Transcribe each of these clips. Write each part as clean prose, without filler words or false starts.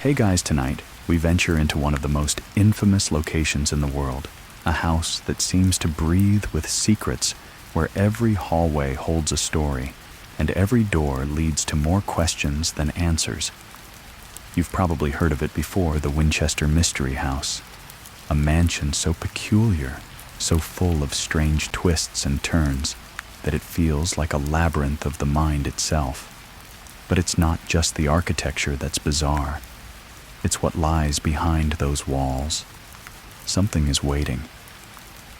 Hey guys, tonight we venture into one of the most infamous locations in the world, a house that seems to breathe with secrets, where every hallway holds a story and every door leads to more questions than answers. You've probably heard of it before, the Winchester Mystery House, a mansion so peculiar, so full of strange twists and turns that it feels like a labyrinth of the mind itself. But it's not just the architecture that's bizarre. It's what lies behind those walls. Something is waiting.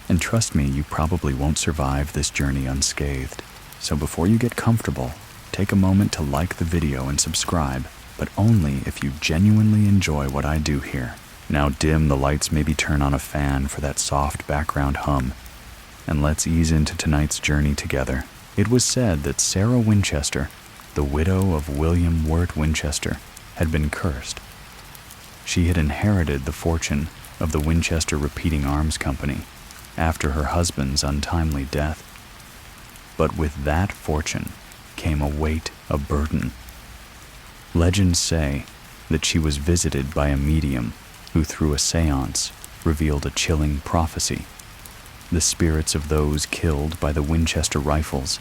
And trust me, you probably won't survive this journey unscathed. So before you get comfortable, take a moment to like the video and subscribe, but only if you genuinely enjoy what I do here. Now dim the lights, maybe turn on a fan for that soft background hum, and let's ease into tonight's journey together. It was said that Sarah Winchester, the widow of William Wirt Winchester, had been cursed. She had inherited the fortune of the Winchester Repeating Arms Company after her husband's untimely death. But with that fortune came a weight, a burden. Legends say that she was visited by a medium who, through a seance, revealed a chilling prophecy. The spirits of those killed by the Winchester rifles,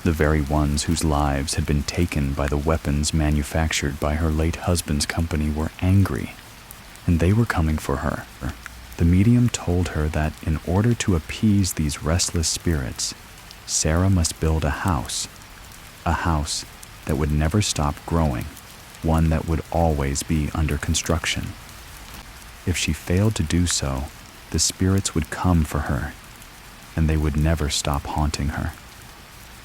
the very ones whose lives had been taken by the weapons manufactured by her late husband's company, were angry, and they were coming for her. The medium told her that in order to appease these restless spirits, Sarah must build a house that would never stop growing, one that would always be under construction. If she failed to do so, the spirits would come for her, and they would never stop haunting her.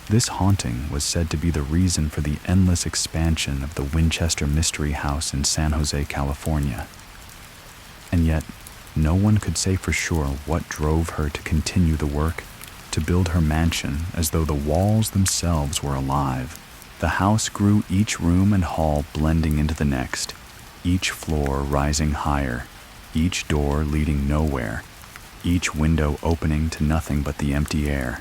This haunting was said to be the reason for the endless expansion of the Winchester Mystery House in San Jose, California. And yet, no one could say for sure what drove her to continue the work, to build her mansion as though the walls themselves were alive. The house grew, each room and hall blending into the next, each floor rising higher, each door leading nowhere, each window opening to nothing but the empty air.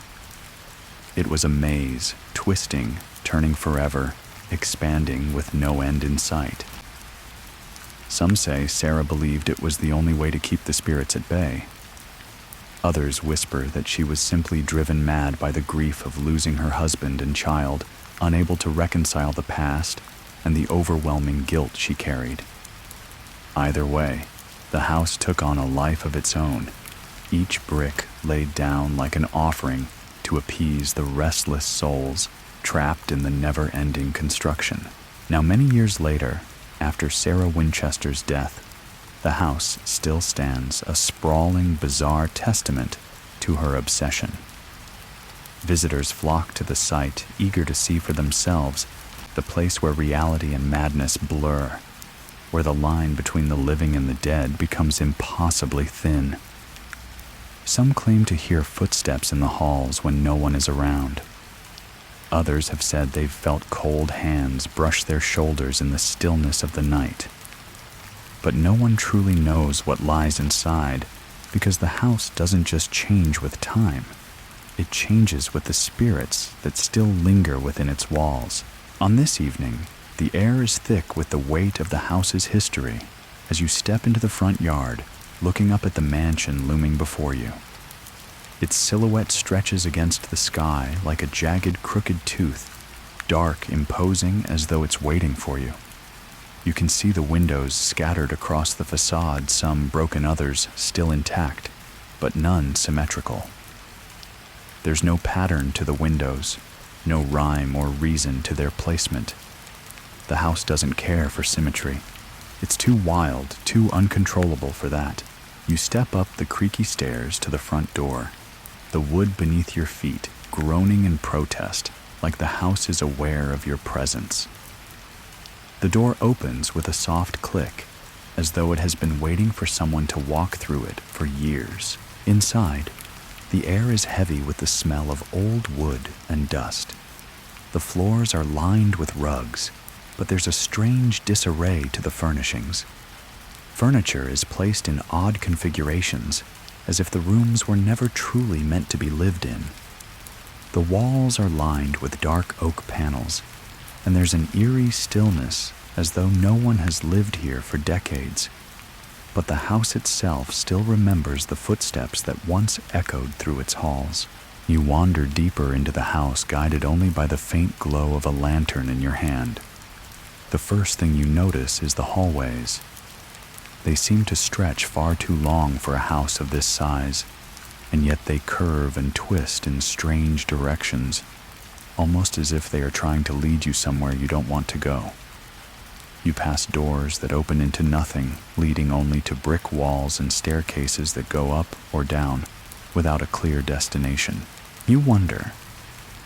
It was a maze, twisting, turning forever, expanding with no end in sight. Some say Sarah believed it was the only way to keep the spirits at bay. Others whisper that she was simply driven mad by the grief of losing her husband and child, unable to reconcile the past and the overwhelming guilt she carried. Either way, the house took on a life of its own, each brick laid down like an offering to appease the restless souls trapped in the never-ending construction. Now, many years later, after Sarah Winchester's death, the house still stands, a sprawling, bizarre testament to her obsession. Visitors flock to the site, eager to see for themselves the place where reality and madness blur, where the line between the living and the dead becomes impossibly thin. Some claim to hear footsteps in the halls when no one is around. Others have said they've felt cold hands brush their shoulders in the stillness of the night. But no one truly knows what lies inside, because the house doesn't just change with time. It changes with the spirits that still linger within its walls. On this evening, the air is thick with the weight of the house's history as you step into the front yard, looking up at the mansion looming before you. Its silhouette stretches against the sky like a jagged, crooked tooth, dark, imposing, as though it's waiting for you. You can see the windows scattered across the facade, some broken, others still intact, but none symmetrical. There's no pattern to the windows, no rhyme or reason to their placement. The house doesn't care for symmetry. It's too wild, too uncontrollable for that. You step up the creaky stairs to the front door, the wood beneath your feet groaning in protest, like the house is aware of your presence. The door opens with a soft click, as though it has been waiting for someone to walk through it for years. Inside, the air is heavy with the smell of old wood and dust. The floors are lined with rugs, but there's a strange disarray to the furnishings. Furniture is placed in odd configurations, as if the rooms were never truly meant to be lived in. The walls are lined with dark oak panels, and there's an eerie stillness as though no one has lived here for decades. But the house itself still remembers the footsteps that once echoed through its halls. You wander deeper into the house, guided only by the faint glow of a lantern in your hand. The first thing you notice is the hallways. They seem to stretch far too long for a house of this size, and yet they curve and twist in strange directions, almost as if they are trying to lead you somewhere you don't want to go. You pass doors that open into nothing, leading only to brick walls and staircases that go up or down without a clear destination. You wonder,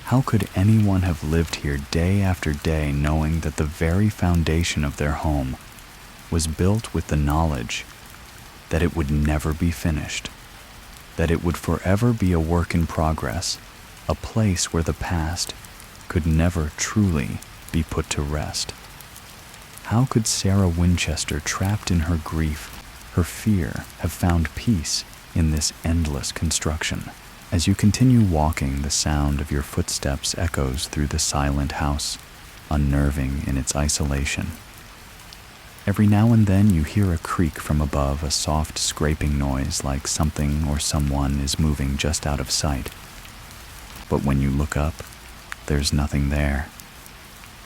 how could anyone have lived here day after day knowing that the very foundation of their home was built with the knowledge that it would never be finished, that it would forever be a work in progress, a place where the past could never truly be put to rest? How could Sarah Winchester, trapped in her grief, her fear, have found peace in this endless construction? As you continue walking, the sound of your footsteps echoes through the silent house, unnerving in its isolation. Every now and then you hear a creak from above, a soft scraping noise like something or someone is moving just out of sight. But when you look up, there's nothing there.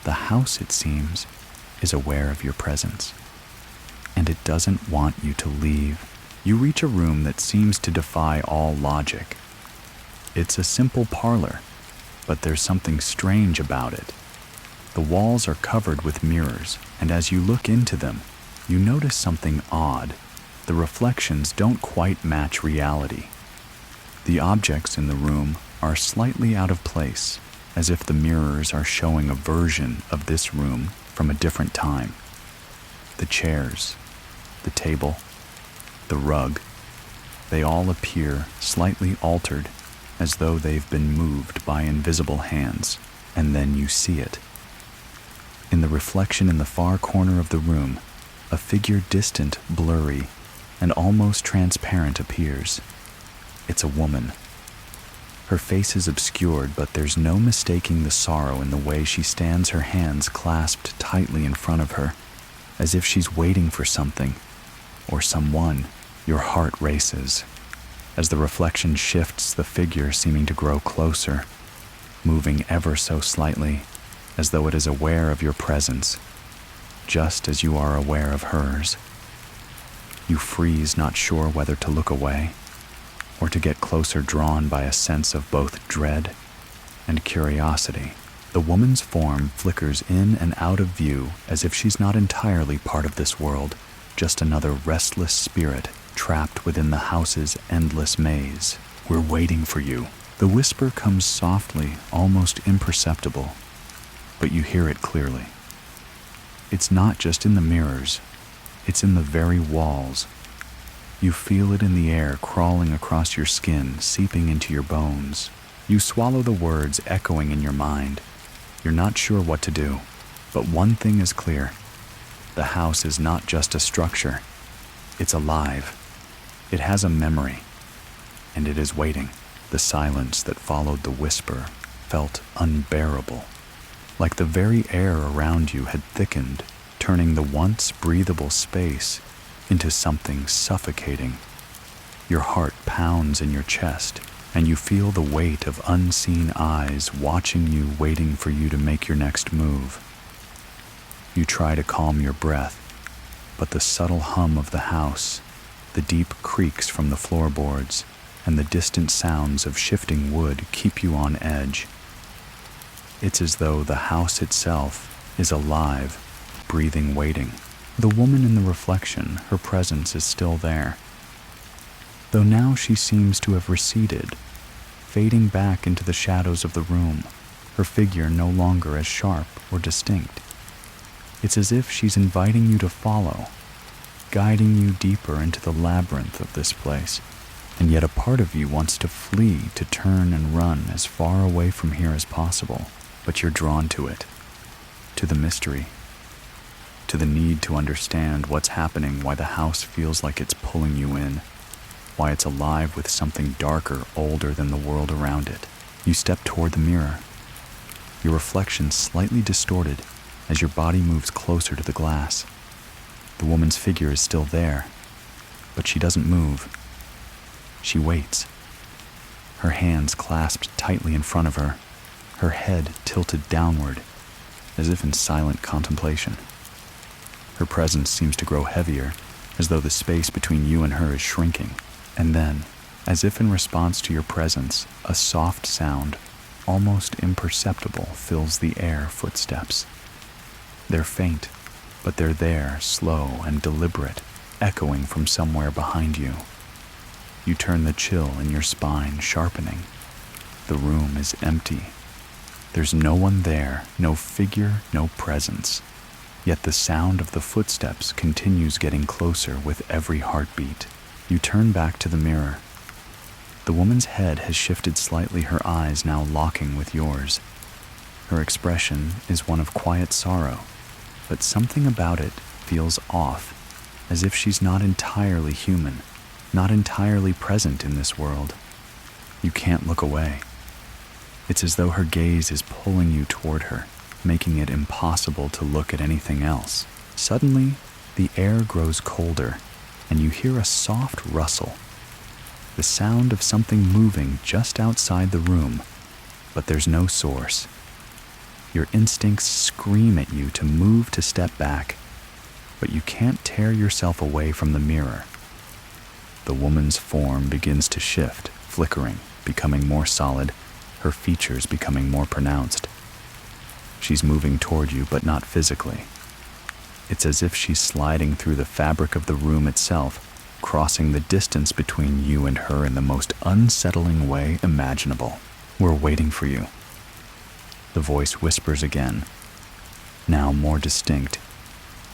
The house, it seems, is aware of your presence, and it doesn't want you to leave. You reach a room that seems to defy all logic. It's a simple parlor, but there's something strange about it. The walls are covered with mirrors, and as you look into them, you notice something odd. The reflections don't quite match reality. The objects in the room are slightly out of place, as if the mirrors are showing a version of this room from a different time. The chairs, the table, the rug, they all appear slightly altered, as though they've been moved by invisible hands, and then you see it. In the reflection in the far corner of the room, a figure distant, blurry, and almost transparent appears. It's a woman. Her face is obscured, but there's no mistaking the sorrow in the way she stands, her hands clasped tightly in front of her, as if she's waiting for something or someone. Your heart races. As the reflection shifts, the figure seeming to grow closer, moving ever so slightly, as though it is aware of your presence, just as you are aware of hers. You freeze, not sure whether to look away or to get closer, drawn by a sense of both dread and curiosity. The woman's form flickers in and out of view as if she's not entirely part of this world, just another restless spirit trapped within the house's endless maze. "We're waiting for you." The whisper comes softly, almost imperceptible, but you hear it clearly. It's not just in the mirrors, it's in the very walls. You feel it in the air, crawling across your skin, seeping into your bones. You swallow the words echoing in your mind. You're not sure what to do, but one thing is clear. The house is not just a structure. It's alive. It has a memory, and it is waiting. The silence that followed the whisper felt unbearable, like the very air around you had thickened, turning the once breathable space into something suffocating. Your heart pounds in your chest, and you feel the weight of unseen eyes watching you, waiting for you to make your next move. You try to calm your breath, but the subtle hum of the house, the deep creaks from the floorboards, and the distant sounds of shifting wood keep you on edge. It's as though the house itself is alive, breathing, waiting. The woman in the reflection, her presence is still there, though now she seems to have receded, fading back into the shadows of the room, her figure no longer as sharp or distinct. It's as if she's inviting you to follow, guiding you deeper into the labyrinth of this place, and yet a part of you wants to flee, to turn and run as far away from here as possible, but you're drawn to it, to the mystery, to the need to understand what's happening, why the house feels like it's pulling you in, why it's alive with something darker, older than the world around it. You step toward the mirror, your reflection slightly distorted, as your body moves closer to the glass. The woman's figure is still there, but she doesn't move. She waits, her hands clasped tightly in front of her, her head tilted downward, as if in silent contemplation. Her presence seems to grow heavier, as though the space between you and her is shrinking. And then, as if in response to your presence, a soft sound, almost imperceptible, fills the air. Footsteps. They're faint, but they're there, slow and deliberate, echoing from somewhere behind you. You turn the chill in your spine sharpening. The room is empty. There's no one there, no figure, no presence. Yet the sound of the footsteps continues getting closer with every heartbeat. You turn back to the mirror. The woman's head has shifted slightly, her eyes now locking with yours. Her expression is one of quiet sorrow, but something about it feels off, as if she's not entirely human, not entirely present in this world. You can't look away. It's as though her gaze is pulling you toward her, making it impossible to look at anything else. Suddenly, the air grows colder, and you hear a soft rustle, the sound of something moving just outside the room, but there's no source. Your instincts scream at you to move, to step back, but you can't tear yourself away from the mirror. The woman's form begins to shift, flickering, becoming more solid, her features becoming more pronounced. She's moving toward you, but not physically. It's as if she's sliding through the fabric of the room itself, crossing the distance between you and her in the most unsettling way imaginable. We're waiting for you. The voice whispers again, now more distinct,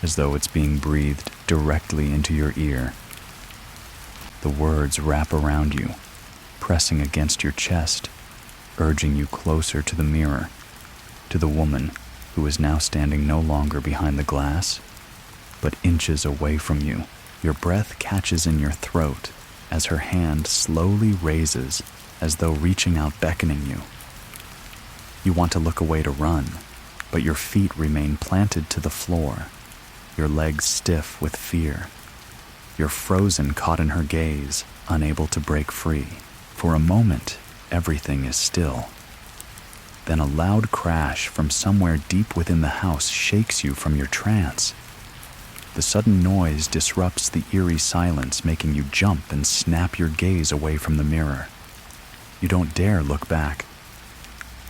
as though it's being breathed directly into your ear. The words wrap around you, pressing against your chest, urging you closer to the mirror, to the woman who is now standing no longer behind the glass, but inches away from you. Your breath catches in your throat as her hand slowly raises, as though reaching out, beckoning you. You want to look away to run, but your feet remain planted to the floor, your legs stiff with fear. You're frozen, caught in her gaze, unable to break free. For a moment, everything is still. Then a loud crash from somewhere deep within the house shakes you from your trance. The sudden noise disrupts the eerie silence, making you jump and snap your gaze away from the mirror. You don't dare look back.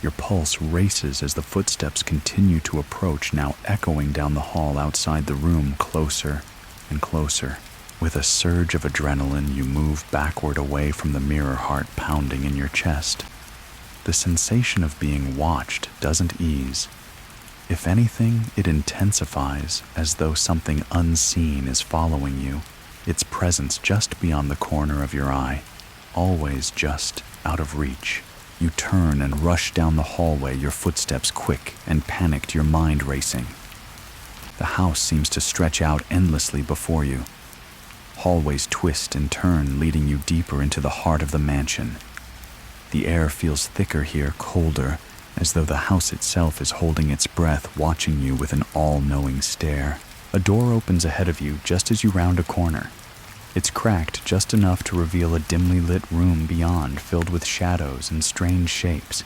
Your pulse races as the footsteps continue to approach, now echoing down the hall outside the room, closer and closer. With a surge of adrenaline, you move backward away from the mirror, heart pounding in your chest. The sensation of being watched doesn't ease. If anything, it intensifies, as though something unseen is following you, its presence just beyond the corner of your eye, always just out of reach. You turn and rush down the hallway, your footsteps quick and panicked, your mind racing. The house seems to stretch out endlessly before you. Hallways twist and turn, leading you deeper into the heart of the mansion. The air feels thicker here, colder, as though the house itself is holding its breath, watching you with an all-knowing stare. A door opens ahead of you just as you round a corner. It's cracked just enough to reveal a dimly lit room beyond, filled with shadows and strange shapes.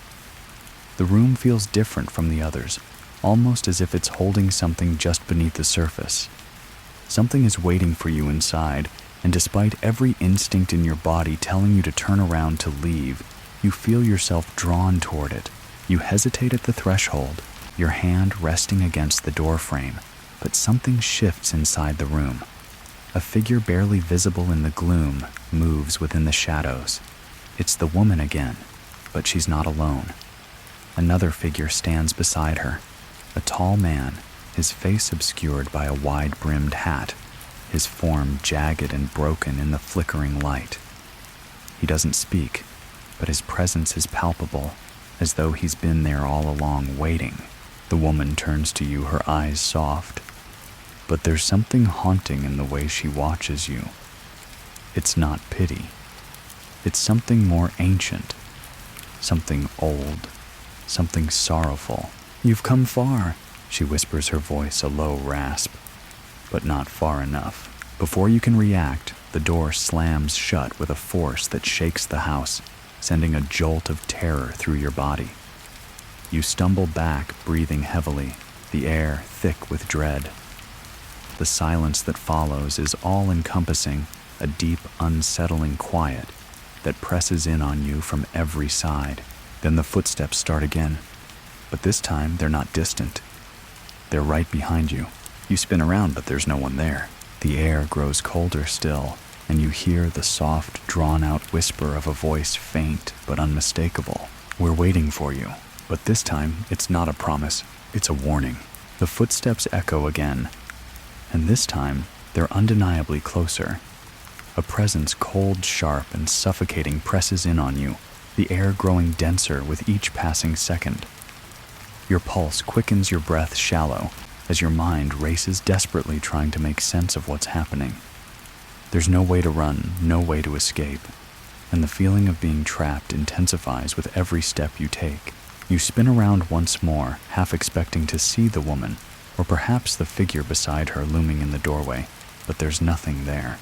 The room feels different from the others, almost as if it's holding something just beneath the surface. Something is waiting for you inside, and despite every instinct in your body telling you to turn around to leave, you feel yourself drawn toward it. You hesitate at the threshold, your hand resting against the door frame, but something shifts inside the room. A figure barely visible in the gloom moves within the shadows. It's the woman again, but she's not alone. Another figure stands beside her, a tall man, his face obscured by a wide-brimmed hat, his form jagged and broken in the flickering light. He doesn't speak, but his presence is palpable, as though he's been there all along, waiting. The woman turns to you, her eyes soft, but there's something haunting in the way she watches you. It's not pity. It's something more ancient, something old, something sorrowful. "You've come far," she whispers, her voice a low rasp, but not far enough. Before you can react, the door slams shut with a force that shakes the house, sending a jolt of terror through your body. You stumble back, breathing heavily, the air thick with dread. The silence that follows is all-encompassing, a deep, unsettling quiet that presses in on you from every side. Then the footsteps start again, but this time they're not distant. They're right behind you. You spin around, but there's no one there. The air grows colder still, and you hear the soft, drawn-out whisper of a voice, faint but unmistakable. "We're waiting for you." But this time, it's not a promise, it's a warning. The footsteps echo again, and this time, they're undeniably closer. A presence cold, sharp, and suffocating presses in on you, the air growing denser with each passing second. Your pulse quickens, your breath shallow, as your mind races desperately trying to make sense of what's happening. There's no way to run, no way to escape, and the feeling of being trapped intensifies with every step you take. You spin around once more, half expecting to see the woman, or perhaps the figure beside her looming in the doorway, but there's nothing there.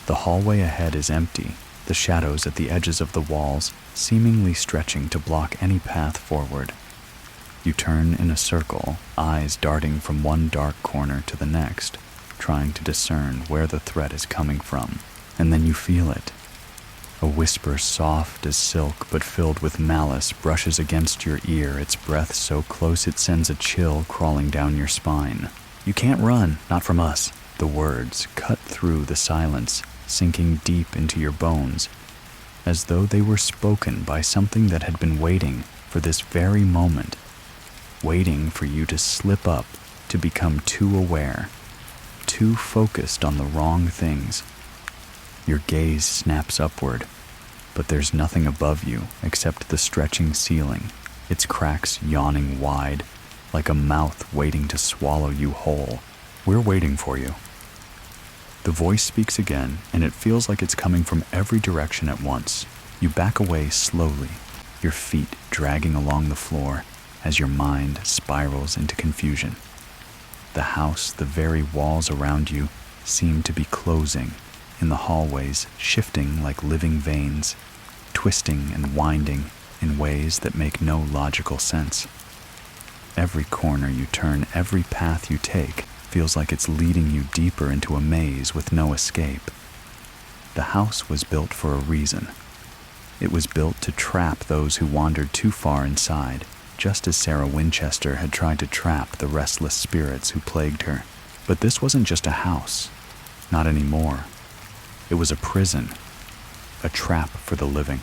The hallway ahead is empty, the shadows at the edges of the walls seemingly stretching to block any path forward. You turn in a circle, eyes darting from one dark corner to the next, trying to discern where the threat is coming from, and then you feel it. A whisper soft as silk but filled with malice brushes against your ear, its breath so close it sends a chill crawling down your spine. "You can't run, not from us." The words cut through the silence, sinking deep into your bones, as though they were spoken by something that had been waiting for this very moment, waiting for you to slip up, to become too aware, too focused on the wrong things. Your gaze snaps upward, but there's nothing above you except the stretching ceiling, its cracks yawning wide, like a mouth waiting to swallow you whole. "We're waiting for you." The voice speaks again, and it feels like it's coming from every direction at once. You back away slowly, your feet dragging along the floor as your mind spirals into confusion. The house, the very walls around you, seem to be closing, in the hallways, shifting like living veins, twisting and winding in ways that make no logical sense. Every corner you turn, every path you take, feels like it's leading you deeper into a maze with no escape. The house was built for a reason. It was built to trap those who wandered too far inside, just as Sarah Winchester had tried to trap the restless spirits who plagued her. But this wasn't just a house. Not anymore. It was a prison, a trap for the living,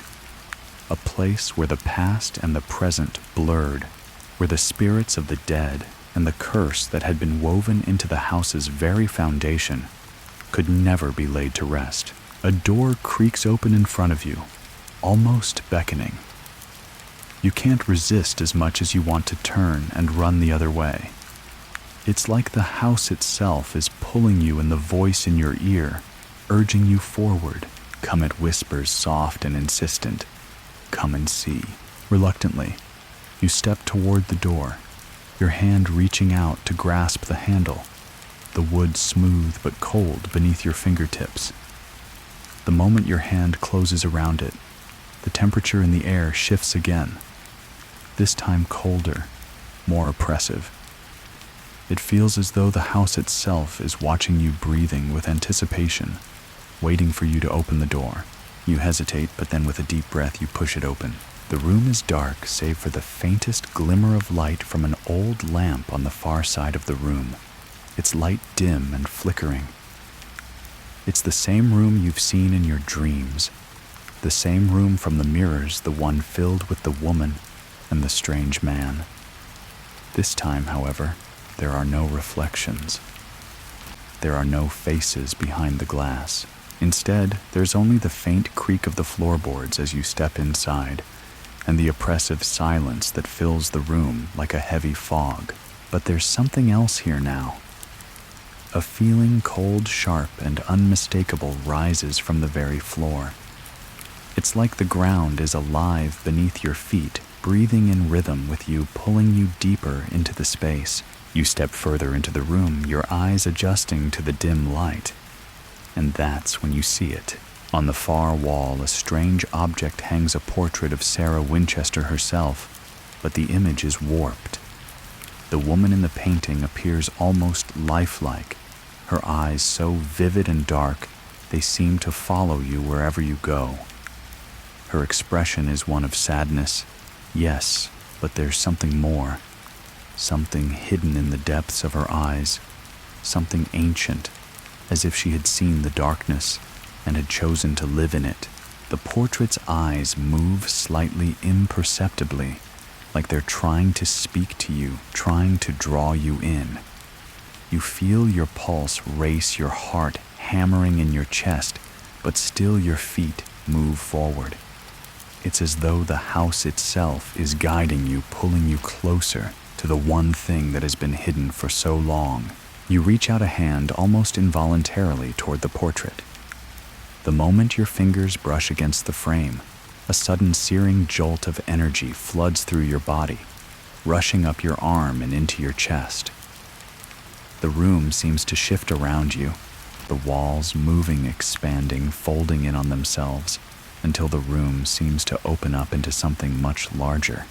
a place where the past and the present blurred, where the spirits of the dead and the curse that had been woven into the house's very foundation could never be laid to rest. A door creaks open in front of you, almost beckoning. You can't resist as much as you want to turn and run the other way. It's like the house itself is pulling you, and the voice in your ear urging you forward. "Come," it whispers, soft and insistent. "Come and see." Reluctantly, you step toward the door, your hand reaching out to grasp the handle, the wood smooth but cold beneath your fingertips. The moment your hand closes around it, the temperature in the air shifts again, this time colder, more oppressive. It feels as though the house itself is watching you, breathing with anticipation, waiting for you to open the door. You hesitate, but then with a deep breath you push it open. The room is dark, save for the faintest glimmer of light from an old lamp on the far side of the room, its light dim and flickering. It's the same room you've seen in your dreams, the same room from the mirrors, the one filled with the woman and the strange man. This time, however, there are no reflections. There are no faces behind the glass. Instead, there's only the faint creak of the floorboards as you step inside, and the oppressive silence that fills the room like a heavy fog. But there's something else here now. A feeling cold, sharp, and unmistakable rises from the very floor. It's like the ground is alive beneath your feet, breathing in rhythm with you, pulling you deeper into the space. You step further into the room, your eyes adjusting to the dim light. And that's when you see it. On the far wall, a strange object hangs, a portrait of Sarah Winchester herself, but the image is warped. The woman in the painting appears almost lifelike, her eyes so vivid and dark they seem to follow you wherever you go. Her expression is one of sadness, yes, but there's something more, something hidden in the depths of her eyes, something ancient, as if she had seen the darkness and had chosen to live in it. The portrait's eyes move slightly imperceptibly, like they're trying to speak to you, trying to draw you in. You feel your pulse race, your heart hammering in your chest, but still your feet move forward. It's as though the house itself is guiding you, pulling you closer to the one thing that has been hidden for so long. You reach out a hand almost involuntarily toward the portrait. The moment your fingers brush against the frame, a sudden searing jolt of energy floods through your body, rushing up your arm and into your chest. The room seems to shift around you, the walls moving, expanding, folding in on themselves, until the room seems to open up into something much larger.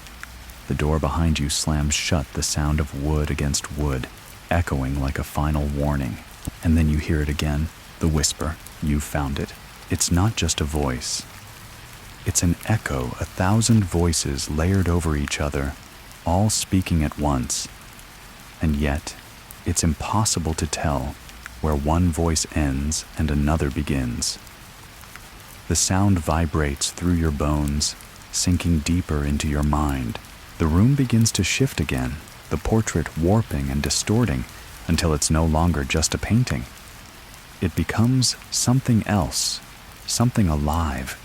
The door behind you slams shut, the sound of wood against wood, echoing like a final warning. And then you hear it again, the whisper. You've found it. It's not just a voice. It's an echo, 1,000 voices layered over each other, all speaking at once. And yet, it's impossible to tell where one voice ends and another begins. The sound vibrates through your bones, sinking deeper into your mind. The room begins to shift again, the portrait warping and distorting until it's no longer just a painting. It becomes something else, something alive.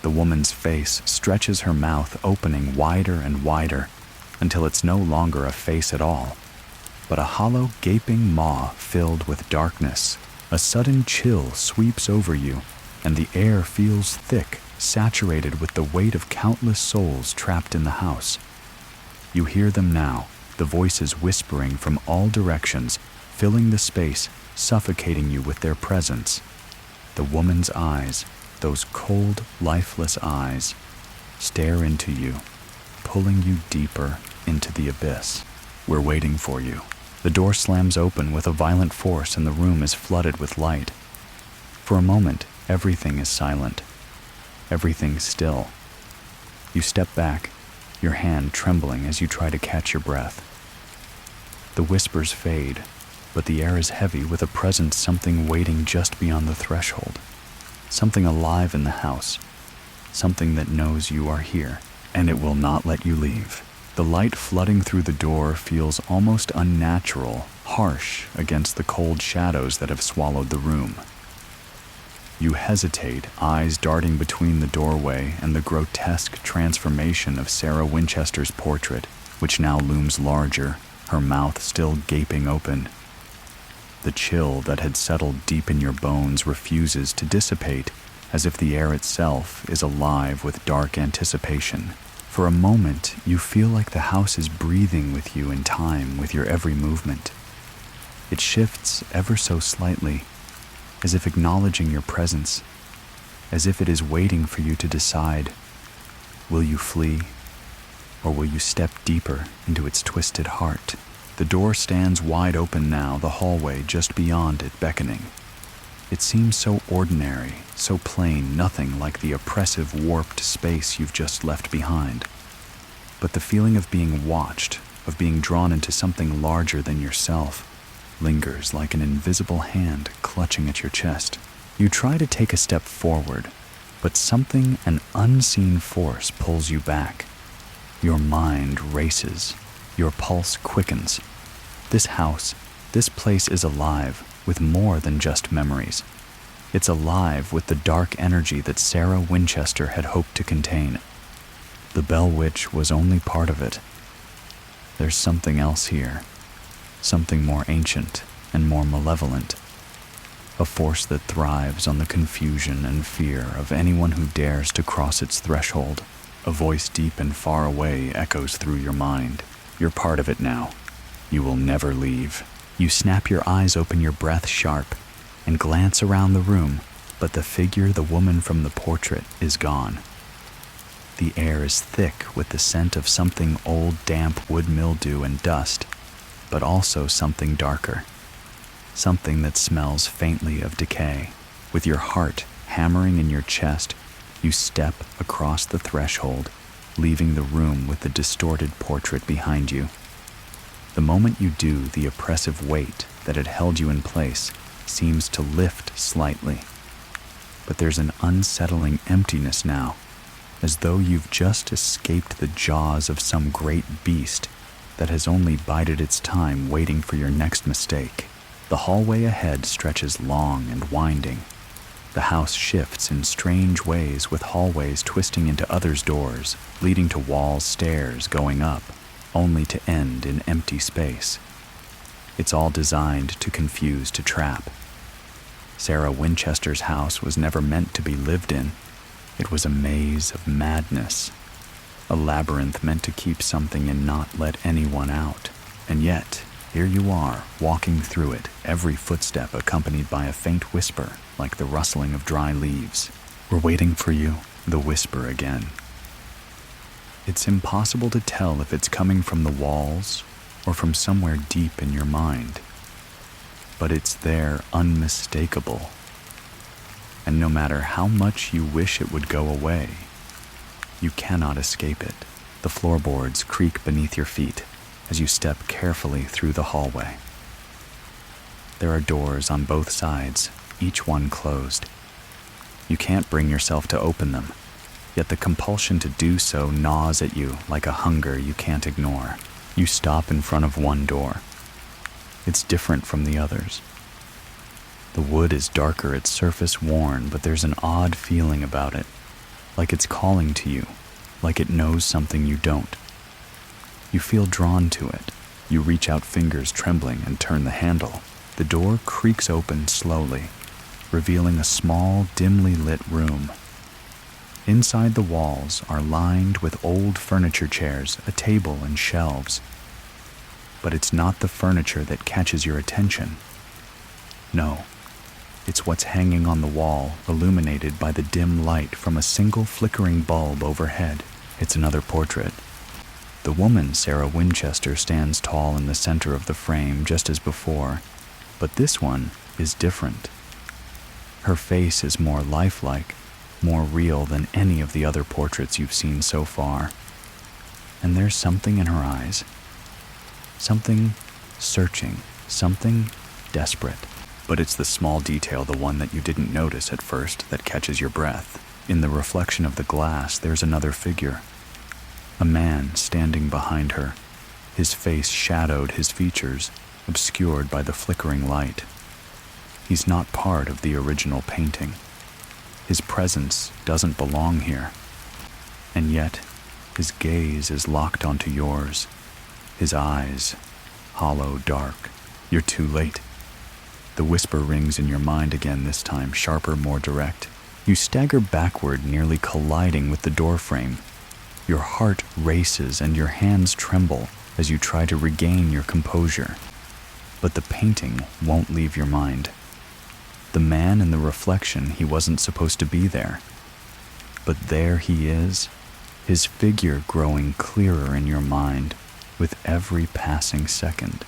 The woman's face stretches, her mouth opening wider and wider until it's no longer a face at all, but a hollow, gaping maw filled with darkness. A sudden chill sweeps over you, and the air feels thick, saturated with the weight of countless souls trapped in the house. You hear them now, the voices whispering from all directions, filling the space, suffocating you with their presence. The woman's eyes, those cold, lifeless eyes, stare into you, pulling you deeper into the abyss. We're waiting for you. The door slams open with a violent force and the room is flooded with light. For a moment, everything is silent. Everything's still. You step back, your hand trembling as you try to catch your breath. The whispers fade, but the air is heavy with a presence, something waiting just beyond the threshold. Something alive in the house. Something that knows you are here, and it will not let you leave. The light flooding through the door feels almost unnatural, harsh against the cold shadows that have swallowed the room. You hesitate, eyes darting between the doorway and the grotesque transformation of Sarah Winchester's portrait, which now looms larger, her mouth still gaping open. The chill that had settled deep in your bones refuses to dissipate, as if the air itself is alive with dark anticipation. For a moment, you feel like the house is breathing with you in time, with your every movement. It shifts ever so slightly, as if acknowledging your presence, as if it is waiting for you to decide, will you flee, or will you step deeper into its twisted heart? The door stands wide open now, the hallway just beyond it beckoning. It seems so ordinary, so plain, nothing like the oppressive, warped space you've just left behind. But the feeling of being watched, of being drawn into something larger than yourself, lingers like an invisible hand clutching at your chest. You try to take a step forward, but something, an unseen force, pulls you back. Your mind races. Your pulse quickens. This house, this place is alive with more than just memories. It's alive with the dark energy that Sarah Winchester had hoped to contain. The Bell Witch was only part of it. There's something else here. Something more ancient and more malevolent. A force that thrives on the confusion and fear of anyone who dares to cross its threshold. A voice deep and far away echoes through your mind. You're part of it now. You will never leave. You snap your eyes open, your breath sharp, and glance around the room, but the figure, the woman from the portrait, is gone. The air is thick with the scent of something old, damp wood mildew and dust, but also something darker. Something that smells faintly of decay. With your heart hammering in your chest, you step across the threshold, leaving the room with the distorted portrait behind you. The moment you do, the oppressive weight that had held you in place seems to lift slightly. But there's an unsettling emptiness now, as though you've just escaped the jaws of some great beast that has only bided its time waiting for your next mistake. The hallway ahead stretches long and winding. The house shifts in strange ways, with hallways twisting into others' doors, leading to walls, stairs going up, only to end in empty space. It's all designed to confuse, to trap. Sarah Winchester's house was never meant to be lived in. It was a maze of madness, a labyrinth meant to keep something and not let anyone out. And yet, here you are, walking through it, every footstep accompanied by a faint whisper, like the rustling of dry leaves. We're waiting for you, the whisper again. It's impossible to tell if it's coming from the walls or from somewhere deep in your mind. But it's there, unmistakable. And no matter how much you wish it would go away, you cannot escape it. The floorboards creak beneath your feet as you step carefully through the hallway. There are doors on both sides, each one closed. You can't bring yourself to open them, yet the compulsion to do so gnaws at you like a hunger you can't ignore. You stop in front of one door. It's different from the others. The wood is darker, its surface worn, but there's an odd feeling about it, like it's calling to you, like it knows something you don't. You feel drawn to it. You reach out, fingers trembling, and turn the handle. The door creaks open slowly, revealing a small, dimly lit room. Inside, the walls are lined with old furniture chairs, a table, and shelves. But it's not the furniture that catches your attention. No, it's what's hanging on the wall, illuminated by the dim light from a single flickering bulb overhead. It's another portrait. The woman, Sarah Winchester, stands tall in the center of the frame, just as before, but this one is different. Her face is more lifelike, more real than any of the other portraits you've seen so far. And there's something in her eyes. Something searching, something desperate. But it's the small detail, the one that you didn't notice at first, that catches your breath. In the reflection of the glass, there's another figure. A man standing behind her, his face shadowed, his features obscured by the flickering light. He's not part of the original painting. His presence doesn't belong here. And yet, his gaze is locked onto yours. His eyes, hollow, dark. You're too late. The whisper rings in your mind again, this time sharper, more direct. You stagger backward, nearly colliding with the doorframe. Your heart races and your hands tremble as you try to regain your composure. But the painting won't leave your mind. The man in the reflection, he wasn't supposed to be there. But there he is, his figure growing clearer in your mind with every passing second.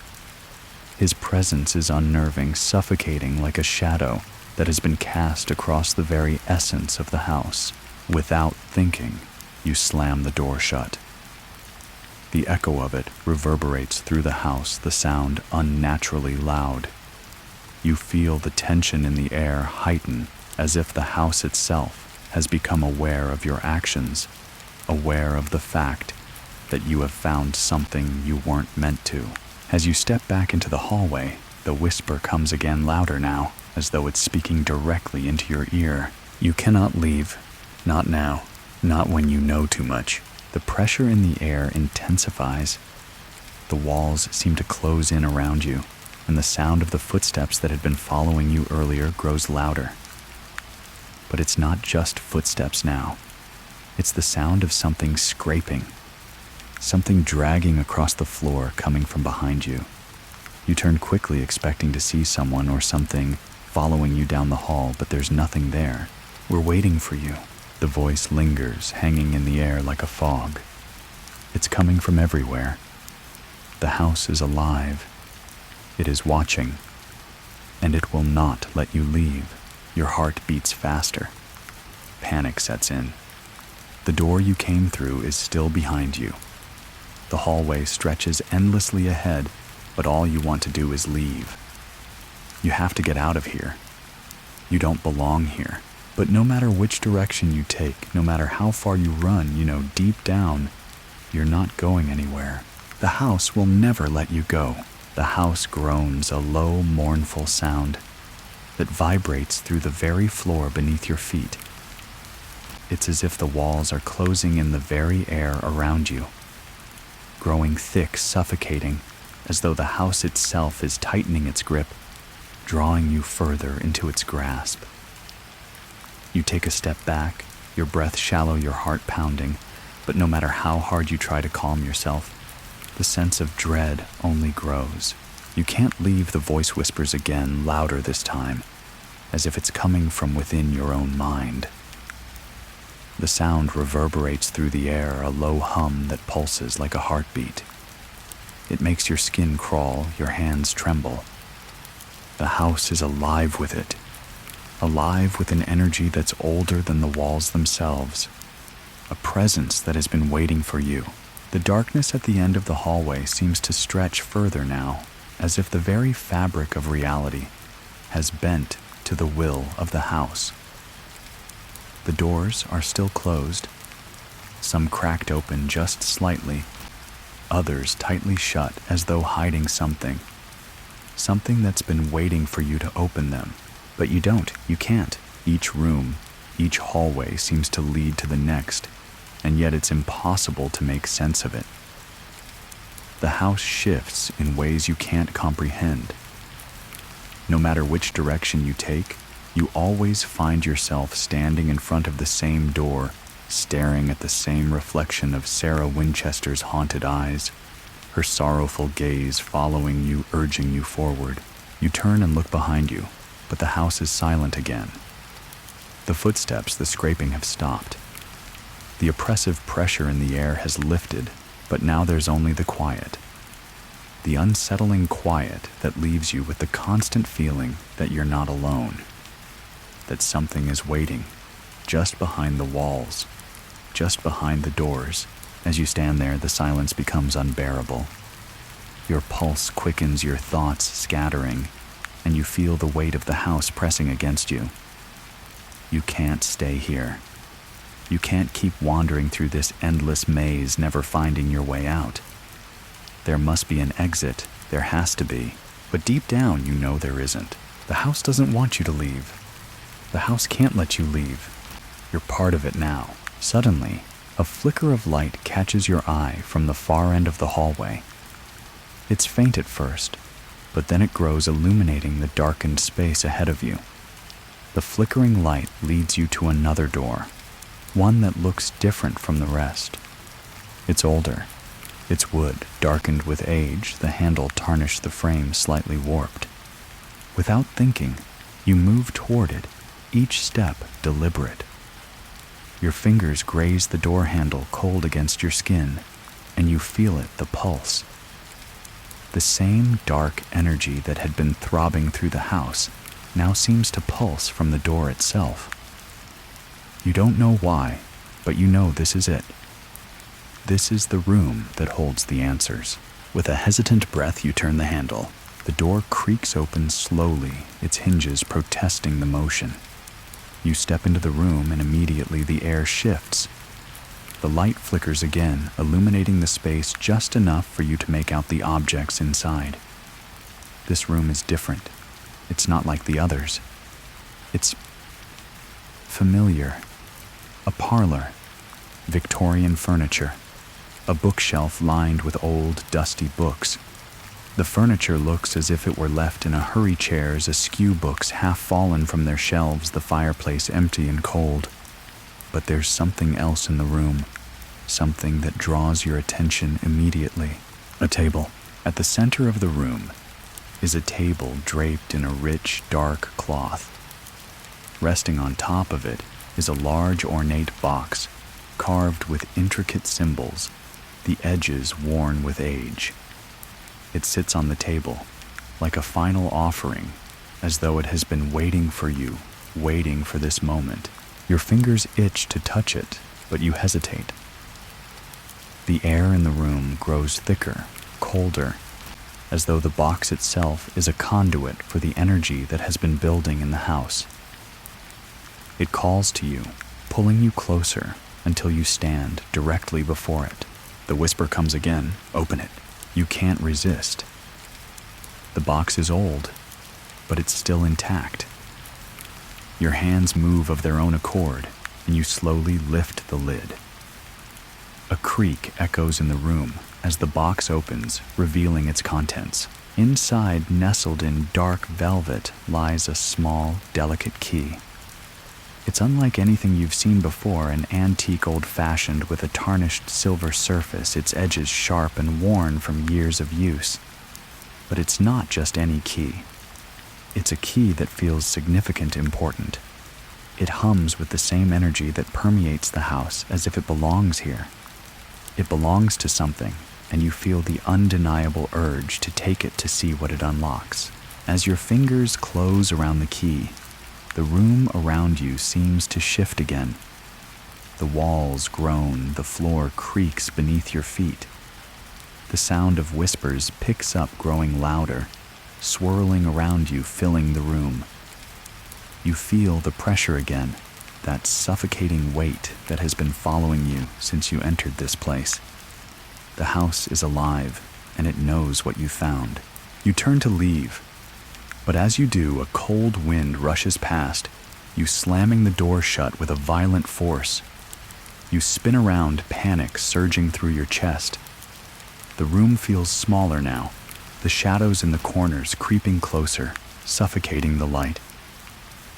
His presence is unnerving, suffocating, like a shadow that has been cast across the very essence of the house. Without thinking, you slam the door shut. The echo of it reverberates through the house, the sound unnaturally loud. You feel the tension in the air heighten, as if the house itself has become aware of your actions, aware of the fact that you have found something you weren't meant to. As you step back into the hallway, the whisper comes again, louder now, as though it's speaking directly into your ear. You cannot leave. Not now. Not when you know too much. The pressure in the air intensifies. The walls seem to close in around you, and the sound of the footsteps that had been following you earlier grows louder. But it's not just footsteps now. It's the sound of something scraping, something dragging across the floor coming from behind you. You turn quickly, expecting to see someone or something following you down the hall, but there's nothing there. "We're waiting for you." The voice lingers, hanging in the air like a fog. It's coming from everywhere. The house is alive. It is watching, and it will not let you leave. Your heart beats faster. Panic sets in. The door you came through is still behind you. The hallway stretches endlessly ahead, but all you want to do is leave. You have to get out of here. You don't belong here. But no matter which direction you take, no matter how far you run, you know deep down, you're not going anywhere. The house will never let you go. The house groans, a low, mournful sound that vibrates through the very floor beneath your feet. It's as if the walls are closing in the very air around you, growing thick, suffocating, as though the house itself is tightening its grip, drawing you further into its grasp. You take a step back, your breath shallow, your heart pounding, but no matter how hard you try to calm yourself, the sense of dread only grows. You can't leave, the voice whispers again, louder this time, as if it's coming from within your own mind. The sound reverberates through the air, a low hum that pulses like a heartbeat. It makes your skin crawl, your hands tremble. The house is alive with it. Alive with an energy that's older than the walls themselves, a presence that has been waiting for you. The darkness at the end of the hallway seems to stretch further now, as if the very fabric of reality has bent to the will of the house. The doors are still closed, some cracked open just slightly, others tightly shut as though hiding something that's been waiting for you to open them. But you don't, you can't. Each room, each hallway seems to lead to the next, and yet it's impossible to make sense of it. The house shifts in ways you can't comprehend. No matter which direction you take, you always find yourself standing in front of the same door, staring at the same reflection of Sarah Winchester's haunted eyes, her sorrowful gaze following you, urging you forward. You turn and look behind you, but the house is silent again. The footsteps, the scraping have stopped. The oppressive pressure in the air has lifted, but now there's only the quiet. The unsettling quiet that leaves you with the constant feeling that you're not alone, that something is waiting just behind the walls, just behind the doors. As you stand there, the silence becomes unbearable. Your pulse quickens, your thoughts scattering, and you feel the weight of the house pressing against you. You can't stay here. You can't keep wandering through this endless maze, never finding your way out. There must be an exit, there has to be, but deep down you know there isn't. The house doesn't want you to leave. The house can't let you leave. You're part of it now. Suddenly, a flicker of light catches your eye from the far end of the hallway. It's faint at first, but then it grows, illuminating the darkened space ahead of you. The flickering light leads you to another door, one that looks different from the rest. It's older. It's wood, darkened with age, the handle tarnished, the frame slightly warped. Without thinking, you move toward it, each step deliberate. Your fingers graze the door handle, cold against your skin, and you feel it, the pulse. The same dark energy that had been throbbing through the house now seems to pulse from the door itself. You don't know why, but you know this is it. This is the room that holds the answers. With a hesitant breath, you turn the handle. The door creaks open slowly, its hinges protesting the motion. You step into the room and immediately the air shifts. The light flickers again, illuminating the space just enough for you to make out the objects inside. This room is different. It's not like the others. It's familiar. A parlor, Victorian furniture, a bookshelf lined with old, dusty books. The furniture looks as if it were left in a hurry, chairs askew, books half fallen from their shelves, the fireplace empty and cold. But there's something else in the room, something that draws your attention immediately. A table. At the center of the room is a table draped in a rich, dark cloth. Resting on top of it is a large, ornate box carved with intricate symbols, the edges worn with age. It sits on the table like a final offering, as though it has been waiting for you, waiting for this moment. Your fingers itch to touch it, but you hesitate. The air in the room grows thicker, colder, as though the box itself is a conduit for the energy that has been building in the house. It calls to you, pulling you closer until you stand directly before it. The whisper comes again, "Open it." You can't resist. The box is old, but it's still intact. Your hands move of their own accord, and you slowly lift the lid. A creak echoes in the room as the box opens, revealing its contents. Inside, nestled in dark velvet, lies a small, delicate key. It's unlike anything you've seen before, an antique old-fashioned with a tarnished silver surface, its edges sharp and worn from years of use. But it's not just any key. It's a key that feels significant, important. It hums with the same energy that permeates the house, as if it belongs here. It belongs to something, and you feel the undeniable urge to take it to see what it unlocks. As your fingers close around the key, the room around you seems to shift again. The walls groan, the floor creaks beneath your feet. The sound of whispers picks up, growing louder, swirling around you, filling the room. You feel the pressure again, that suffocating weight that has been following you since you entered this place. The house is alive, and it knows what you found. You turn to leave, but as you do, a cold wind rushes past, you slamming the door shut with a violent force. You spin around, panic surging through your chest. The room feels smaller now, the shadows in the corners creeping closer, suffocating the light.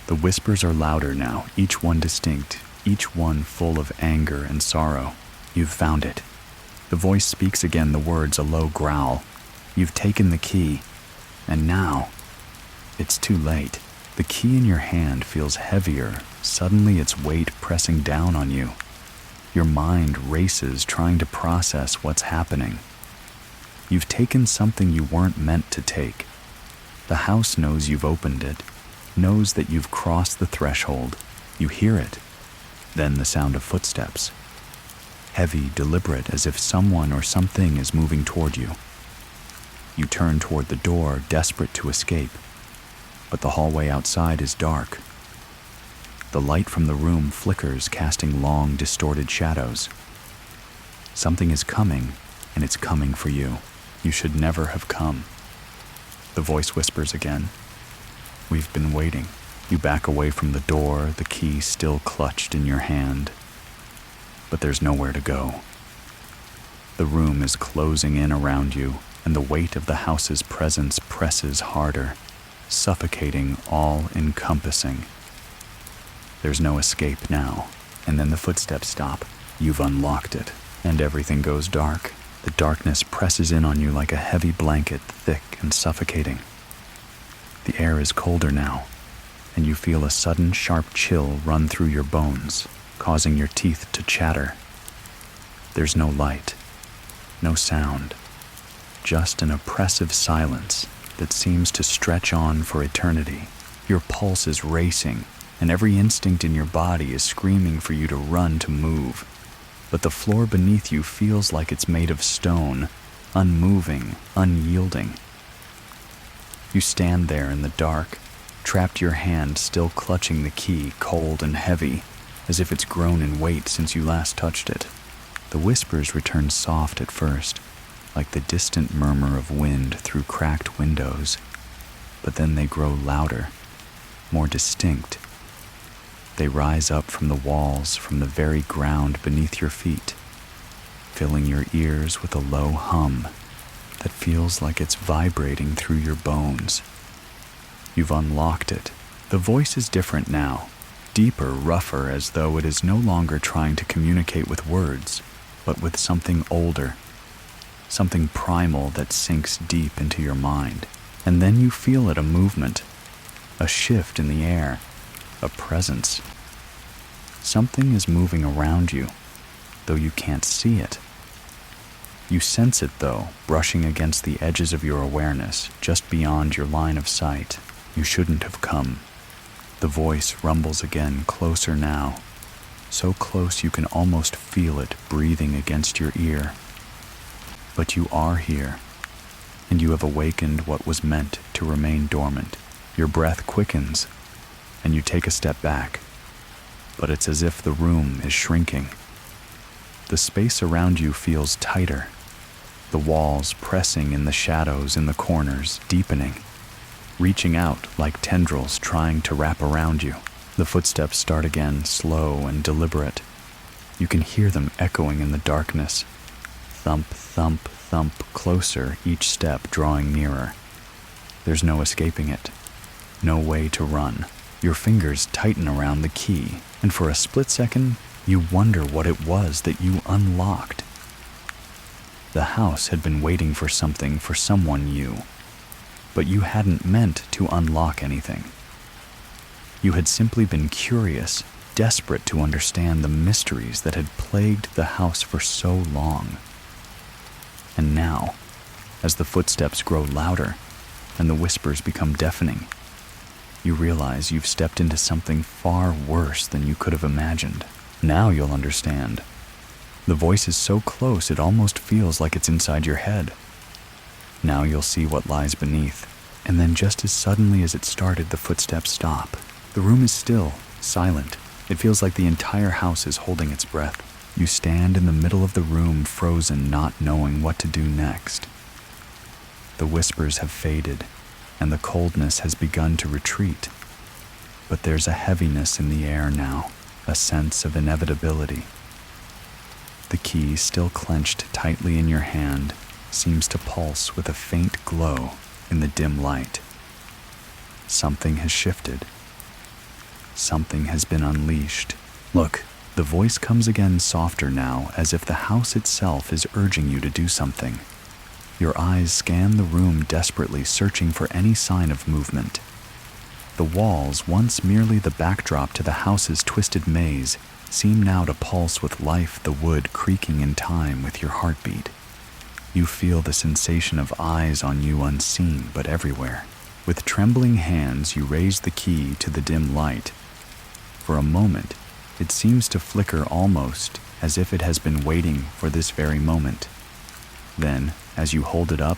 The whispers are louder now, each one distinct, each one full of anger and sorrow. You've found it. The voice speaks again, the words a low growl. You've taken the key, and now it's too late. The key in your hand feels heavier, suddenly its weight pressing down on you. Your mind races, trying to process what's happening. You've taken something you weren't meant to take. The house knows you've opened it, knows that you've crossed the threshold. You hear it, then the sound of footsteps. Heavy, deliberate, as if someone or something is moving toward you. You turn toward the door, desperate to escape. But the hallway outside is dark. The light from the room flickers, casting long, distorted shadows. Something is coming, and it's coming for you. You should never have come. The voice whispers again. We've been waiting. You back away from the door, the key still clutched in your hand. But there's nowhere to go. The room is closing in around you, and the weight of the house's presence presses harder, suffocating, all-encompassing. There's no escape now, and then the footsteps stop. You've unlocked it, and everything goes dark. The darkness presses in on you like a heavy blanket, thick and suffocating. The air is colder now, and you feel a sudden sharp chill run through your bones, causing your teeth to chatter. There's no light, no sound, just an oppressive silence that seems to stretch on for eternity. Your pulse is racing, and every instinct in your body is screaming for you to run, to move. But the floor beneath you feels like it's made of stone, unmoving, unyielding. You stand there in the dark, trapped, your hand still clutching the key, cold and heavy, as if it's grown in weight since you last touched it. The whispers return soft at first, like the distant murmur of wind through cracked windows, but then they grow louder, more distinct. They rise up from the walls, from the very ground beneath your feet, filling your ears with a low hum that feels like it's vibrating through your bones. You've unlocked it. The voice is different now, deeper, rougher, as though it is no longer trying to communicate with words, but with something older, something primal that sinks deep into your mind. And then you feel it, a movement, a shift in the air, a presence. Something is moving around you, though you can't see it. You sense it, though, brushing against the edges of your awareness, just beyond your line of sight. You shouldn't have come. The voice rumbles again, closer now, so close you can almost feel it breathing against your ear. But you are here, and you have awakened what was meant to remain dormant. Your breath quickens, and you take a step back, but it's as if the room is shrinking. The space around you feels tighter, the walls pressing in the shadows in the corners, deepening, reaching out like tendrils trying to wrap around you. The footsteps start again, slow and deliberate. You can hear them echoing in the darkness. Thump, thump, thump, closer, each step drawing nearer. There's no escaping it, no way to run. Your fingers tighten around the key, and for a split second, you wonder what it was that you unlocked. The house had been waiting for something, for someone new, but you hadn't meant to unlock anything. You had simply been curious, desperate to understand the mysteries that had plagued the house for so long. And now, as the footsteps grow louder and the whispers become deafening, you realize you've stepped into something far worse than you could have imagined. Now you'll understand. The voice is so close it almost feels like it's inside your head. Now you'll see what lies beneath, and then just as suddenly as it started, the footsteps stop. The room is still, silent. It feels like the entire house is holding its breath. You stand in the middle of the room, frozen, not knowing what to do next. The whispers have faded, and the coldness has begun to retreat. But there's a heaviness in the air now, a sense of inevitability. The key, still clenched tightly in your hand, seems to pulse with a faint glow in the dim light. Something has shifted. Something has been unleashed. Look, the voice comes again, softer now, as if the house itself is urging you to do something. Your eyes scan the room desperately, searching for any sign of movement. The walls, once merely the backdrop to the house's twisted maze, seem now to pulse with life, the wood creaking in time with your heartbeat. You feel the sensation of eyes on you, unseen but everywhere. With trembling hands, you raise the key to the dim light. For a moment, it seems to flicker, almost as if it has been waiting for this very moment. Then, as you hold it up,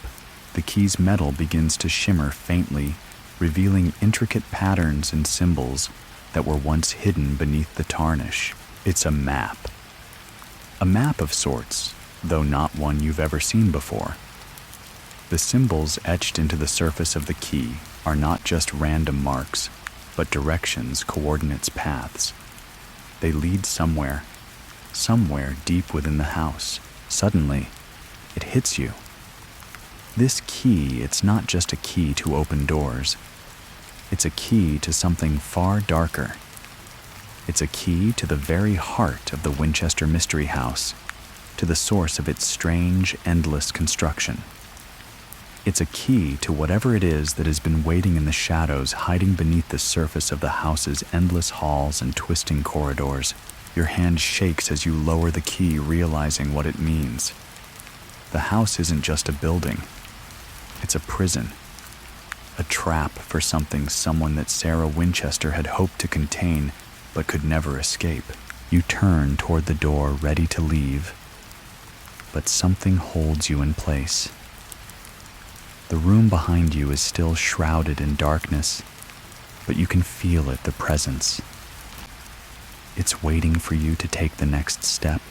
the key's metal begins to shimmer faintly, revealing intricate patterns and symbols that were once hidden beneath the tarnish. It's a map. A map of sorts, though not one you've ever seen before. The symbols etched into the surface of the key are not just random marks, but directions, coordinates, paths. They lead somewhere deep within the house. Suddenly, it hits you. This key, it's not just a key to open doors. It's a key to something far darker. It's a key to the very heart of the Winchester Mystery House, to the source of its strange, endless construction. It's a key to whatever it is that has been waiting in the shadows, hiding beneath the surface of the house's endless halls and twisting corridors. Your hand shakes as you lower the key, realizing what it means. The house isn't just a building. It's a prison. A trap for someone that Sarah Winchester had hoped to contain, but could never escape. You turn toward the door, ready to leave, but something holds you in place. The room behind you is still shrouded in darkness, but you can feel it, the presence. It's waiting for you to take the next step.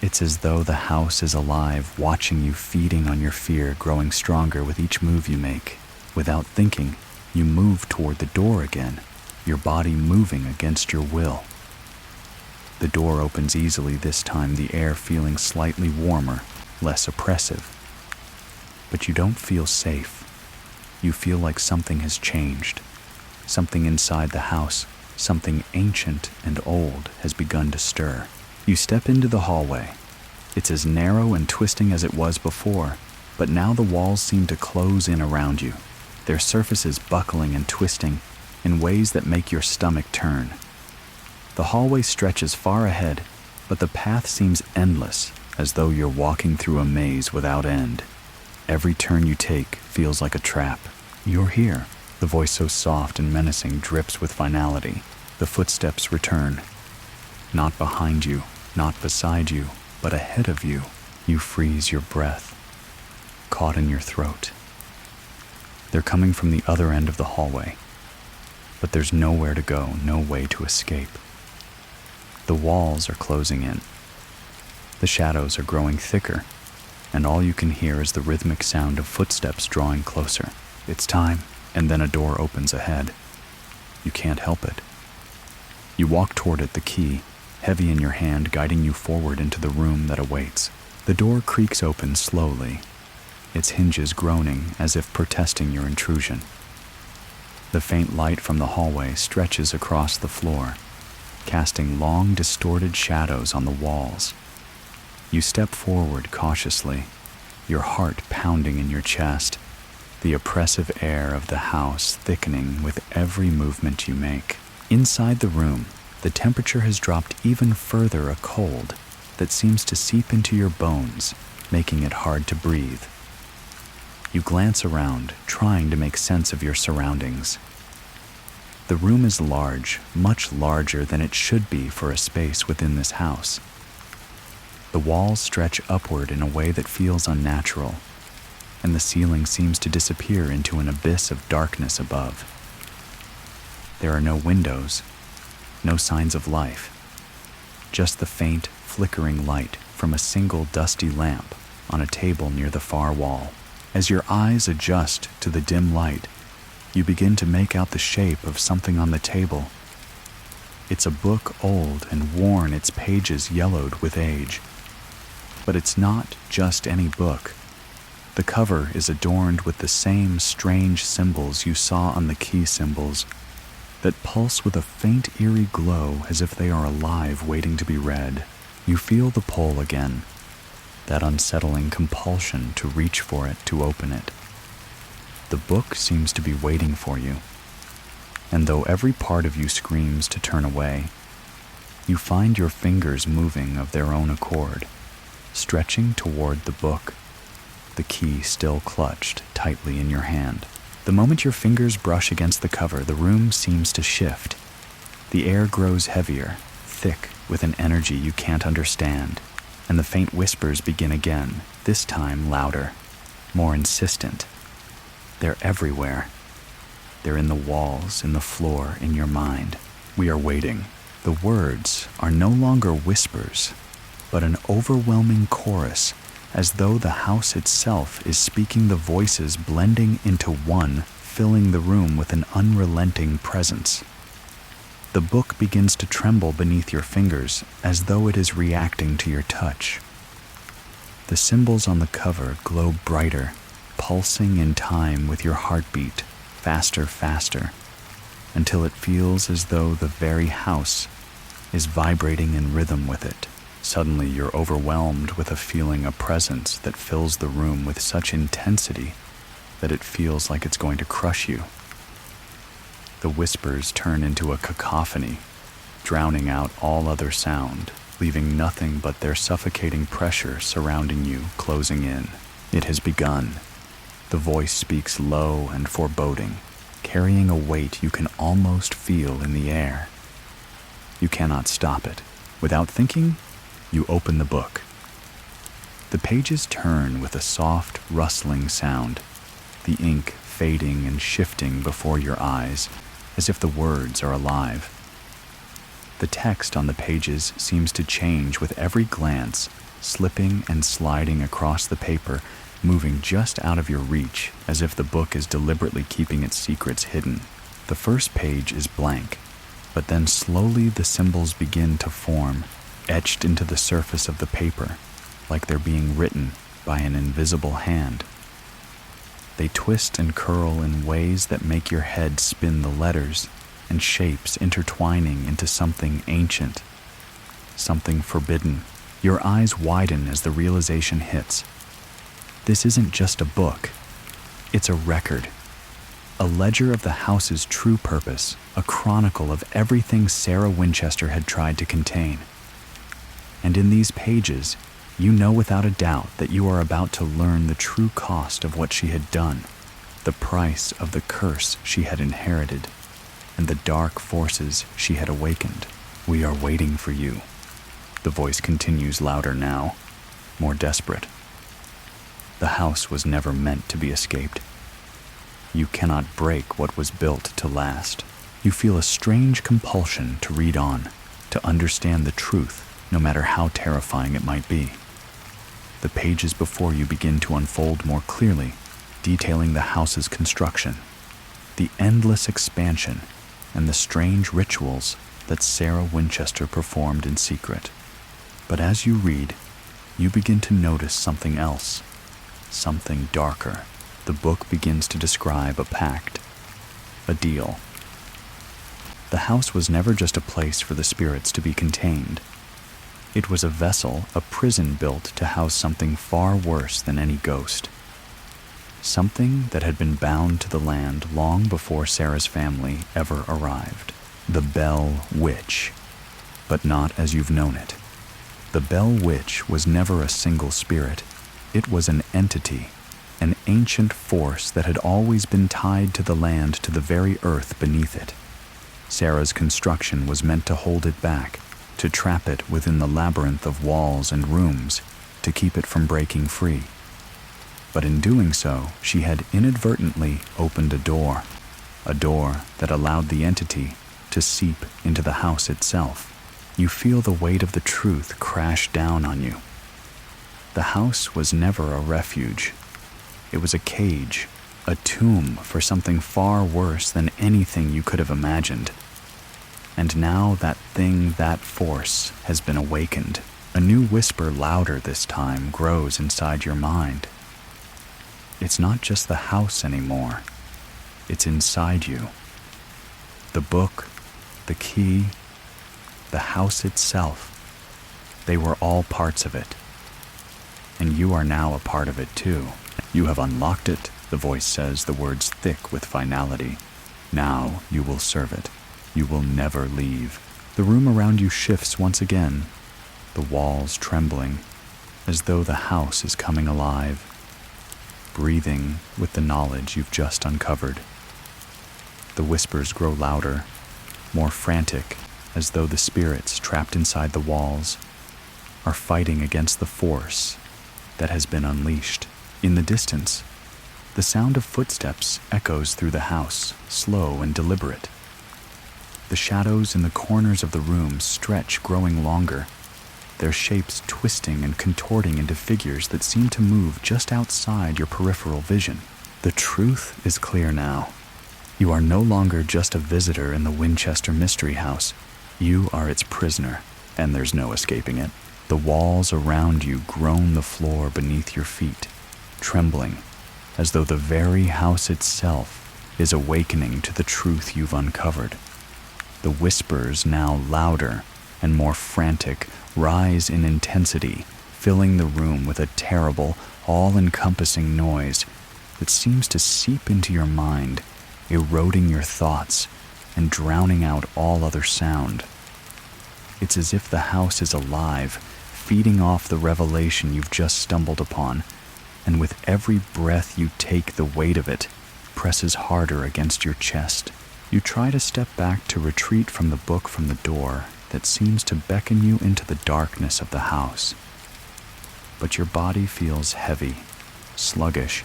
It's as though the house is alive, watching you, feeding on your fear, growing stronger with each move you make. Without thinking, you move toward the door again, your body moving against your will. The door opens easily this time, the air feeling slightly warmer, less oppressive. But you don't feel safe. You feel like something has changed. Something inside the house, something ancient and old has begun to stir. You step into the hallway. It's as narrow and twisting as it was before, but now the walls seem to close in around you, their surfaces buckling and twisting in ways that make your stomach turn. The hallway stretches far ahead, but the path seems endless, as though you're walking through a maze without end. Every turn you take feels like a trap. You're here. The voice so soft and menacing drips with finality. The footsteps return. Not behind you, not beside you, but ahead of you. You freeze your breath, caught in your throat. They're coming from the other end of the hallway, but there's nowhere to go, no way to escape. The walls are closing in. The shadows are growing thicker, and all you can hear is the rhythmic sound of footsteps drawing closer. It's time, and then a door opens ahead. You can't help it. You walk toward it, the key, heavy in your hand, guiding you forward into the room that awaits. The door creaks open slowly, its hinges groaning as if protesting your intrusion. The faint light from the hallway stretches across the floor, casting long, distorted shadows on the walls. You step forward cautiously, your heart pounding in your chest, the oppressive air of the house thickening with every movement you make. Inside the room, the temperature has dropped even further, a cold that seems to seep into your bones, making it hard to breathe. You glance around, trying to make sense of your surroundings. The room is large, much larger than it should be for a space within this house. The walls stretch upward in a way that feels unnatural, and the ceiling seems to disappear into an abyss of darkness above. There are no windows, no signs of life, just the faint, flickering light from a single dusty lamp on a table near the far wall. As your eyes adjust to the dim light, you begin to make out the shape of something on the table. It's a book, old and worn, its pages yellowed with age. But it's not just any book. The cover is adorned with the same strange symbols you saw on the key symbols that pulse with a faint, eerie glow as if they are alive, waiting to be read. You feel the pull again, that unsettling compulsion to reach for it, to open it. The book seems to be waiting for you, and though every part of you screams to turn away, you find your fingers moving of their own accord, stretching toward the book, the key still clutched tightly in your hand. The moment your fingers brush against the cover, the room seems to shift. The air grows heavier, thick with an energy you can't understand, and the faint whispers begin again, this time louder, more insistent. They're everywhere. They're in the walls, in the floor, in your mind. We are waiting. The words are no longer whispers, but an overwhelming chorus, as though the house itself is speaking, the voices blending into one, filling the room with an unrelenting presence. The book begins to tremble beneath your fingers, as though it is reacting to your touch. The symbols on the cover glow brighter, pulsing in time with your heartbeat, faster, faster, until it feels as though the very house is vibrating in rhythm with it. Suddenly you're overwhelmed with a feeling, a presence that fills the room with such intensity that it feels like it's going to crush you. The whispers turn into a cacophony, drowning out all other sound, leaving nothing but their suffocating pressure surrounding you, closing in. It has begun. The voice speaks low and foreboding, carrying a weight you can almost feel in the air. You cannot stop it. Without thinking, you open the book. The pages turn with a soft, rustling sound, the ink fading and shifting before your eyes, as if the words are alive. The text on the pages seems to change with every glance, slipping and sliding across the paper, moving just out of your reach, as if the book is deliberately keeping its secrets hidden. The first page is blank, but then slowly the symbols begin to form, etched into the surface of the paper, like they're being written by an invisible hand. They twist and curl in ways that make your head spin. The letters, and shapes intertwining into something ancient, something forbidden. Your eyes widen as the realization hits. This isn't just a book, it's a record. A ledger of the house's true purpose, a chronicle of everything Sarah Winchester had tried to contain. And in these pages, you know without a doubt that you are about to learn the true cost of what she had done, the price of the curse she had inherited, and the dark forces she had awakened. We are waiting for you. The voice continues louder now, more desperate. The house was never meant to be escaped. You cannot break what was built to last. You feel a strange compulsion to read on, to understand the truth, no matter how terrifying it might be. The pages before you begin to unfold more clearly, detailing the house's construction, the endless expansion, and the strange rituals that Sarah Winchester performed in secret. But as you read, you begin to notice something else, something darker. The book begins to describe a pact, a deal. The house was never just a place for the spirits to be contained. It was a vessel, a prison built to house something far worse than any ghost. Something that had been bound to the land long before Sarah's family ever arrived. The Bell Witch, but not as you've known it. The Bell Witch was never a single spirit. It was an entity, an ancient force that had always been tied to the land, to the very earth beneath it. Sarah's construction was meant to hold it back, to trap it within the labyrinth of walls and rooms, to keep it from breaking free. But in doing so, she had inadvertently opened a door that allowed the entity to seep into the house itself. You feel the weight of the truth crash down on you. The house was never a refuge. It was a cage, a tomb for something far worse than anything you could have imagined. And now that thing, that force, has been awakened. A new whisper, louder this time, grows inside your mind. It's not just the house anymore. It's inside you. The book, the key, the house itself, they were all parts of it. And you are now a part of it too. You have unlocked it, the voice says, the words thick with finality. Now you will serve it. You will never leave. The room around you shifts once again, the walls trembling, as though the house is coming alive, breathing with the knowledge you've just uncovered. The whispers grow louder, more frantic, as though the spirits trapped inside the walls are fighting against the force that has been unleashed. In the distance, the sound of footsteps echoes through the house, slow and deliberate. The shadows in the corners of the room stretch, growing longer, their shapes twisting and contorting into figures that seem to move just outside your peripheral vision. The truth is clear now. You are no longer just a visitor in the Winchester Mystery House. You are its prisoner, and there's no escaping it. The walls around you groan the floor beneath your feet, trembling, as though the very house itself is awakening to the truth you've uncovered. The whispers, now louder and more frantic, rise in intensity, filling the room with a terrible, all-encompassing noise that seems to seep into your mind, eroding your thoughts and drowning out all other sound. It's as if the house is alive, feeding off the revelation you've just stumbled upon, and with every breath you take, the weight of it presses harder against your chest. You try to step back to retreat from the book, from the door that seems to beckon you into the darkness of the house. But your body feels heavy, sluggish,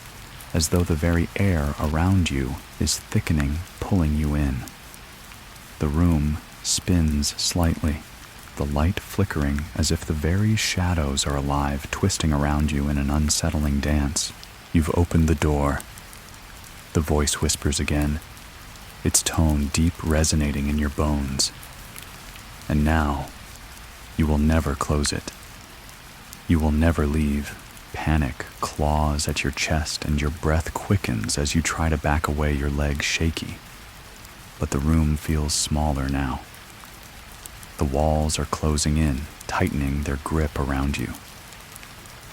as though the very air around you is thickening, pulling you in. The room spins slightly, the light flickering as if the very shadows are alive, twisting around you in an unsettling dance. You've opened the door. The voice whispers again, its tone deep, resonating in your bones. And now, you will never close it. You will never leave. Panic claws at your chest and your breath quickens as you try to back away, your legs shaky. but the room feels smaller now. The walls are closing in, tightening their grip around you.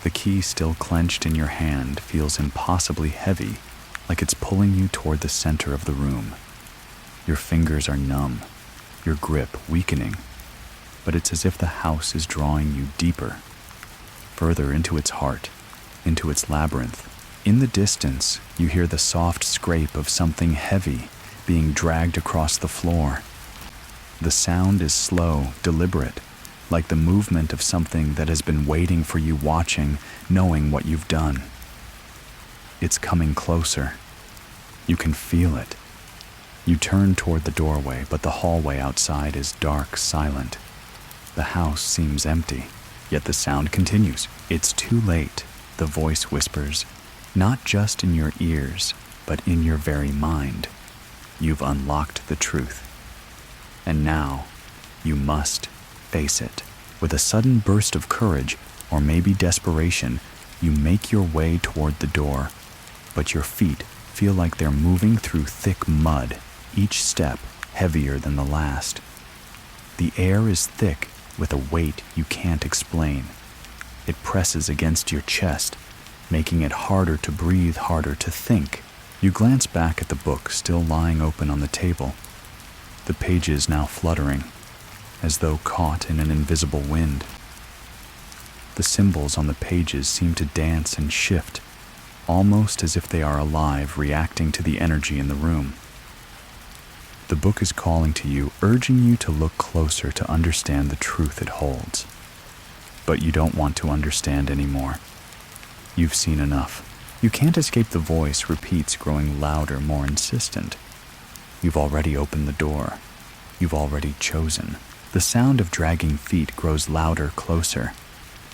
The key still clenched in your hand feels impossibly heavy, like it's pulling you toward the center of the room. Your fingers are numb, your grip weakening, but it's as if the house is drawing you deeper, further into its heart, into its labyrinth. In the distance, you hear the soft scrape of something heavy being dragged across the floor. The sound is slow, deliberate, like the movement of something that has been waiting for you, watching, knowing what you've done. It's coming closer. You can feel it. You turn toward the doorway, but the hallway outside is dark, silent. The house seems empty, yet the sound continues. It's too late, the voice whispers, not just in your ears, but in your very mind. You've unlocked the truth. And now, you must face it. With a sudden burst of courage, or maybe desperation, you make your way toward the door, but your feet feel like they're moving through thick mud, each step heavier than the last. The air is thick with a weight you can't explain. It presses against your chest, making it harder to breathe, harder to think. You glance back at the book still lying open on the table, the pages now fluttering, as though caught in an invisible wind. The symbols on the pages seem to dance and shift, almost as if they are alive, reacting to the energy in the room. The book is calling to you, urging you to look closer to understand the truth it holds. But you don't want to understand anymore. You've seen enough. You can't escape the voice repeats, growing louder, more insistent. You've already opened the door. You've already chosen. The sound of dragging feet grows louder, closer,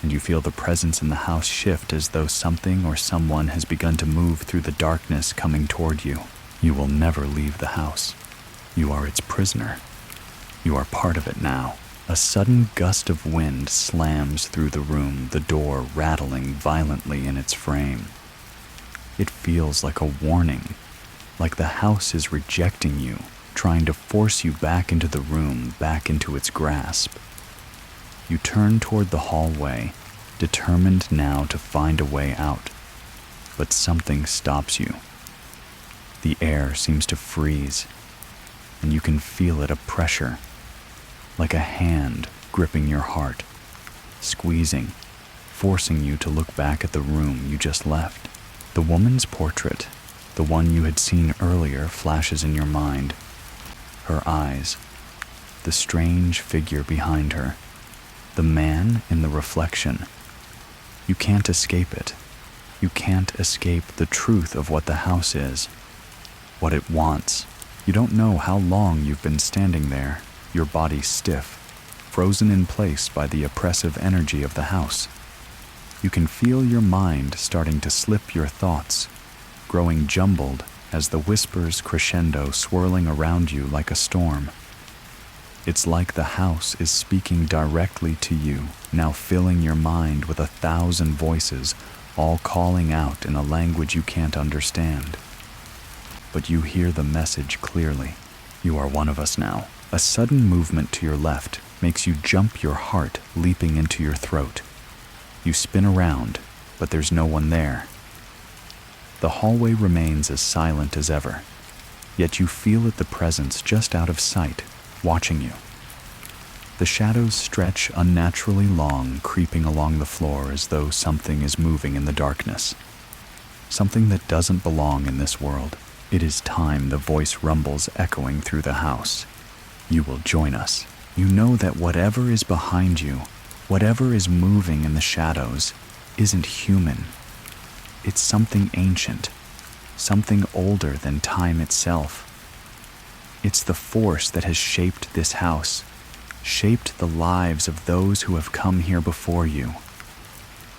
and you feel the presence in the house shift as though something or someone has begun to move through the darkness, coming toward you. You will never leave the house. You are its prisoner. You are part of it now. A sudden gust of wind slams through the room, the door rattling violently in its frame. It feels like a warning, like the house is rejecting you, trying to force you back into the room, back into its grasp. You turn toward the hallway, determined now to find a way out, but something stops you. The air seems to freeze, and you can feel it, a pressure, like a hand gripping your heart, squeezing, forcing you to look back at the room you just left. The woman's portrait, the one you had seen earlier, flashes in your mind. Her eyes, the strange figure behind her, the man in the reflection. You can't escape it. You can't escape the truth of what the house is, what it wants. You don't know how long you've been standing there, your body stiff, frozen in place by the oppressive energy of the house. You can feel your mind starting to slip, your thoughts growing jumbled as the whispers crescendo, swirling around you like a storm. It's like the house is speaking directly to you, now filling your mind with 1,000 voices, all calling out in a language you can't understand. But you hear the message clearly. You are one of us now. A sudden movement to your left makes you jump, your heart leaping into your throat. You spin around, but there's no one there. The hallway remains as silent as ever, yet you feel the presence just out of sight, watching you. The shadows stretch unnaturally long, creeping along the floor as though something is moving in the darkness. Something that doesn't belong in this world. It is time, the voice rumbles, echoing through the house. You will join us. You know that whatever is behind you, whatever is moving in the shadows, isn't human. It's something ancient, something older than time itself. It's the force that has shaped this house, shaped the lives of those who have come here before you.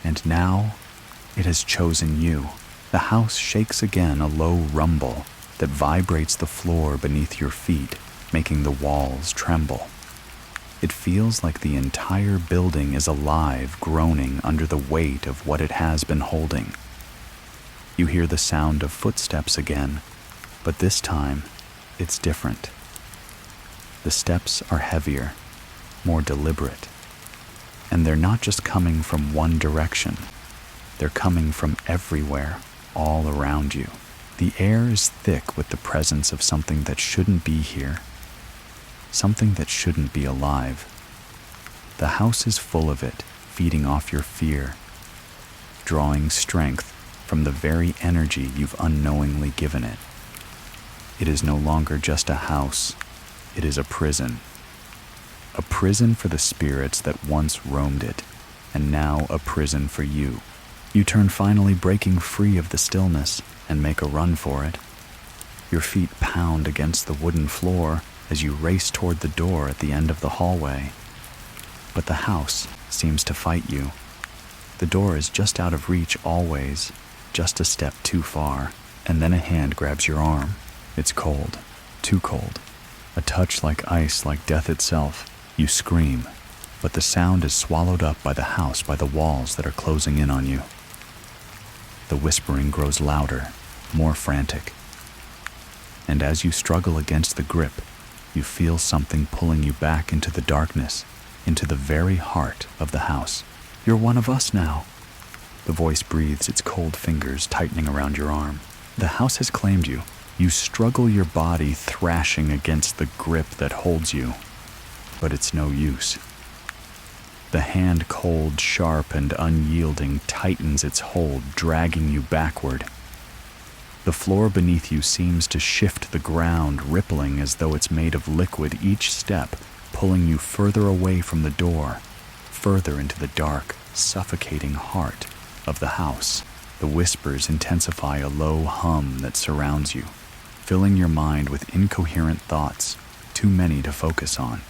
And now, it has chosen you. The house shakes again, a low rumble that vibrates the floor beneath your feet, making the walls tremble. It feels like the entire building is alive, groaning under the weight of what it has been holding. You hear the sound of footsteps again, but this time, it's different. The steps are heavier, more deliberate. And they're not just coming from one direction. They're coming from everywhere, all around you. The air is thick with the presence of something that shouldn't be here, something that shouldn't be alive. The house is full of it, feeding off your fear, drawing strength from the very energy you've unknowingly given it. It is no longer just a house, it is a prison. A prison for the spirits that once roamed it, and now a prison for you. You turn finally breaking free of the stillness and make a run for it. Your feet pound against the wooden floor as you race toward the door at the end of the hallway. But the house seems to fight you. The door is just out of reach always, just a step too far, and then a hand grabs your arm. It's cold, too cold. A touch like ice, like death itself. You scream, but the sound is swallowed up by the house, by the walls that are closing in on you. The whispering grows louder, more frantic. And as you struggle against the grip, you feel something pulling you back into the darkness, into the very heart of the house. You're one of us now. The voice breathes, its cold fingers tightening around your arm. The house has claimed you. You struggle your body thrashing against the grip that holds you. But it's no use. The hand, cold, sharp, and unyielding, tightens its hold, dragging you backward. The floor beneath you seems to shift the ground, rippling as though it's made of liquid each step, pulling you further away from the door, further into the dark, suffocating heart of the house. The whispers intensify, a low hum that surrounds you, filling your mind with incoherent thoughts, too many to focus on.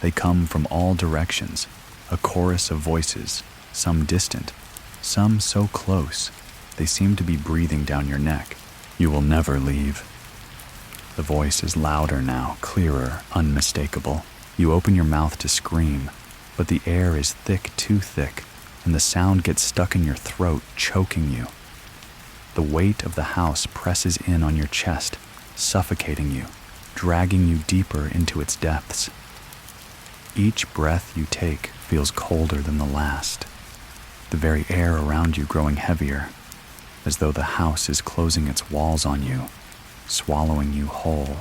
They come from all directions, a chorus of voices, some distant, some so close, they seem to be breathing down your neck. You will never leave. The voice is louder now, clearer, unmistakable. You open your mouth to scream, but the air is thick, too thick, and the sound gets stuck in your throat, choking you. The weight of the house presses in on your chest, suffocating you, dragging you deeper into its depths. Each breath you take feels colder than the last, the very air around you growing heavier, as though the house is closing its walls on you, swallowing you whole.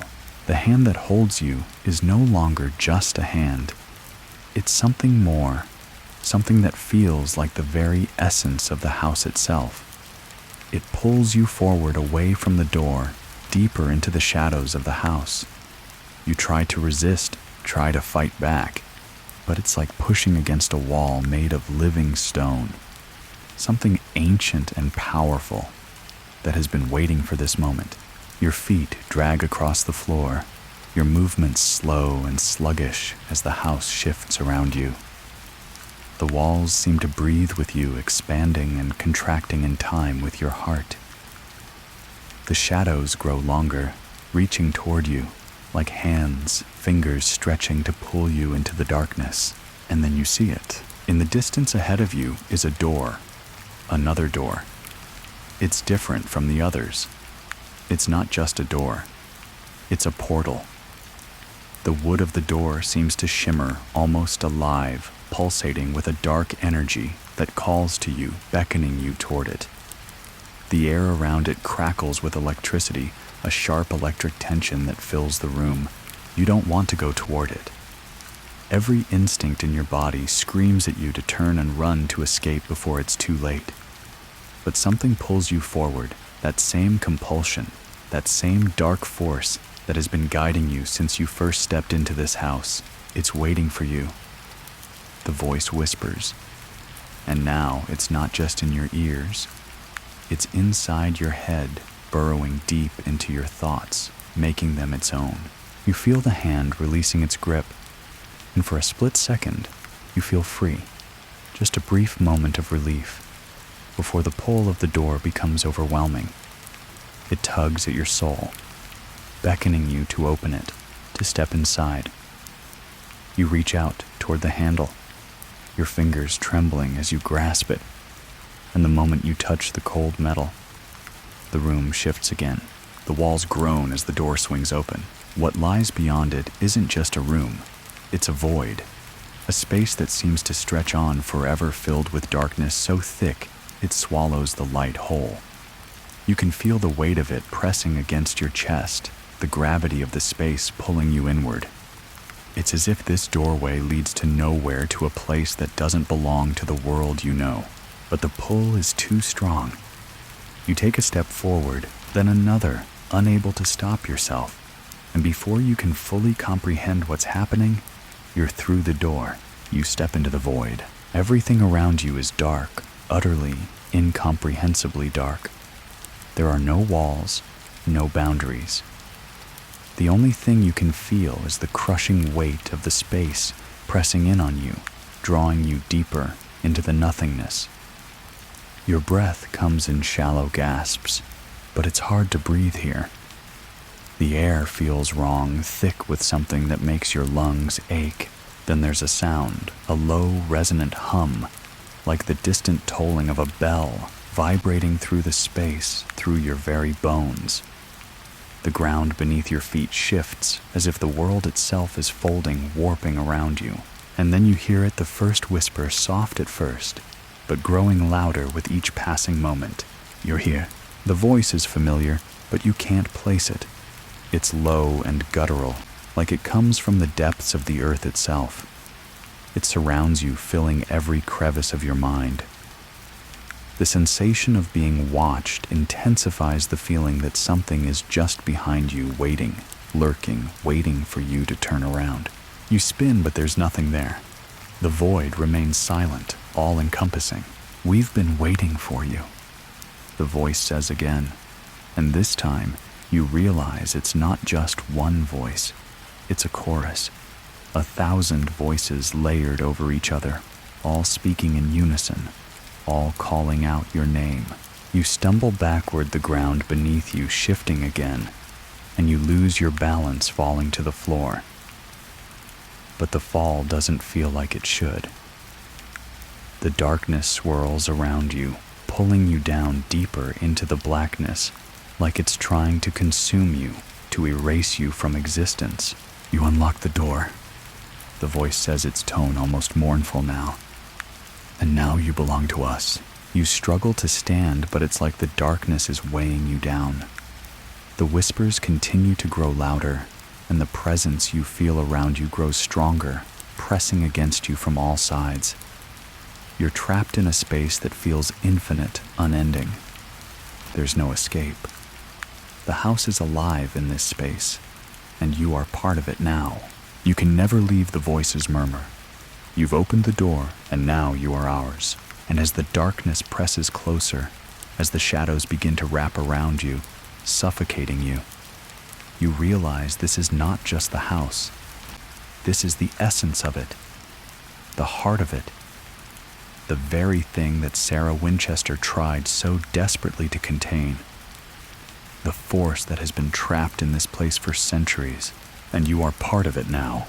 The hand that holds you is no longer just a hand. It's something more, something that feels like the very essence of the house itself. It pulls you forward away from the door, deeper into the shadows of the house. You try to resist, try to fight back, but it's like pushing against a wall made of living stone, something ancient and powerful that has been waiting for this moment. Your feet drag across the floor, your movements slow and sluggish as the house shifts around you. The walls seem to breathe with you, expanding and contracting in time with your heart. The shadows grow longer, reaching toward you, like hands, fingers stretching to pull you into the darkness. And then you see it. In the distance ahead of you is a door, another door. It's different from the others. It's not just a door. It's a portal. The wood of the door seems to shimmer, almost alive, pulsating with a dark energy that calls to you, beckoning you toward it. The air around it crackles with electricity, a sharp electric tension that fills the room. You don't want to go toward it. Every instinct in your body screams at you to turn and run to escape before it's too late. But something pulls you forward, that same compulsion, that same dark force that has been guiding you since you first stepped into this house. It's waiting for you. The voice whispers. And now it's not just in your ears. It's inside your head, burrowing deep into your thoughts, making them its own. You feel the hand releasing its grip, and for a split second, you feel free. Just a brief moment of relief, before the pull of the door becomes overwhelming. It tugs at your soul, beckoning you to open it, to step inside. You reach out toward the handle, your fingers trembling as you grasp it, and the moment you touch the cold metal, the room shifts again. The walls groan as the door swings open. What lies beyond it isn't just a room, it's a void, a space that seems to stretch on forever, filled with darkness so thick it swallows the light whole. You can feel the weight of it pressing against your chest, the gravity of the space pulling you inward. It's as if this doorway leads to nowhere, to a place that doesn't belong to the world you know. But the pull is too strong. You take a step forward, then another, unable to stop yourself. And before you can fully comprehend what's happening, you're through the door. You step into the void. Everything around you is dark, utterly, incomprehensibly dark. There are no walls, no boundaries. The only thing you can feel is the crushing weight of the space pressing in on you, drawing you deeper into the nothingness. Your breath comes in shallow gasps, but it's hard to breathe here. The air feels wrong, thick with something that makes your lungs ache. Then there's a sound, a low, resonant hum, like the distant tolling of a bell, vibrating through the space, through your very bones. The ground beneath your feet shifts, as if the world itself is folding, warping around you. And then you hear it, the first whisper, soft at first, but growing louder with each passing moment. You're here. The voice is familiar, but you can't place it. It's low and guttural, like it comes from the depths of the earth itself. It surrounds you, filling every crevice of your mind. The sensation of being watched intensifies the feeling that something is just behind you, waiting, lurking, waiting for you to turn around. You spin, but there's nothing there. The void remains silent, all-encompassing. We've been waiting for you, the voice says again. And this time, you realize it's not just one voice. It's a chorus, 1,000 voices layered over each other, all speaking in unison, all calling out your name. You stumble backward, the ground beneath you shifting again, and you lose your balance, falling to the floor. But the fall doesn't feel like it should. The darkness swirls around you, pulling you down deeper into the blackness, like it's trying to consume you, to erase you from existence. You unlock the door. The voice says, its tone almost mournful now. And now you belong to us. You struggle to stand, but it's like the darkness is weighing you down. The whispers continue to grow louder, and the presence you feel around you grows stronger, pressing against you from all sides. You're trapped in a space that feels infinite, unending. There's no escape. The house is alive in this space, and you are part of it now. You can never leave, the voices murmur. You've opened the door, and now you are ours. And as the darkness presses closer, as the shadows begin to wrap around you, suffocating you, you realize this is not just the house. This is the essence of it, the heart of it, the very thing that Sarah Winchester tried so desperately to contain. The force that has been trapped in this place for centuries, and you are part of it now.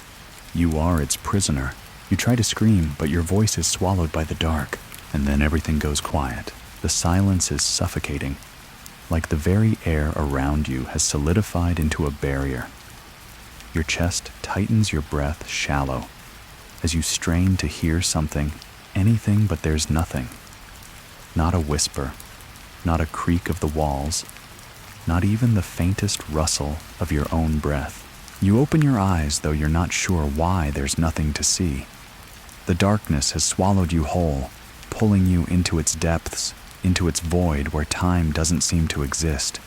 You are its prisoner. You try to scream, but your voice is swallowed by the dark, and then everything goes quiet. The silence is suffocating, like the very air around you has solidified into a barrier. Your chest tightens, your breath shallow, as you strain to hear something, anything, but there's nothing. Not a whisper, not a creak of the walls, not even the faintest rustle of your own breath. You open your eyes, though you're not sure why. There's nothing to see. The darkness has swallowed you whole, pulling you into its depths, into its void where time doesn't seem to exist.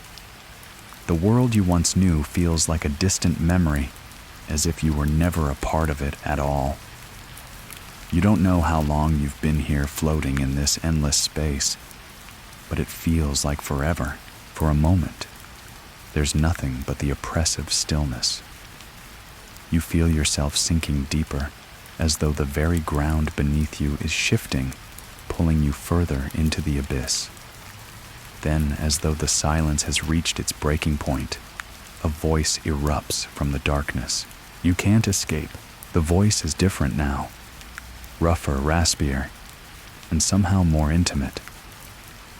The world you once knew feels like a distant memory, as if you were never a part of it at all. You don't know how long you've been here, floating in this endless space, but it feels like forever. For a moment, there's nothing but the oppressive stillness. You feel yourself sinking deeper, as though the very ground beneath you is shifting, pulling you further into the abyss. Then, as though the silence has reached its breaking point, a voice erupts from the darkness. You can't escape. The voice is different now, rougher, raspier, and somehow more intimate.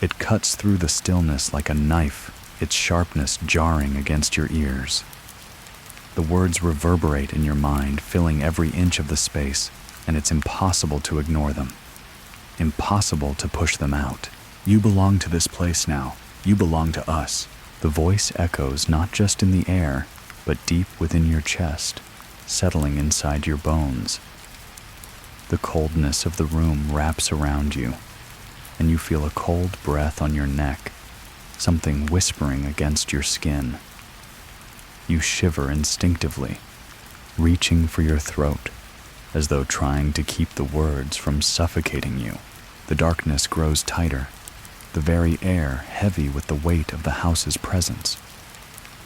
It cuts through the stillness like a knife, its sharpness jarring against your ears. The words reverberate in your mind, filling every inch of the space, and it's impossible to ignore them. Impossible to push them out. You belong to this place now. You belong to us. The voice echoes not just in the air, but deep within your chest, settling inside your bones. The coldness of the room wraps around you, and you feel a cold breath on your neck, something whispering against your skin. You shiver instinctively, reaching for your throat, as though trying to keep the words from suffocating you. The darkness grows tighter, the very air heavy with the weight of the house's presence.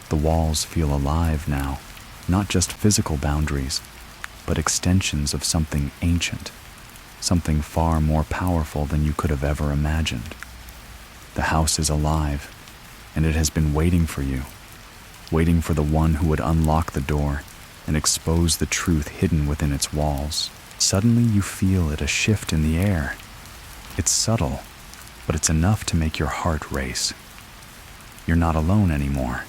The walls feel alive now, not just physical boundaries, but extensions of something ancient, something far more powerful than you could have ever imagined. The house is alive, and it has been waiting for you, waiting for the one who would unlock the door and expose the truth hidden within its walls. Suddenly you feel it a shift in the air. It's subtle, but it's enough to make your heart race. You're not alone anymore.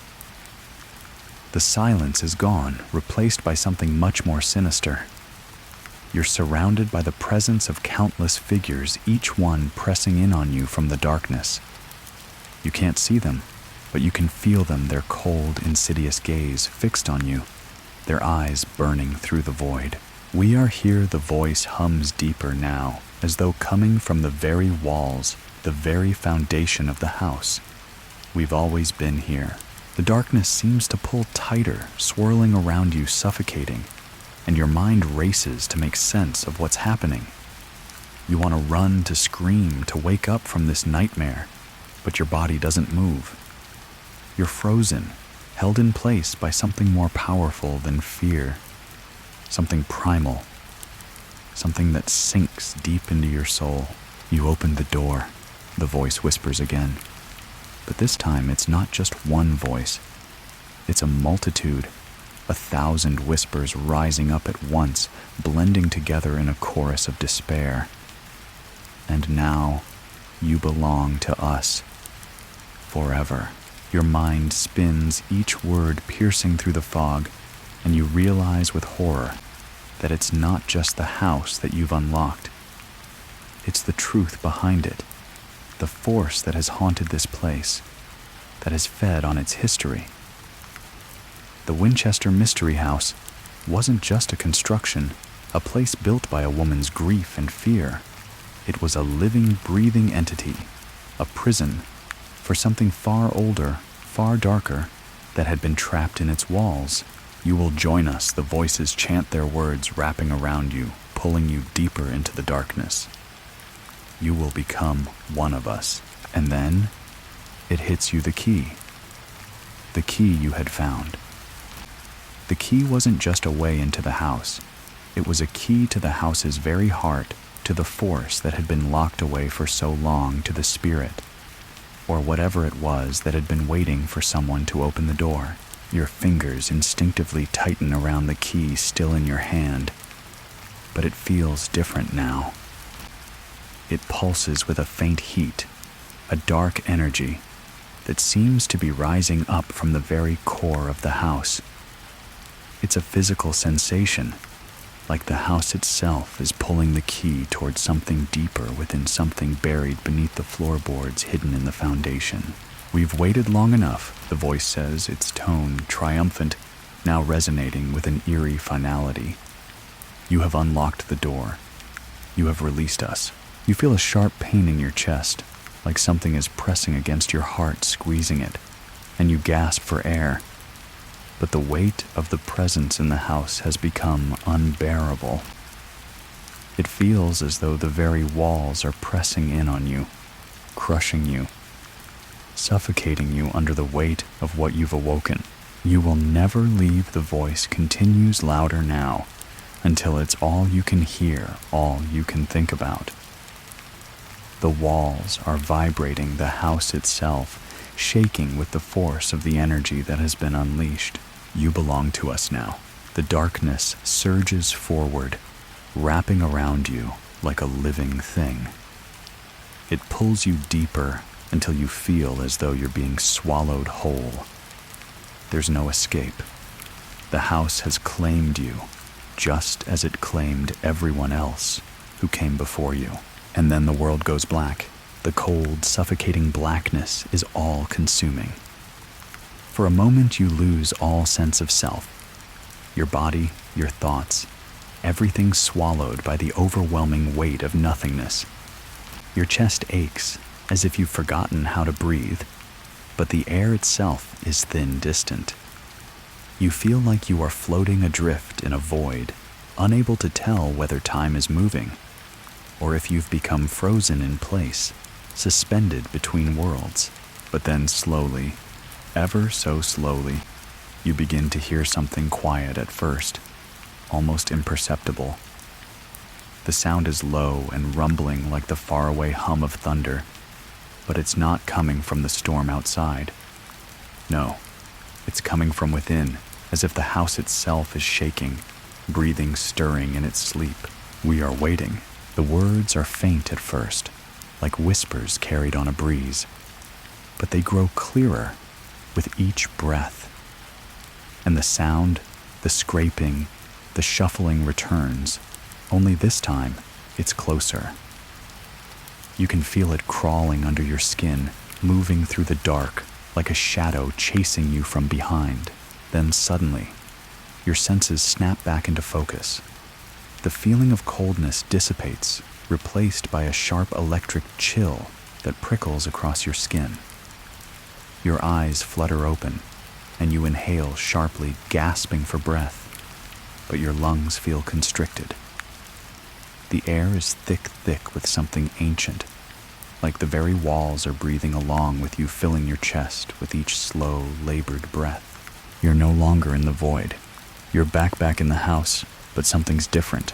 The silence is gone, replaced by something much more sinister. You're surrounded by the presence of countless figures, each one pressing in on you from the darkness. You can't see them, but you can feel them, their cold, insidious gaze fixed on you, their eyes burning through the void. We are here, the voice hums deeper now, as though coming from the very walls, the very foundation of the house. We've always been here. The darkness seems to pull tighter, swirling around you, suffocating, and your mind races to make sense of what's happening. You want to run, to scream, to wake up from this nightmare, but your body doesn't move. You're frozen, held in place by something more powerful than fear, something primal, something that sinks deep into your soul. You open the door, the voice whispers again. But this time it's not just one voice. It's a multitude, 1,000 whispers rising up at once, blending together in a chorus of despair. And now you belong to us, forever. Your mind spins, each word piercing through the fog, and you realize with horror that it's not just the house that you've unlocked. It's the truth behind it, the force that has haunted this place, that has fed on its history. The Winchester Mystery House wasn't just a construction, a place built by a woman's grief and fear. It was a living, breathing entity, a prison for something far older, far darker, that had been trapped in its walls. You will join us, the voices chant their words, wrapping around you, pulling you deeper into the darkness. You will become one of us. And then it hits you, the key you had found. The key wasn't just a way into the house. It was a key to the house's very heart, to the force that had been locked away for so long, to the spirit, or whatever it was that had been waiting for someone to open the door. Your fingers instinctively tighten around the key still in your hand, but it feels different now. It pulses with a faint heat, a dark energy that seems to be rising up from the very core of the house. It's a physical sensation, like the house itself is pulling the key towards something deeper within something buried beneath the floorboards hidden in the foundation. We've waited long enough, the voice says, its tone triumphant, now resonating with an eerie finality. You have unlocked the door. You have released us. You feel a sharp pain in your chest, like something is pressing against your heart, squeezing it, and you gasp for air. But the weight of the presence in the house has become unbearable. It feels as though the very walls are pressing in on you, crushing you, suffocating you under the weight of what you've awoken. You will never leave, the voice continues louder now, until it's all you can hear, all you can think about. The walls are vibrating, the house itself shaking with the force of the energy that has been unleashed. You belong to us now. The darkness surges forward, wrapping around you like a living thing. It pulls you deeper until you feel as though you're being swallowed whole. There's no escape. The house has claimed you, just as it claimed everyone else who came before you. And then the world goes black. The cold, suffocating blackness is all-consuming. For a moment you lose all sense of self. Your body, your thoughts, everything swallowed by the overwhelming weight of nothingness. Your chest aches as if you've forgotten how to breathe, but the air itself is thin distant. You feel like you are floating adrift in a void, unable to tell whether time is moving, or if you've become frozen in place, suspended between worlds. But then slowly, ever so slowly, you begin to hear something quiet at first, almost imperceptible. The sound is low and rumbling like the faraway hum of thunder, but it's not coming from the storm outside. No, it's coming from within, as if the house itself is shaking, breathing, stirring in its sleep. We are waiting. The words are faint at first, like whispers carried on a breeze, but they grow clearer with each breath. And the sound, the scraping, the shuffling returns, only this time it's closer. You can feel it crawling under your skin, moving through the dark, like a shadow chasing you from behind. Then suddenly, your senses snap back into focus. The feeling of coldness dissipates, replaced by a sharp electric chill that prickles across your skin. Your eyes flutter open, and you inhale sharply, gasping for breath, but your lungs feel constricted. The air is thick with something ancient, like the very walls are breathing along with you, filling your chest with each slow, labored breath. You're no longer in the void. You're back in the house, but something's different.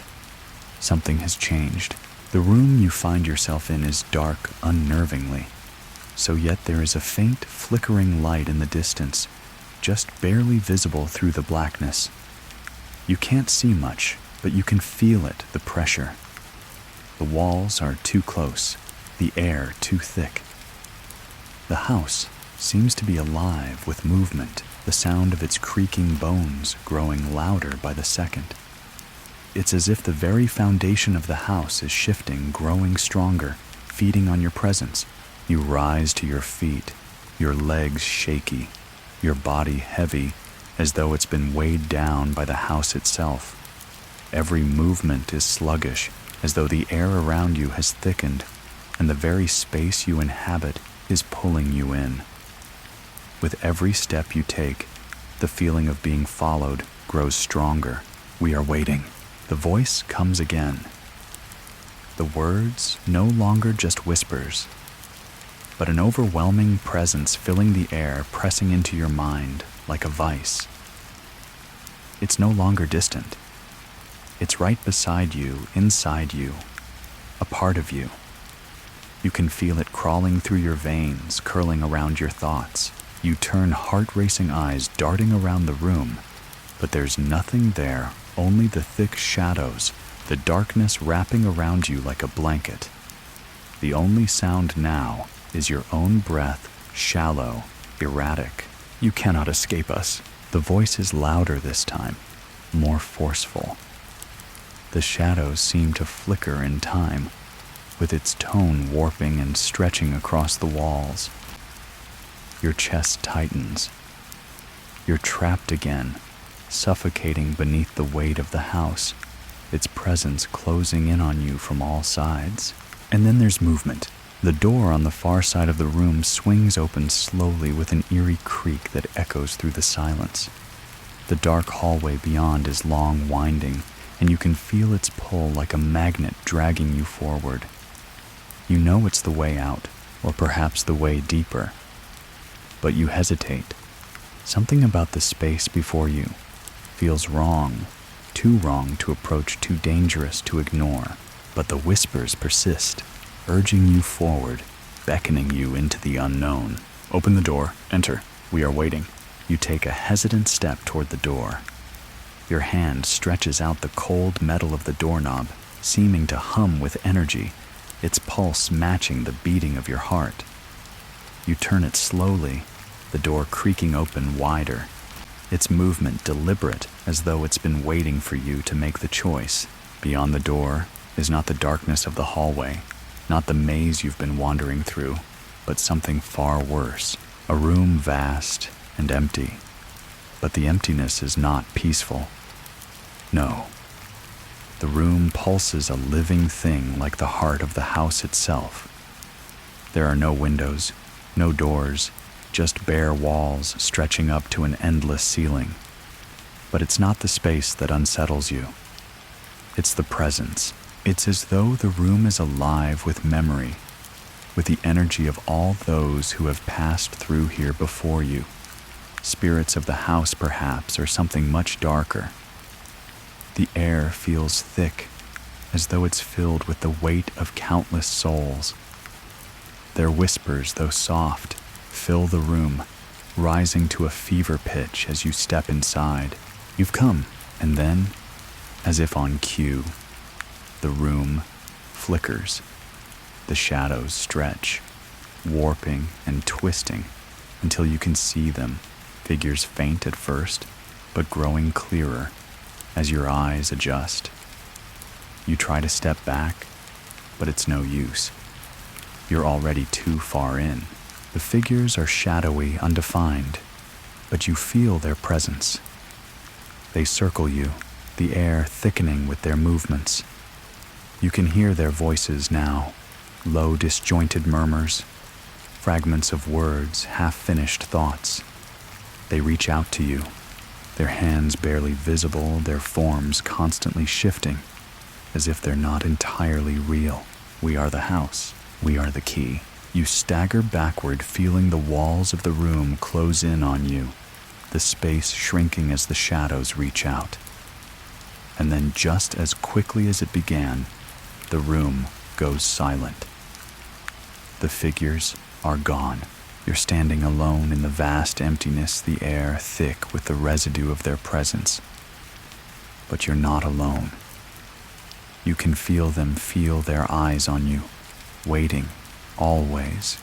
Something has changed. The room you find yourself in is dark unnervingly, so yet there is a faint, flickering light in the distance, just barely visible through the blackness. You can't see much, but you can feel it, the pressure. The walls are too close, the air too thick. The house seems to be alive with movement, the sound of its creaking bones growing louder by the second. It's as if the very foundation of the house is shifting, growing stronger, feeding on your presence. You rise to your feet, your legs shaky, your body heavy, as though it's been weighed down by the house itself. Every movement is sluggish, as though the air around you has thickened, and the very space you inhabit is pulling you in. With every step you take, the feeling of being followed grows stronger. We are waiting. The voice comes again. The words no longer just whispers, but an overwhelming presence filling the air, pressing into your mind like a vice. It's no longer distant. It's right beside you, inside you, a part of you. You can feel it crawling through your veins, curling around your thoughts. You turn heart-racing eyes darting around the room, but there's nothing there, only the thick shadows, the darkness wrapping around you like a blanket. The only sound now is your own breath, shallow, erratic. You cannot escape us. The voice is louder this time, more forceful. The shadows seem to flicker in time, with its tone warping and stretching across the walls. Your chest tightens. You're trapped again, suffocating beneath the weight of the house, its presence closing in on you from all sides. And then there's movement. The door on the far side of the room swings open slowly with an eerie creak that echoes through the silence. The dark hallway beyond is long, winding, and you can feel its pull like a magnet dragging you forward. You know it's the way out, or perhaps the way deeper. But you hesitate. Something about the space before you feels wrong, too wrong to approach, too dangerous to ignore. But the whispers persist, urging you forward, beckoning you into the unknown. Open the door, enter. We are waiting. You take a hesitant step toward the door. Your hand stretches out the cold metal of the doorknob, seeming to hum with energy, its pulse matching the beating of your heart. You turn it slowly, the door creaking open wider. its movement deliberate, as though it's been waiting for you to make the choice. Beyond the door is not the darkness of the hallway, not the maze you've been wandering through, but something far worse, a room vast and empty. But the emptiness is not peaceful. No. The room pulses a living thing like the heart of the house itself. There are no windows, no doors, just bare walls stretching up to an endless ceiling. But it's not the space that unsettles you. It's the presence. It's as though the room is alive with memory, with the energy of all those who have passed through here before you. Spirits of the house, perhaps, or something much darker. The air feels thick, as though it's filled with the weight of countless souls. Their whispers, though soft, fill the room, rising to a fever pitch as you step inside. You've come, and then, as if on cue, the room flickers. The shadows stretch, warping and twisting until you can see them, figures faint at first, but growing clearer as your eyes adjust. You try to step back, but it's no use. You're already too far in. The figures are shadowy, undefined, but you feel their presence. They circle you, the air thickening with their movements. You can hear their voices now, low disjointed murmurs, fragments of words, half-finished thoughts. They reach out to you, their hands barely visible, their forms constantly shifting, as if they're not entirely real. We are the house. We are the key. You stagger backward, feeling the walls of the room close in on you, the space shrinking as the shadows reach out. And then, just as quickly as it began, the room goes silent. The figures are gone. You're standing alone in the vast emptiness, the air thick with the residue of their presence. But you're not alone. You can feel them feel their eyes on you, waiting, always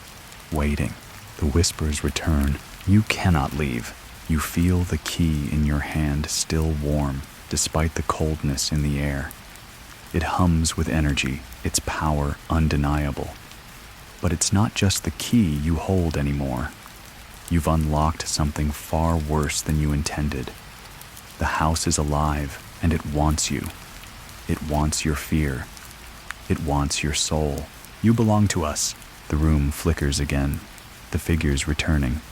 waiting. The whispers return. You cannot leave. You feel the key in your hand still warm, despite the coldness in the air. It hums with energy, its power undeniable. But it's not just the key you hold anymore. You've unlocked something far worse than you intended. The house is alive, and it wants you. It wants your fear. It wants your soul. You belong to us. The room flickers again, the figures returning,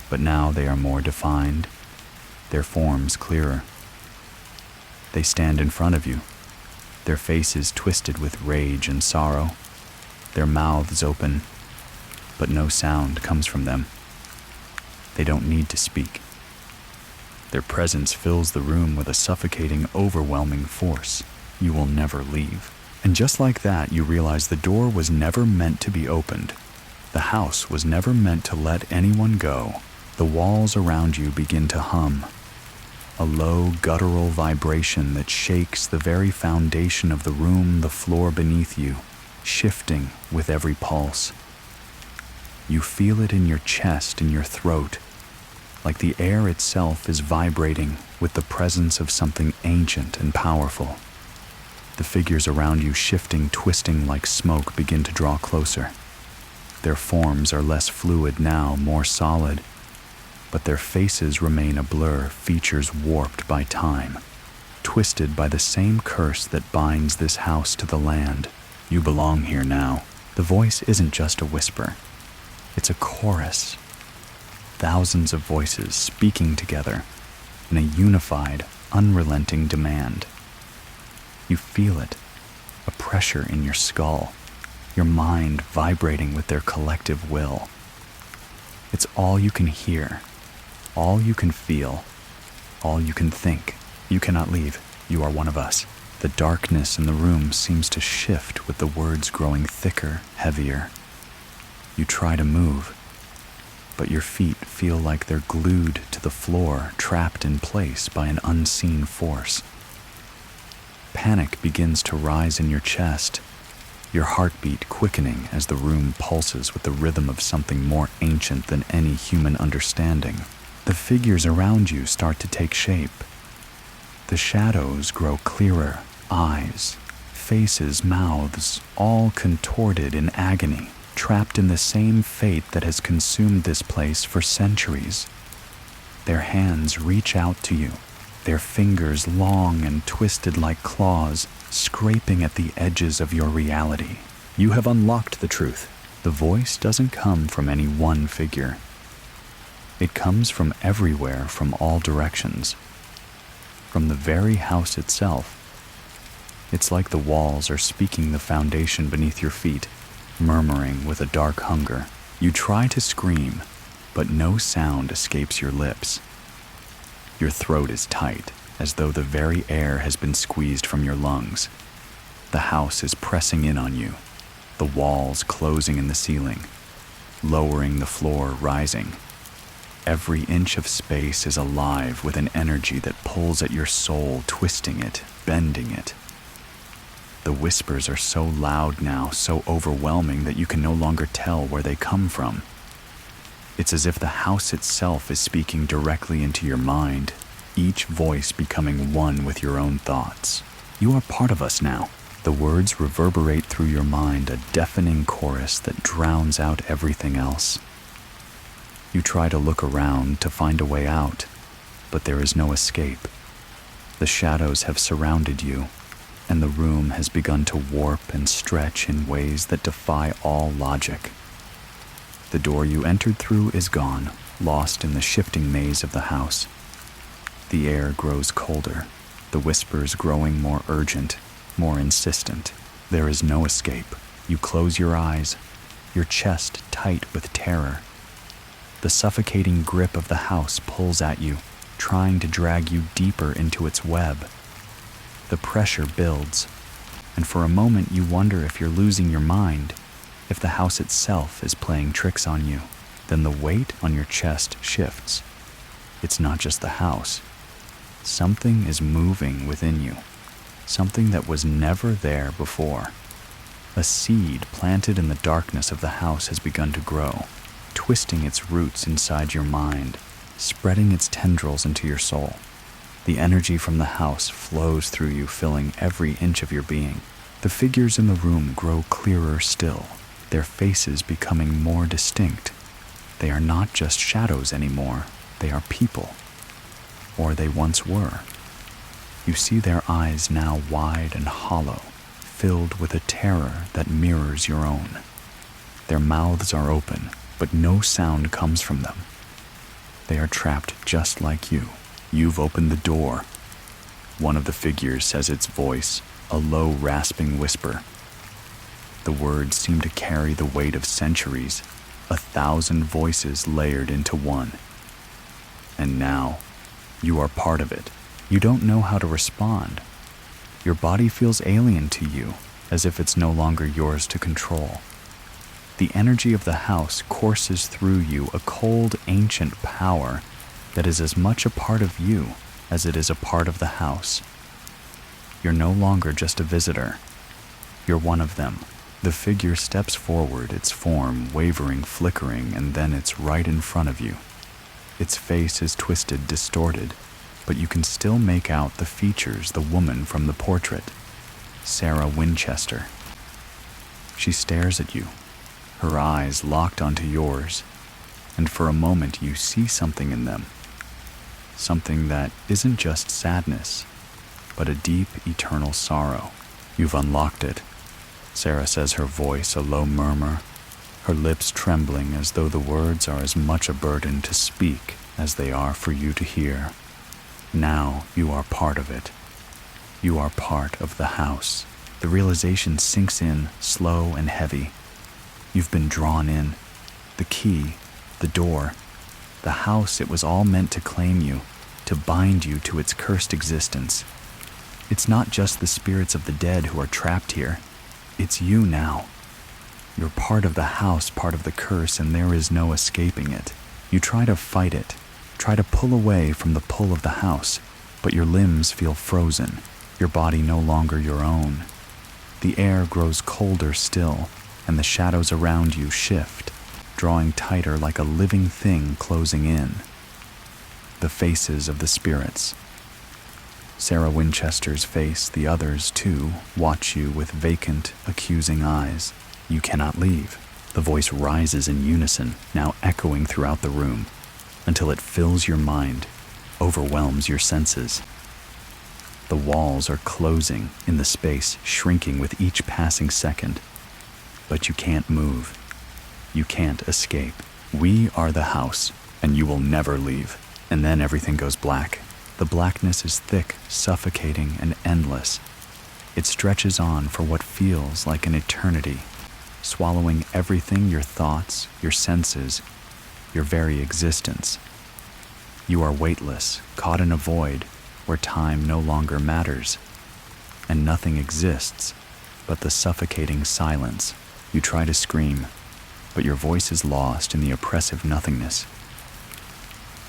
but now they are more defined, their forms clearer. They stand in front of you, their faces twisted with rage and sorrow, their mouths open, but no sound comes from them. They don't need to speak. Their presence fills the room with a suffocating, overwhelming force. You will never leave. And just like that, you realize the door was never meant to be opened. The house was never meant to let anyone go. The walls around you begin to hum, a low, guttural vibration that shakes the very foundation of the room, the floor beneath you, shifting with every pulse. You feel it in your chest, in your throat, like the air itself is vibrating with the presence of something ancient and powerful. The figures around you, shifting, twisting like smoke, begin to draw closer. Their forms are less fluid now, more solid, but their faces remain a blur, features warped by time, twisted by the same curse that binds this house to the land. You belong here now. The voice isn't just a whisper. It's a chorus. Thousands of voices speaking together in a unified, unrelenting demand. You feel it, a pressure in your skull, your mind vibrating with their collective will. It's all you can hear, all you can feel, all you can think. You cannot leave. You are one of us. The darkness in the room seems to shift with the words growing thicker, heavier. You try to move, but your feet feel like they're glued to the floor, trapped in place by an unseen force. Panic begins to rise in your chest, your heartbeat quickening as the room pulses with the rhythm of something more ancient than any human understanding. The figures around you start to take shape. The shadows grow clearer, eyes, faces, mouths, all contorted in agony, trapped in the same fate that has consumed this place for centuries. Their hands reach out to you, their fingers long and twisted like claws, scraping at the edges of your reality. You have unlocked the truth. The voice doesn't come from any one figure. It comes from everywhere, from all directions. From the very house itself. It's like the walls are speaking the foundation beneath your feet, murmuring with a dark hunger. You try to scream, but no sound escapes your lips. Your throat is tight, as though the very air has been squeezed from your lungs. The house is pressing in on you, the walls closing in the ceiling, lowering the floor, rising. Every inch of space is alive with an energy that pulls at your soul, twisting it, bending it. The whispers are so loud now, so overwhelming that you can no longer tell where they come from. It's as if the house itself is speaking directly into your mind, each voice becoming one with your own thoughts. You are part of us now. The words reverberate through your mind, a deafening chorus that drowns out everything else. You try to look around to find a way out, but there is no escape. The shadows have surrounded you, and the room has begun to warp and stretch in ways that defy all logic. The door you entered through is gone, lost in the shifting maze of the house. The air grows colder, the whispers growing more urgent, more insistent. There is no escape. You close your eyes, your chest tight with terror. The suffocating grip of the house pulls at you, trying to drag you deeper into its web. The pressure builds, and for a moment you wonder if you're losing your mind, if the house itself is playing tricks on you. Then the weight on your chest shifts. It's not just the house. Something is moving within you, something that was never there before. A seed planted in the darkness of the house has begun to grow, twisting its roots inside your mind, spreading its tendrils into your soul. The energy from the house flows through you, filling every inch of your being. The figures in the room grow clearer still, their faces becoming more distinct. They are not just shadows anymore, they are people. Or they once were. You see their eyes now wide and hollow, filled with a terror that mirrors your own. Their mouths are open, but no sound comes from them. They are trapped just like you. You've opened the door. One of the figures says its voice, a low, rasping whisper. The words seem to carry the weight of centuries, 1,000 voices layered into one. And now, you are part of it. You don't know how to respond. Your body feels alien to you, as if it's no longer yours to control. The energy of the house courses through you, a cold, ancient power that is as much a part of you as it is a part of the house. You're no longer just a visitor. You're one of them. The figure steps forward, its form wavering, flickering, and then it's right in front of you. Its face is twisted, distorted, but you can still make out the features, the woman from the portrait, Sarah Winchester. She stares at you, her eyes locked onto yours, and for a moment you see something in them. Something that isn't just sadness, but a deep, eternal sorrow. You've unlocked it, Sarah says, her voice a low murmur, her lips trembling as though the words are as much a burden to speak as they are for you to hear. Now you are part of it. You are part of the house. The realization sinks in, slow and heavy. You've been drawn in. The key, the door, the house, it was all meant to claim you, to bind you to its cursed existence. It's not just the spirits of the dead who are trapped here. It's you now. You're part of the house, part of the curse, and there is no escaping it. You try to fight it, try to pull away from the pull of the house, but your limbs feel frozen, your body no longer your own. The air grows colder still, and the shadows around you shift, drawing tighter like a living thing closing in. the faces of the spirits. Sarah Winchester's face, the others, too, watch you with vacant, accusing eyes. You cannot leave. The voice rises in unison, now echoing throughout the room, until it fills your mind, overwhelms your senses. The walls are closing in the space, shrinking with each passing second. But you can't move. You can't escape. We are the house, and you will never leave. And then everything goes black. The blackness is thick, suffocating, and endless. It stretches on for what feels like an eternity, swallowing everything, your thoughts, your senses, your very existence. You are weightless, caught in a void where time no longer matters, and nothing exists but the suffocating silence. You try to scream, but your voice is lost in the oppressive nothingness.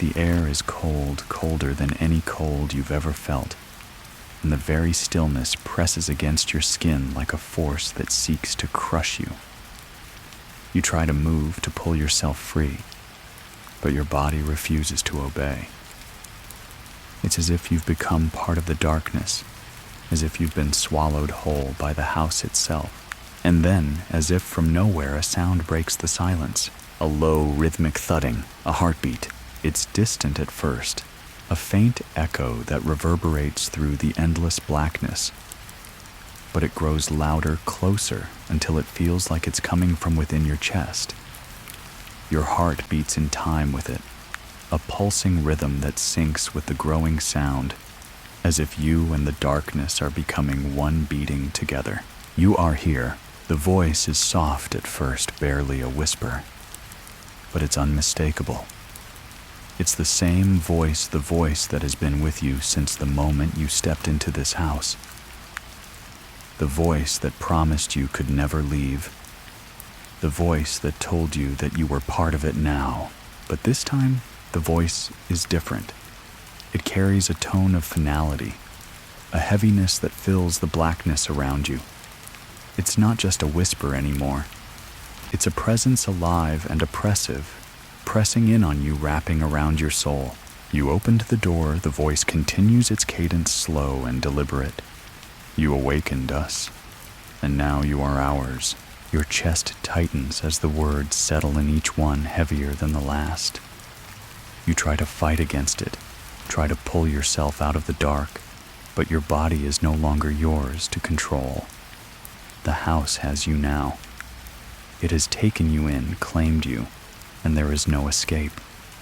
The air is cold, colder than any cold you've ever felt, and the very stillness presses against your skin like a force that seeks to crush you. You try to move to pull yourself free, but your body refuses to obey. It's as if you've become part of the darkness, as if you've been swallowed whole by the house itself. And then, as if from nowhere, a sound breaks the silence, a low, rhythmic thudding, a heartbeat. It's distant at first, a faint echo that reverberates through the endless blackness. But it grows louder, closer, until it feels like it's coming from within your chest. Your heart beats in time with it, a pulsing rhythm that syncs with the growing sound, as if you and the darkness are becoming one beating together. You are here. The voice is soft at first, barely a whisper, but it's unmistakable. It's the same voice, the voice that has been with you since the moment you stepped into this house. The voice that promised you could never leave. The voice that told you that you were part of it now. But this time, the voice is different. It carries a tone of finality, a heaviness that fills the blackness around you. It's not just a whisper anymore. It's a presence alive and oppressive, pressing in on you, wrapping around your soul. You opened the door, the voice continues its cadence, slow and deliberate. You awakened us, and now you are ours. Your chest tightens as the words settle in each one, heavier than the last. You try to fight against it, try to pull yourself out of the dark, but your body is no longer yours to control. The house has you now. It has taken you in, claimed you, and there is no escape.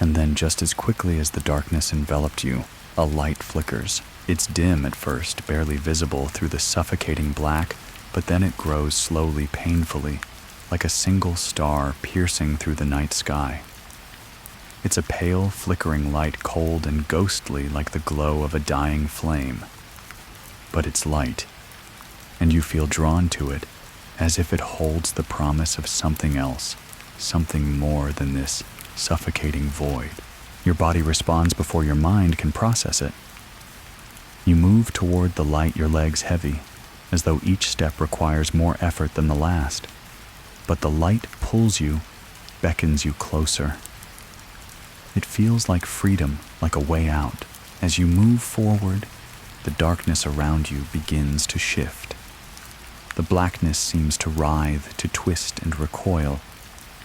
And then, just as quickly as the darkness enveloped you, a light flickers. It's dim at first, barely visible through the suffocating black, but then it grows slowly, painfully, like a single star piercing through the night sky. It's a pale, flickering light, cold and ghostly like the glow of a dying flame. But it's light, and you feel drawn to it, as if it holds the promise of something else, something more than this suffocating void. Your body responds before your mind can process it. You move toward the light, your legs heavy, as though each step requires more effort than the last. But the light pulls you, beckons you closer. It feels like freedom, like a way out. As you move forward, the darkness around you begins to shift. The blackness seems to writhe, to twist and recoil,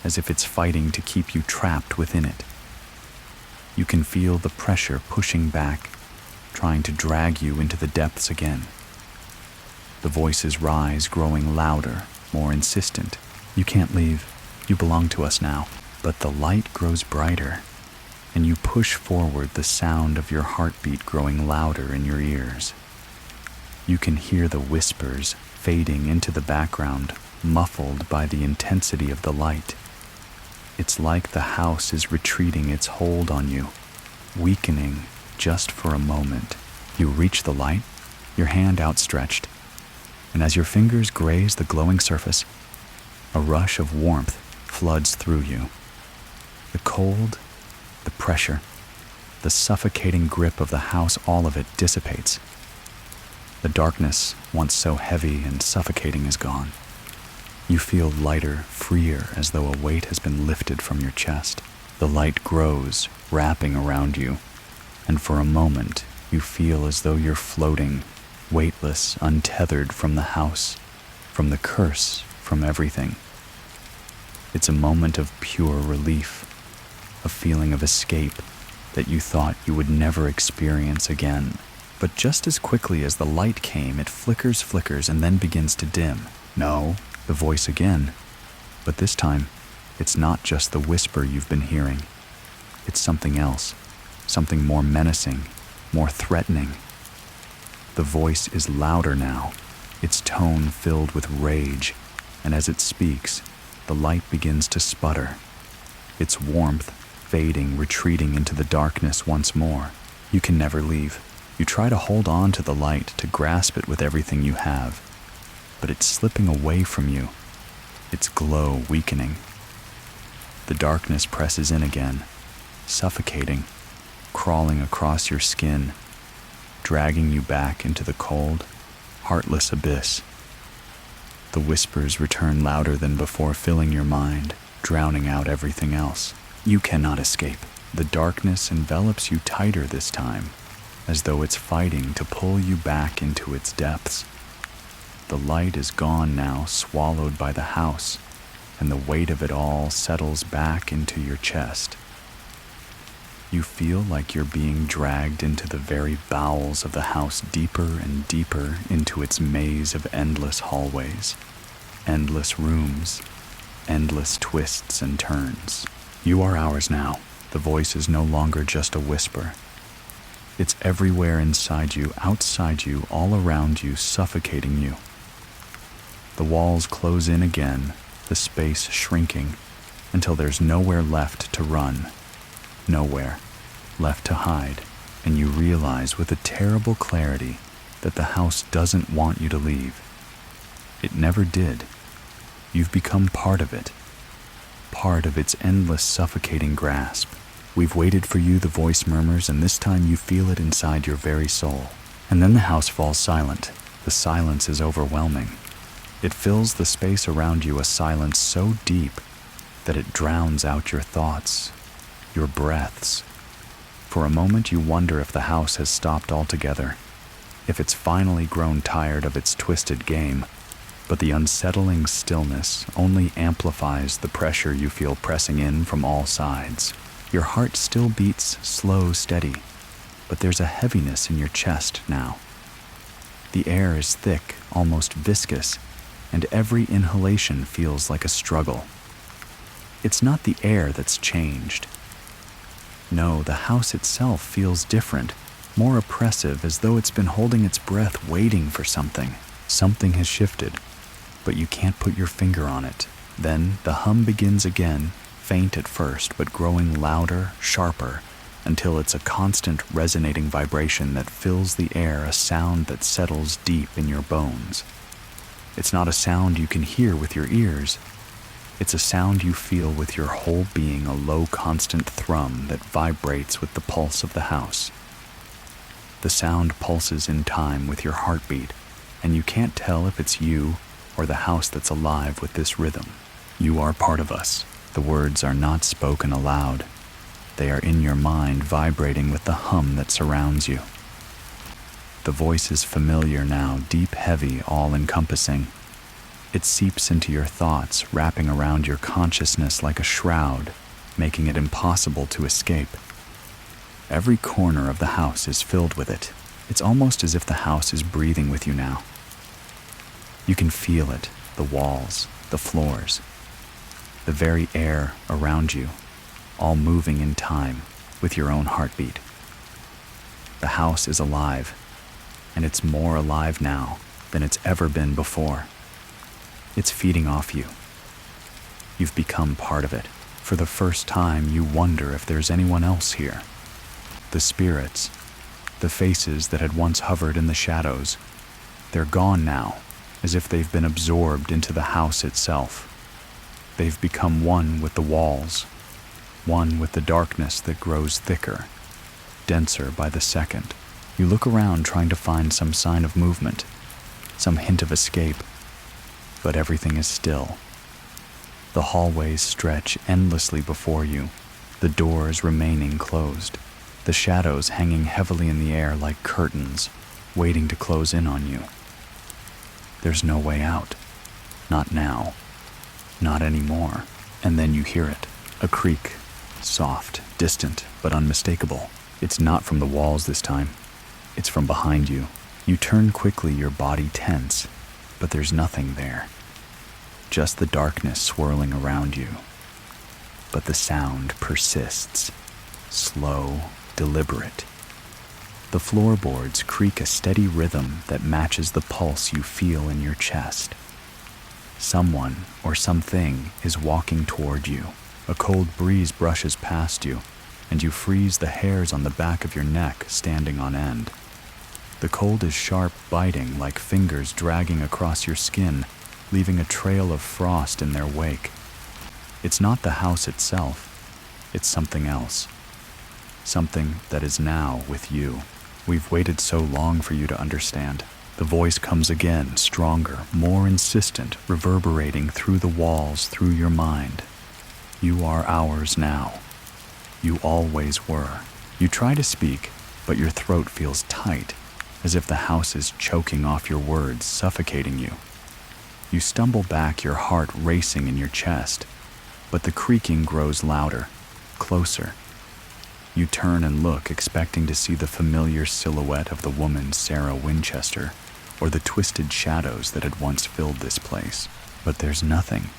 as if it's fighting to keep you trapped within it. You can feel the pressure pushing back, trying to drag you into the depths again. The voices rise, growing louder, more insistent. You can't leave. You belong to us now. But the light grows brighter, and you push forward, the sound of your heartbeat growing louder in your ears. You can hear the whispers fading into the background, muffled by the intensity of the light. It's like the house is retreating its hold on you, weakening just for a moment. You reach the light, your hand outstretched, and as your fingers graze the glowing surface, a rush of warmth floods through you. The cold, the pressure, the suffocating grip of the house, all of it dissipates. The darkness, once so heavy and suffocating, is gone. You feel lighter, freer, as though a weight has been lifted from your chest. The light grows, wrapping around you, and for a moment you feel as though you're floating, weightless, untethered from the house, from the curse, from everything. It's a moment of pure relief, a feeling of escape that you thought you would never experience again. But just as quickly as the light came, it flickers, and then begins to dim. No, the voice again. But this time, it's not just the whisper you've been hearing. It's something else, something more menacing, more threatening. The voice is louder now, its tone filled with rage, and as it speaks, the light begins to sputter, its warmth fading, retreating into the darkness once more. You can never leave. You try to hold on to the light, to grasp it with everything you have, but it's slipping away from you, its glow weakening. The darkness presses in again, suffocating, crawling across your skin, dragging you back into the cold, heartless abyss. The whispers return louder than before, filling your mind, drowning out everything else. You cannot escape. The darkness envelops you tighter this time, as though it's fighting to pull you back into its depths. The light is gone now, swallowed by the house, and the weight of it all settles back into your chest. You feel like you're being dragged into the very bowels of the house, deeper and deeper into its maze of endless hallways, endless rooms, endless twists and turns. You are ours now. The voice is no longer just a whisper. It's everywhere inside you, outside you, all around you, suffocating you. The walls close in again, the space shrinking, until there's nowhere left to run, nowhere left to hide, and you realize with a terrible clarity that the house doesn't want you to leave. It never did. You've become part of it, part of its endless, suffocating grasp. We've waited for you, the voice murmurs, and this time you feel it inside your very soul. And then the house falls silent. The silence is overwhelming. It fills the space around you, a silence so deep that it drowns out your thoughts, your breaths. For a moment you wonder if the house has stopped altogether, if it's finally grown tired of its twisted game. But the unsettling stillness only amplifies the pressure you feel pressing in from all sides. Your heart still beats slow, steady, but there's a heaviness in your chest now. The air is thick, almost viscous, and every inhalation feels like a struggle. It's not the air that's changed. No, the house itself feels different, more oppressive, as though it's been holding its breath, waiting for something. Something has shifted, but you can't put your finger on it. Then the hum begins again, faint at first, but growing louder, sharper, until it's a constant resonating vibration that fills the air, a sound that settles deep in your bones. It's not a sound you can hear with your ears. It's a sound you feel with your whole being, a low, constant thrum that vibrates with the pulse of the house. The sound pulses in time with your heartbeat, and you can't tell if it's you or the house that's alive with this rhythm. You are part of us. The words are not spoken aloud. They are in your mind, vibrating with the hum that surrounds you. The voice is familiar now, deep, heavy, all-encompassing. It seeps into your thoughts, wrapping around your consciousness like a shroud, making it impossible to escape. Every corner of the house is filled with it. It's almost as if the house is breathing with you now. You can feel it, the walls, the floors, the very air around you, all moving in time with your own heartbeat. The house is alive, and it's more alive now than it's ever been before. It's feeding off you. You've become part of it. For the first time, you wonder if there's anyone else here. The spirits, the faces that had once hovered in the shadows, they're gone now, as if they've been absorbed into the house itself. They've become one with the walls, one with the darkness that grows thicker, denser by the second. You look around trying to find some sign of movement, some hint of escape, but everything is still. The hallways stretch endlessly before you, the doors remaining closed. the shadows hanging heavily in the air like curtains, waiting to close in on you. There's no way out. Not now. Not anymore. And then you hear it. A creak. Soft, distant, but unmistakable. It's not from the walls this time. It's from behind you. You turn quickly, your body tense, but there's nothing there. Just the darkness swirling around you. But the sound persists. Slow, deliberate. The floorboards creak a steady rhythm that matches the pulse you feel in your chest. Someone or something is walking toward you. A cold breeze brushes past you, and you freeze, the hairs on the back of your neck standing on end. The cold is sharp, biting like fingers dragging across your skin, leaving a trail of frost in their wake. It's not the house itself. It's something else. Something that is now with you. We've waited so long for you to understand. The voice comes again, stronger, more insistent, reverberating through the walls, through your mind. You are ours now. You always were. You try to speak, but your throat feels tight, as if the house is choking off your words, suffocating you. You stumble back, your heart racing in your chest, but the creaking grows louder, closer. You turn and look, expecting to see the familiar silhouette of the woman Sarah Winchester, or the twisted shadows that had once filled this place. But there's nothing.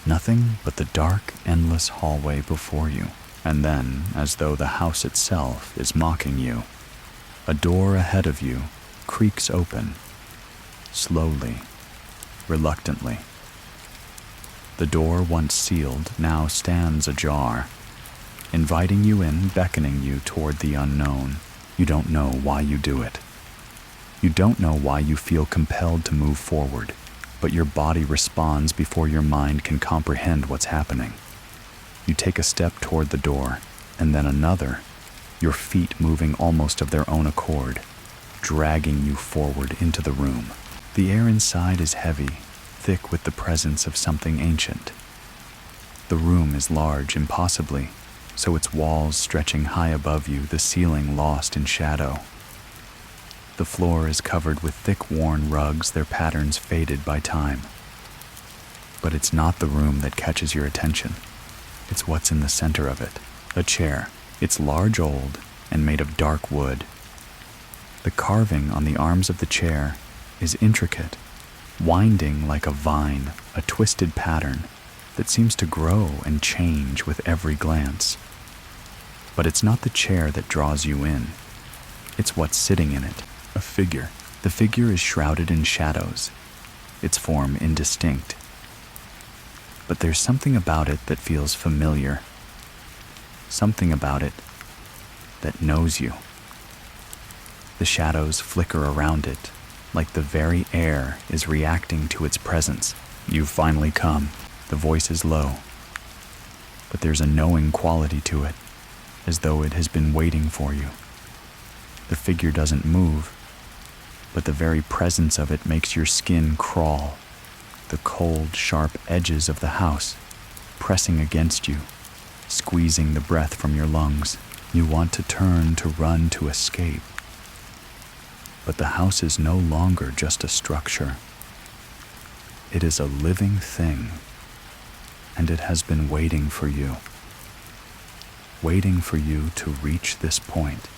Nothing but the dark, endless hallway before you. And then, as though the house itself is mocking you, a door ahead of you creaks open, slowly, reluctantly. The door, once sealed, now stands ajar, inviting you in, beckoning you toward the unknown. You don't know why you do it. You don't know why you feel compelled to move forward, but your body responds before your mind can comprehend what's happening. You take a step toward the door, and then another, your feet moving almost of their own accord, dragging you forward into the room. The air inside is heavy, thick with the presence of something ancient. The room is large, impossibly, so its walls stretching high above you, the ceiling lost in shadow. The floor is covered with thick, worn rugs, their patterns faded by time. But it's not the room that catches your attention. It's what's in the center of it. A chair. It's large, old, and made of dark wood. The carving on the arms of the chair is intricate, winding like a vine, a twisted pattern that seems to grow and change with every glance. But it's not the chair that draws you in. It's what's sitting in it, a figure. The figure is shrouded in shadows, its form indistinct. But there's something about it that feels familiar. Something about it that knows you. The shadows flicker around it, like the very air is reacting to its presence. You've finally come. The voice is low, but there's a knowing quality to it, as though it has been waiting for you. The figure doesn't move, but the very presence of it makes your skin crawl, the cold, sharp edges of the house pressing against you, squeezing the breath from your lungs. You want to turn, to run, to escape. But the house is no longer just a structure. It is a living thing. And it has been waiting for you to reach this point,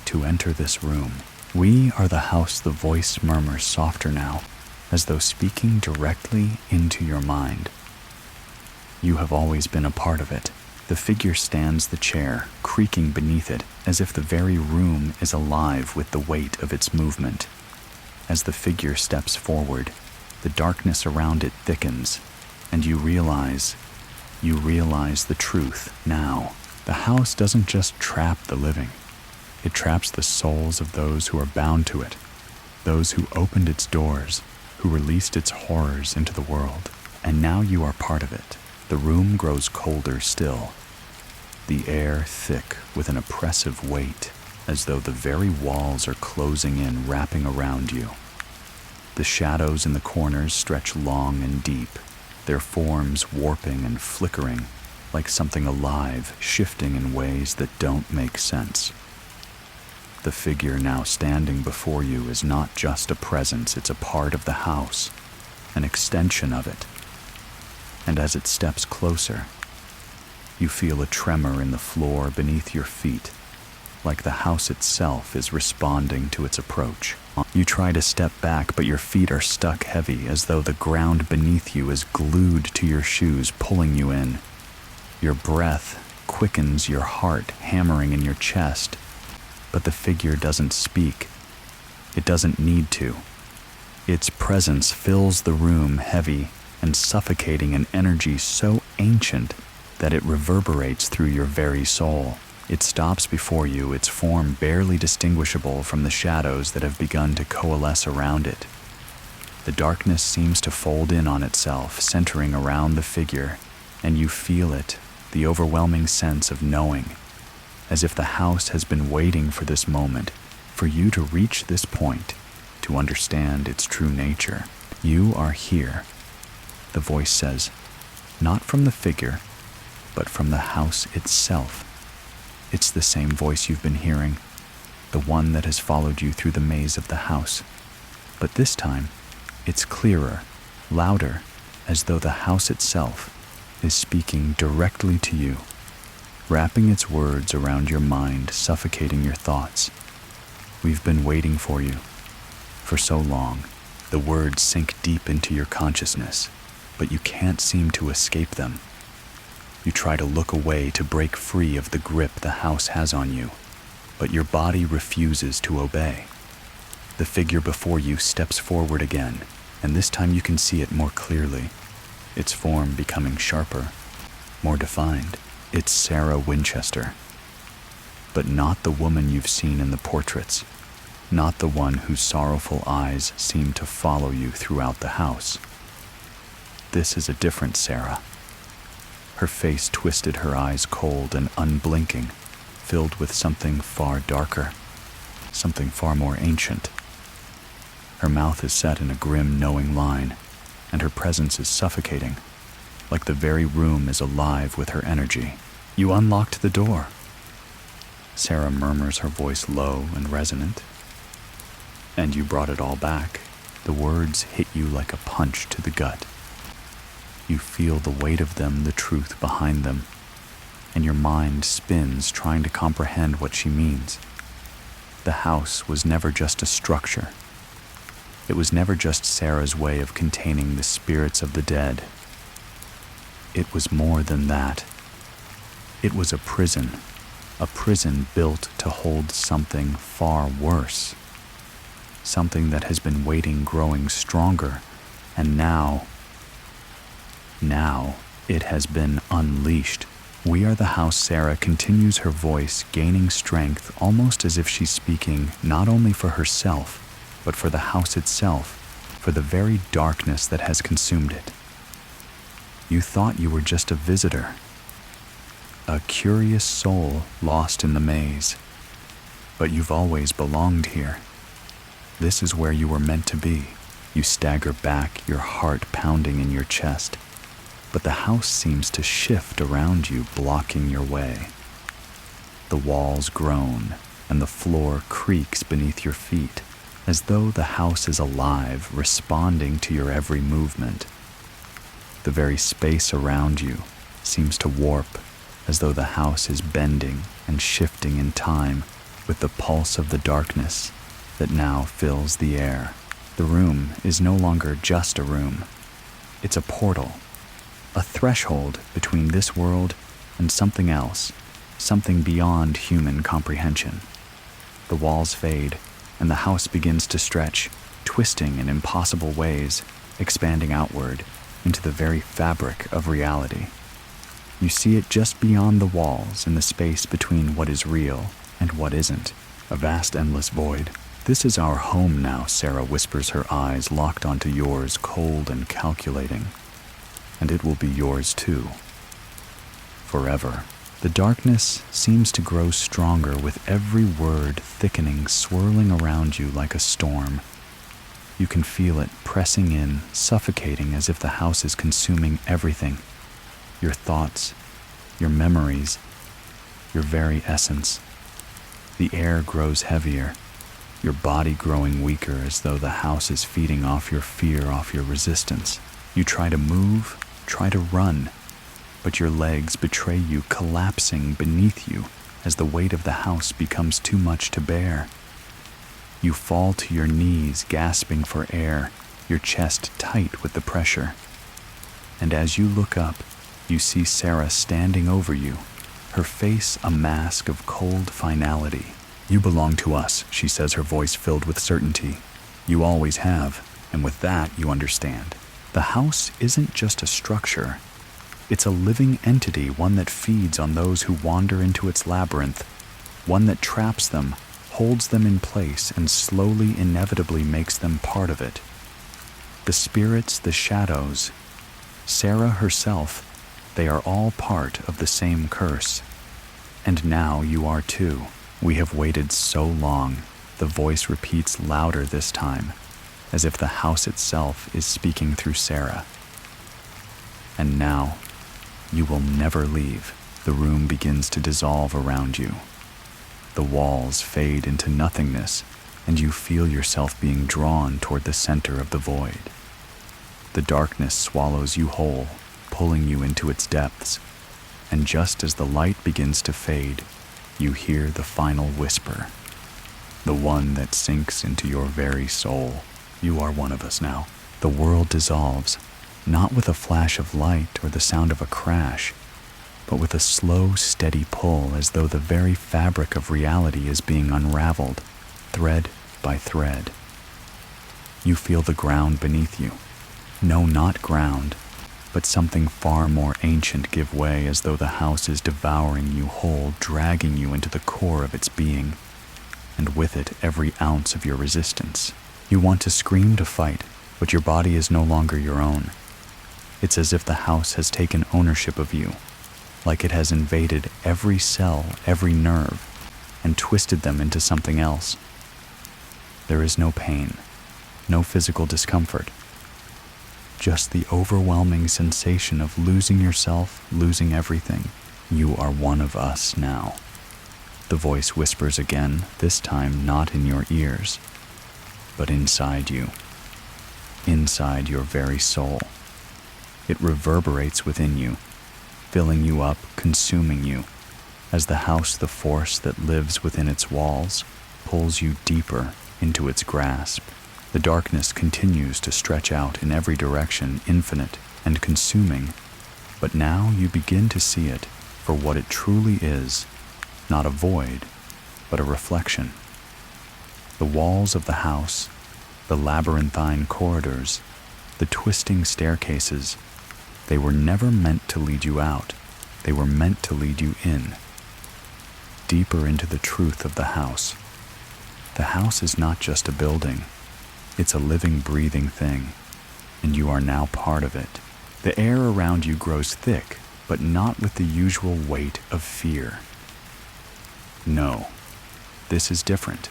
to enter this room. We are the house, the voice murmurs softer now, as though speaking directly into your mind. You have always been a part of it. The figure stands the chair, creaking beneath it, as if the very room is alive with the weight of its movement. As the figure steps forward, the darkness around it thickens, and you realize the truth now. The house doesn't just trap the living. It traps the souls of those who are bound to it, those who opened its doors, who released its horrors into the world. And now you are part of it. The room grows colder still, the air thick with an oppressive weight, as though the very walls are closing in, wrapping around you. The shadows in the corners stretch long and deep, their forms warping and flickering, like something alive, shifting in ways that don't make sense. The figure now standing before you is not just a presence, it's a part of the house, an extension of it. And as it steps closer, you feel a tremor in the floor beneath your feet, like the house itself is responding to its approach. You try to step back, but your feet are stuck heavy, as though the ground beneath you is glued to your shoes, pulling you in. Your breath quickens, your heart hammering in your chest, but the figure doesn't speak. It doesn't need to. Its presence fills the room, heavy and suffocating, an energy so ancient that it reverberates through your very soul. It stops before you, its form barely distinguishable from the shadows that have begun to coalesce around it. The darkness seems to fold in on itself, centering around the figure, and you feel it, the overwhelming sense of knowing, as if the house has been waiting for this moment, for you to reach this point, to understand its true nature. You are here, the voice says, not from the figure, but from the house itself. It's the same voice you've been hearing, the one that has followed you through the maze of the house. But this time, it's clearer, louder, as though the house itself is speaking directly to you, wrapping its words around your mind, suffocating your thoughts. We've been waiting for you for so long. The words sink deep into your consciousness, but you can't seem to escape them. You try to look away, to break free of the grip the house has on you, but your body refuses to obey. The figure before you steps forward again, and this time you can see it more clearly, its form becoming sharper, more defined. It's Sarah Winchester, but not the woman you've seen in the portraits, not the one whose sorrowful eyes seem to follow you throughout the house. This is a different Sarah. Her face twisted, her eyes cold and unblinking, filled with something far darker, something far more ancient. Her mouth is set in a grim, knowing line, and her presence is suffocating, like the very room is alive with her energy. You unlocked the door, Sarah murmurs, her voice low and resonant. And you brought it all back. The words hit you like a punch to the gut. You feel the weight of them, the truth behind them, and your mind spins trying to comprehend what she means. The house was never just a structure. It was never just Sarah's way of containing the spirits of the dead. It was more than that. It was a prison built to hold something far worse, something that has been waiting, growing stronger, and now it has been unleashed. We are the house. Sarah continues, her voice gaining strength, almost as if she's speaking not only for herself, but for the house itself, for the very darkness that has consumed it. You thought you were just a visitor, a curious soul lost in the maze, but you've always belonged here. This is where you were meant to be. You stagger back, your heart pounding in your chest, but the house seems to shift around you, blocking your way. The walls groan, and the floor creaks beneath your feet, as though the house is alive, responding to your every movement. The very space around you seems to warp, as though the house is bending and shifting in time with the pulse of the darkness that now fills the air. The room is no longer just a room. It's a portal, a threshold between this world and something else, something beyond human comprehension. The walls fade, and the house begins to stretch, twisting in impossible ways, expanding outward into the very fabric of reality. You see it just beyond the walls, in the space between what is real and what isn't, a vast, endless void. This is our home now, Sarah whispers, her eyes locked onto yours, cold and calculating. And it will be yours too. Forever. The darkness seems to grow stronger with every word thickening, swirling around you like a storm. You can feel it pressing in, suffocating, as if the house is consuming everything. Your thoughts, your memories, your very essence. The air grows heavier, your body growing weaker as though the house is feeding off your fear, off your resistance. You try to move, try to run, but your legs betray you, collapsing beneath you as the weight of the house becomes too much to bear. You fall to your knees, gasping for air, your chest tight with the pressure. And as you look up, you see Sarah standing over you, her face a mask of cold finality. "You belong to us," she says, her voice filled with certainty. "You always have, and with that you understand. The house isn't just a structure. It's a living entity, one that feeds on those who wander into its labyrinth, one that traps them, holds them in place, and slowly, inevitably makes them part of it. The spirits, the shadows, Sarah herself, they are all part of the same curse. And now you are too. We have waited so long," the voice repeats louder this time, as if the house itself is speaking through Sarah. "And now, you will never leave." The room begins to dissolve around you. The walls fade into nothingness, and you feel yourself being drawn toward the center of the void. The darkness swallows you whole, pulling you into its depths, and just as the light begins to fade, you hear the final whisper, the one that sinks into your very soul. "You are one of us now." The world dissolves, not with a flash of light or the sound of a crash, but with a slow, steady pull, as though the very fabric of reality is being unraveled, thread by thread. You feel the ground beneath you. No, not ground, but something far more ancient give way, as though the house is devouring you whole, dragging you into the core of its being, and with it every ounce of your resistance. You want to scream, to fight, but your body is no longer your own. It's as if the house has taken ownership of you, like it has invaded every cell, every nerve, and twisted them into something else. There is no pain, no physical discomfort, just the overwhelming sensation of losing yourself, losing everything. "You are one of us now." The voice whispers again, this time not in your ears, but inside you, inside your very soul. It reverberates within you, filling you up, consuming you, as the house, the force that lives within its walls, pulls you deeper into its grasp. The darkness continues to stretch out in every direction, infinite and consuming, but now you begin to see it for what it truly is, not a void, but a reflection. The walls of the house, the labyrinthine corridors, the twisting staircases, they were never meant to lead you out. They were meant to lead you in, deeper into the truth of the house. The house is not just a building. It's a living, breathing thing, and you are now part of it. The air around you grows thick, but not with the usual weight of fear. No, this is different.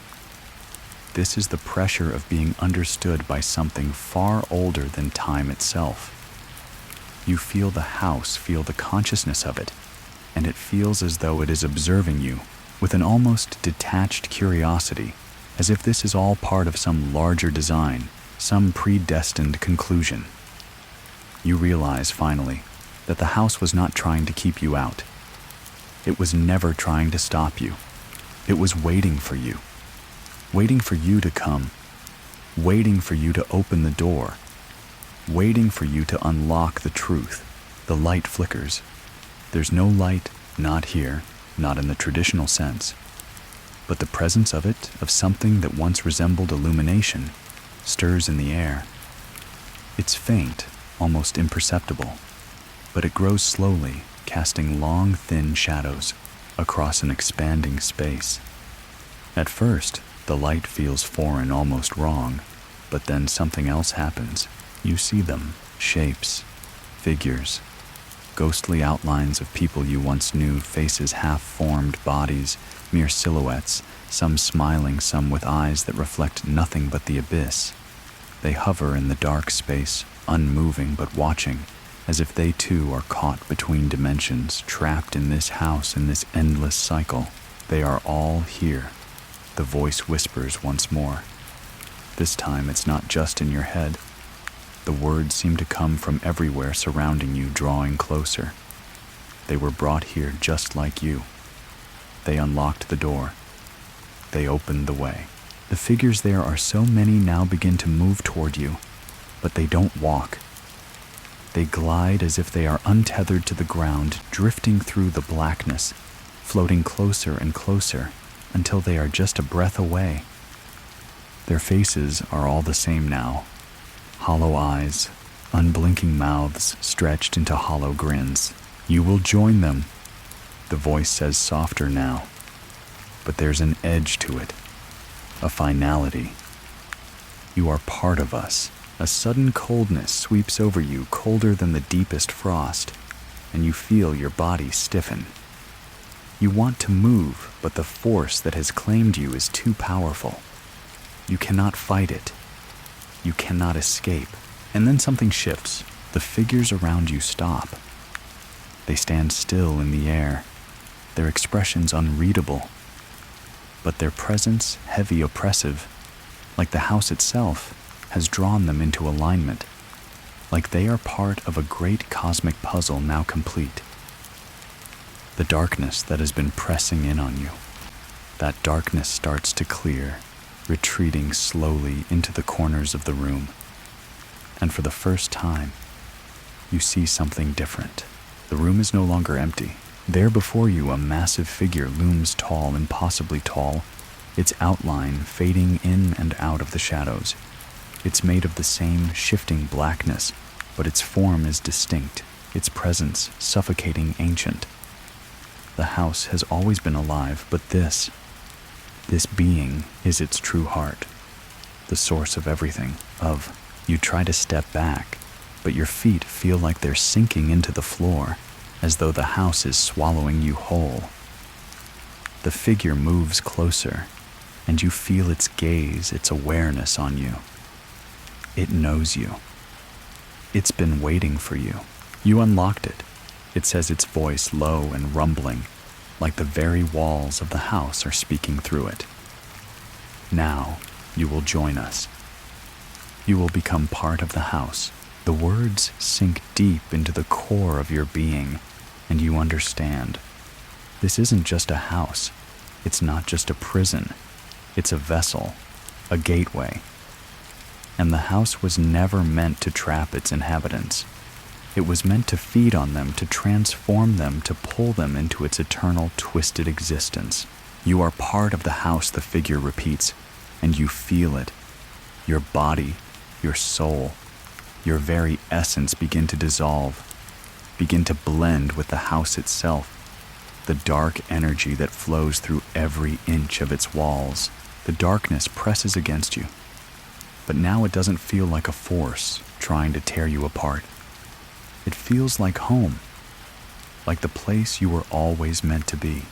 This is the pressure of being understood by something far older than time itself. You feel the house, feel the consciousness of it, and it feels as though it is observing you with an almost detached curiosity, as if this is all part of some larger design, some predestined conclusion. You realize, finally, that the house was not trying to keep you out. It was never trying to stop you. It was waiting for you to come, waiting for you to open the door, waiting for you to unlock the truth. The light flickers. There's no light, not here, not in the traditional sense, but the presence of it, of something that once resembled illumination, stirs in the air. It's faint, almost imperceptible, but it grows slowly, casting long, thin shadows across an expanding space. At first, the light feels foreign, almost wrong, but then something else happens. You see them, shapes, figures, ghostly outlines of people you once knew, faces half-formed, bodies, mere silhouettes, some smiling, some with eyes that reflect nothing but the abyss. They hover in the dark space, unmoving but watching, as if they too are caught between dimensions, trapped in this house in this endless cycle. They are all here. The voice whispers once more. This time it's not just in your head. The words seem to come from everywhere surrounding you, drawing closer. They were brought here just like you. They unlocked the door. They opened the way. The figures there are so many now begin to move toward you, but they don't walk. They glide as if they are untethered to the ground, drifting through the blackness, floating closer and closer until they are just a breath away. Their faces are all the same now. Hollow eyes, unblinking mouths stretched into hollow grins. You will join them, the voice says softer now. But there's an edge to it, a finality. You are part of us. A sudden coldness sweeps over you, colder than the deepest frost, and you feel your body stiffen. You want to move, but the force that has claimed you is too powerful. You cannot fight it. You cannot escape. And then something shifts. The figures around you stop. They stand still in the air, their expressions unreadable, but their presence heavy, oppressive, like the house itself has drawn them into alignment, like they are part of a great cosmic puzzle now complete. The darkness that has been pressing in on you, that darkness starts to clear, retreating slowly into the corners of the room. And for the first time, you see something different. The room is no longer empty. There before you, a massive figure looms tall, impossibly tall, its outline fading in and out of the shadows. It's made of the same shifting blackness, but its form is distinct, its presence suffocating ancient. The house has always been alive, but this being is its true heart, the source of everything, you try to step back, but your feet feel like they're sinking into the floor, as though the house is swallowing you whole. The figure moves closer, and you feel its gaze, its awareness on you. It knows you. It's been waiting for you. You unlocked it. It says, its voice low and rumbling, like the very walls of the house are speaking through it. Now, you will join us. You will become part of the house. The words sink deep into the core of your being, and you understand. This isn't just a house. It's not just a prison. It's a vessel, a gateway. And the house was never meant to trap its inhabitants. It was meant to feed on them, to transform them, to pull them into its eternal, twisted existence. You are part of the house, the figure repeats, and you feel it. Your body, your soul, your very essence begin to dissolve, begin to blend with the house itself, the dark energy that flows through every inch of its walls. The darkness presses against you, but now it doesn't feel like a force trying to tear you apart. It feels like home, like the place you were always meant to be.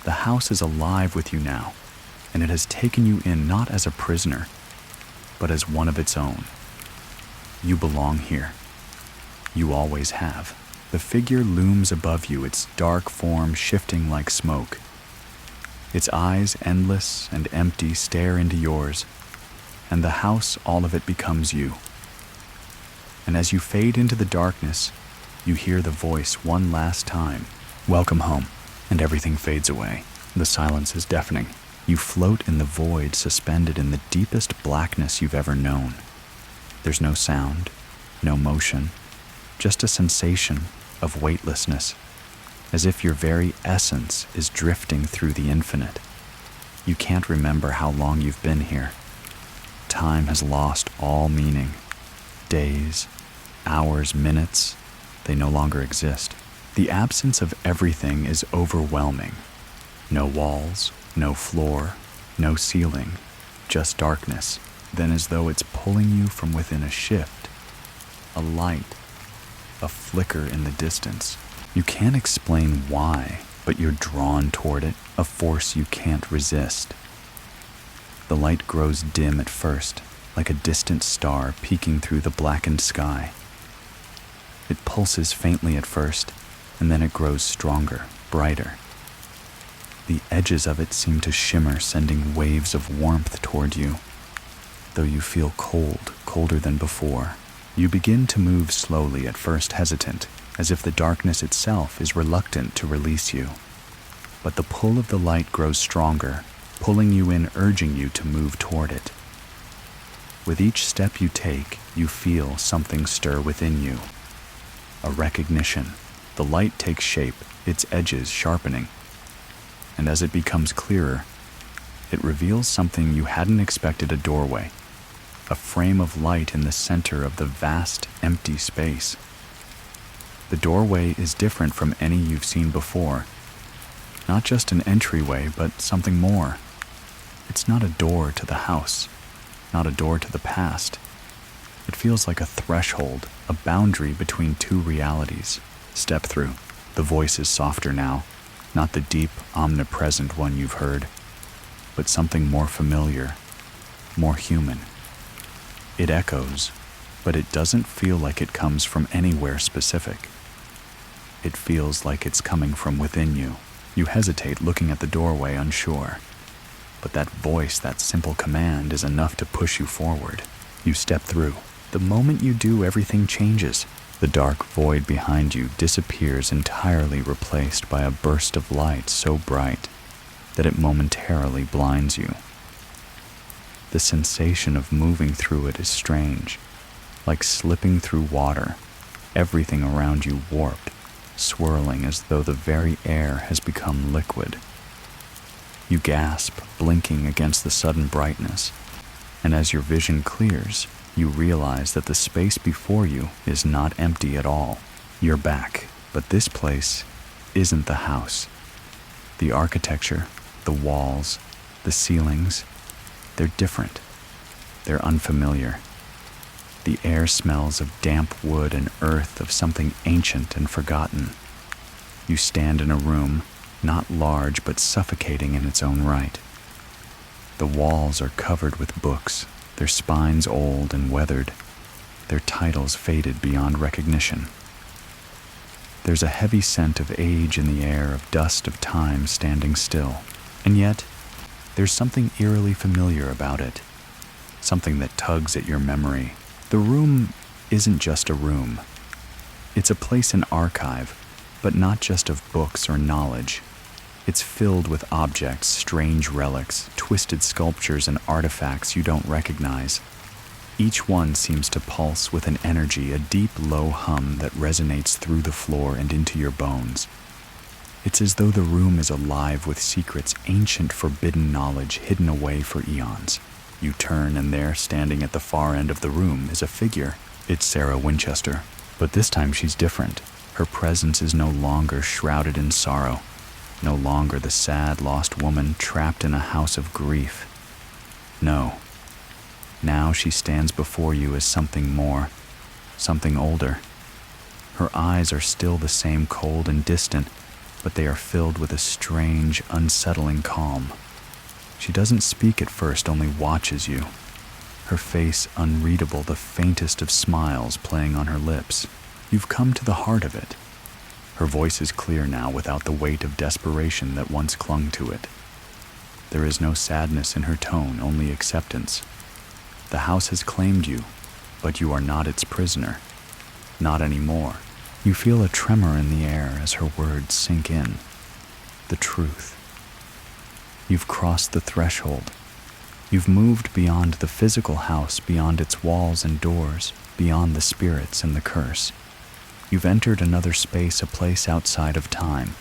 The house is alive with you now, and it has taken you in not as a prisoner, but as one of its own. You belong here. You always have. The figure looms above you, its dark form shifting like smoke. Its eyes, endless and empty, stare into yours, and the house, all of it becomes you. And as you fade into the darkness, you hear the voice one last time, "Welcome home," and everything fades away. The silence is deafening. You float in the void, suspended in the deepest blackness you've ever known. There's no sound, no motion, just a sensation of weightlessness, as if your very essence is drifting through the infinite. You can't remember how long you've been here. Time has lost all meaning. Days, hours, minutes, they no longer exist. The absence of everything is overwhelming. No walls, no floor, no ceiling, just darkness. Then, as though it's pulling you from within, a shift, a light, a flicker in the distance. You can't explain why, but you're drawn toward it, a force you can't resist. The light grows dim at first, like a distant star peeking through the blackened sky. It pulses faintly at first, and then it grows stronger, brighter. The edges of it seem to shimmer, sending waves of warmth toward you. Though you feel cold, colder than before, you begin to move slowly, at first hesitant, as if the darkness itself is reluctant to release you. But the pull of the light grows stronger, pulling you in, urging you to move toward it. With each step you take, you feel something stir within you. A recognition. The light takes shape, its edges sharpening. And as it becomes clearer, it reveals something you hadn't expected: a doorway, a frame of light in the center of the vast, empty space. The doorway is different from any you've seen before. Not just an entryway, but something more. It's not a door to the house, not a door to the past. It feels like a threshold, a boundary between two realities. Step through. The voice is softer now, not the deep, omnipresent one you've heard, but something more familiar, more human. It echoes, but it doesn't feel like it comes from anywhere specific. It feels like it's coming from within you. You hesitate, looking at the doorway, unsure. But that voice, that simple command, is enough to push you forward. You step through. The moment you do, everything changes. The dark void behind you disappears, entirely replaced by a burst of light so bright that it momentarily blinds you. The sensation of moving through it is strange, like slipping through water, everything around you warped, swirling as though the very air has become liquid. You gasp, blinking against the sudden brightness, and as your vision clears, you realize that the space before you is not empty at all. You're back, but this place isn't the house. The architecture, the walls, the ceilings, they're different. They're unfamiliar. The air smells of damp wood and earth, of something ancient and forgotten. You stand in a room, not large but suffocating in its own right. The walls are covered with books, their spines old and weathered, their titles faded beyond recognition. There's a heavy scent of age in the air, of dust of time standing still, and yet there's something eerily familiar about it, something that tugs at your memory. The room isn't just a room. It's a place, an archive, but not just of books or knowledge. It's filled with objects, strange relics, twisted sculptures, and artifacts you don't recognize. Each one seems to pulse with an energy, a deep, low hum that resonates through the floor and into your bones. It's as though the room is alive with secrets, ancient, forbidden knowledge hidden away for eons. You turn, and there, standing at the far end of the room, is a figure. It's Sarah Winchester, but this time she's different. Her presence is no longer shrouded in sorrow, no longer the sad, lost woman trapped in a house of grief. No. Now she stands before you as something more, something older. Her eyes are still the same, cold and distant, but they are filled with a strange, unsettling calm. She doesn't speak at first, only watches you. Her face unreadable, the faintest of smiles playing on her lips. You've come to the heart of it. Her voice is clear now, without the weight of desperation that once clung to it. There is no sadness in her tone, only acceptance. The house has claimed you, but you are not its prisoner. Not anymore. You feel a tremor in the air as her words sink in. The truth. You've crossed the threshold. You've moved beyond the physical house, beyond its walls and doors, beyond the spirits and the curse. You've entered another space, a place outside of time,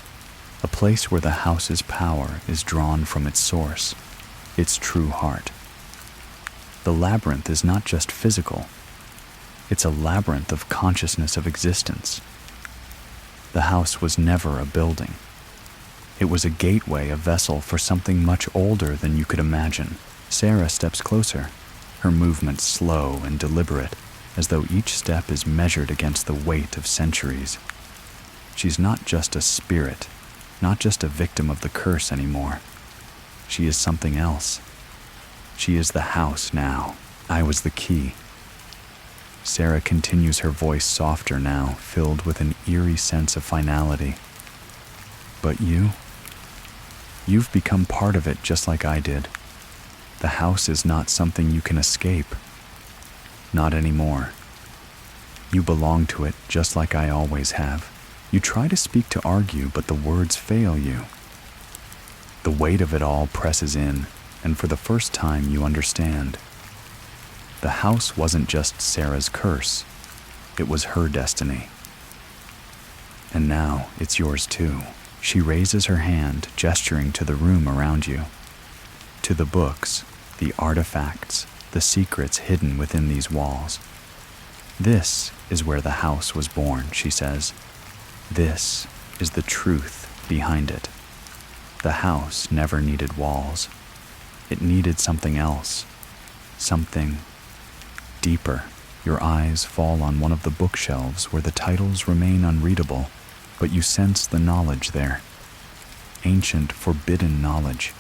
a place where the house's power is drawn from its source, its true heart. The labyrinth is not just physical. It's a labyrinth of consciousness, of existence. The house was never a building. It was a gateway, a vessel for something much older than you could imagine. Sarah steps closer, her movements slow and deliberate, as though each step is measured against the weight of centuries. She's not just a spirit, not just a victim of the curse anymore. She is something else. She is the house now. I was the key. Sarah continues, her voice softer now, filled with an eerie sense of finality. But you've become part of it just like I did. The house is not something you can escape. Not anymore. You belong to it just like I always have. You try to speak to argue, but the words fail you. The weight of it all presses in, and for the first time you understand. The house wasn't just Sarah's curse. It was her destiny. And now it's yours too. She raises her hand, gesturing to the room around you. To the books, the artifacts, the secrets hidden within these walls. This is where the house was born, she says. This is the truth behind it. The house never needed walls. It needed something else. Something deeper. Your eyes fall on one of the bookshelves where the titles remain unreadable, but you sense the knowledge there. Ancient, forbidden knowledge.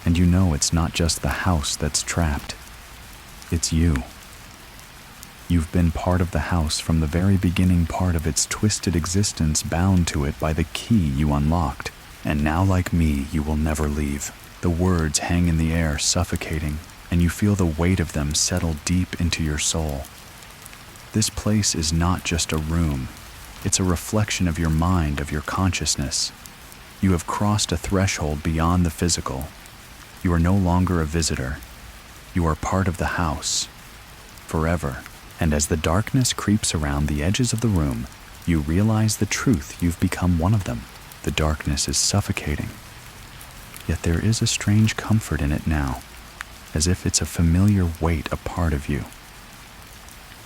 And you know it's not just the house that's trapped. It's you. You've been part of the house from the very beginning, part of its twisted existence, bound to it by the key you unlocked. And now, like me, you will never leave. The words hang in the air, suffocating, and you feel the weight of them settle deep into your soul. This place is not just a room. It's a reflection of your mind, of your consciousness. You have crossed a threshold beyond the physical. You are no longer a visitor. You are part of the house, forever. And as the darkness creeps around the edges of the room, you realize the truth. You've become one of them. The darkness is suffocating. Yet there is a strange comfort in it now, as if it's a familiar weight, a part of you.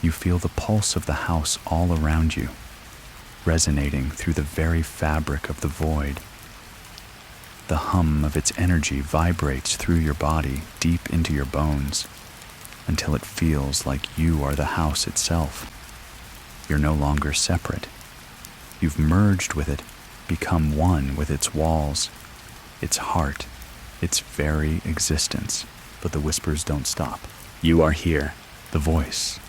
You feel the pulse of the house all around you, resonating through the very fabric of the void. The hum of its energy vibrates through your body, deep into your bones, until it feels like you are the house itself. You're no longer separate. You've merged with it, become one with its walls, its heart, its very existence. But the whispers don't stop. You are here, the voice.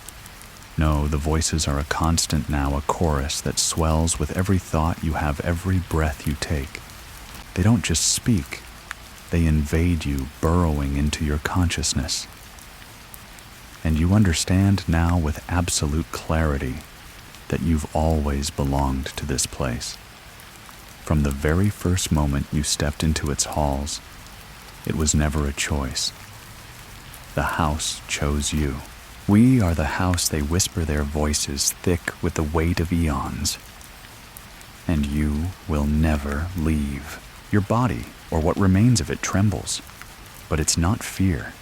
No, the voices are a constant now, a chorus that swells with every thought you have, every breath you take. They don't just speak, they invade you, burrowing into your consciousness. And you understand now with absolute clarity that you've always belonged to this place. From the very first moment you stepped into its halls, it was never a choice. The house chose you. We are the house, they whisper, their voices thick with the weight of eons. And you will never leave. Your body, or what remains of it, trembles. But it's not fear.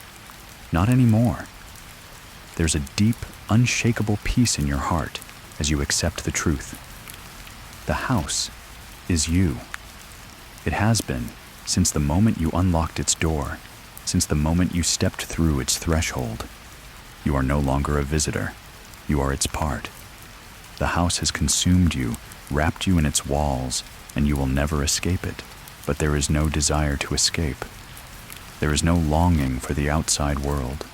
Not anymore. There's a deep, unshakable peace in your heart as you accept the truth. The house is you. It has been since the moment you unlocked its door, since the moment you stepped through its threshold. You are no longer a visitor. You are its part. The house has consumed you, wrapped you in its walls, and you will never escape it. But there is no desire to escape. There is no longing for the outside world.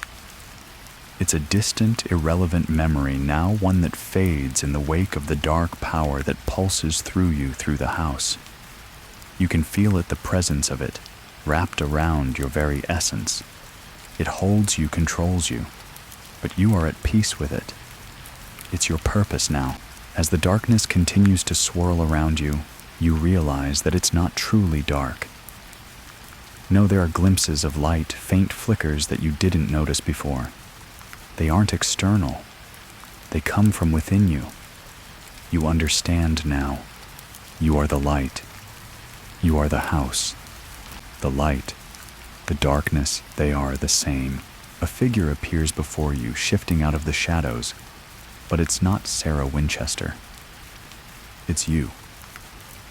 It's a distant, irrelevant memory, now one that fades in the wake of the dark power that pulses through you through the house. You can feel it, the presence of it, wrapped around your very essence. It holds you, controls you, but you are at peace with it. It's your purpose now. As the darkness continues to swirl around you, you realize that it's not truly dark. No, there are glimpses of light, faint flickers that you didn't notice before. They aren't external. They come from within you. You understand now. You are the light. You are the house. The light, the darkness, they are the same. A figure appears before you, shifting out of the shadows, but it's not Sarah Winchester. It's you.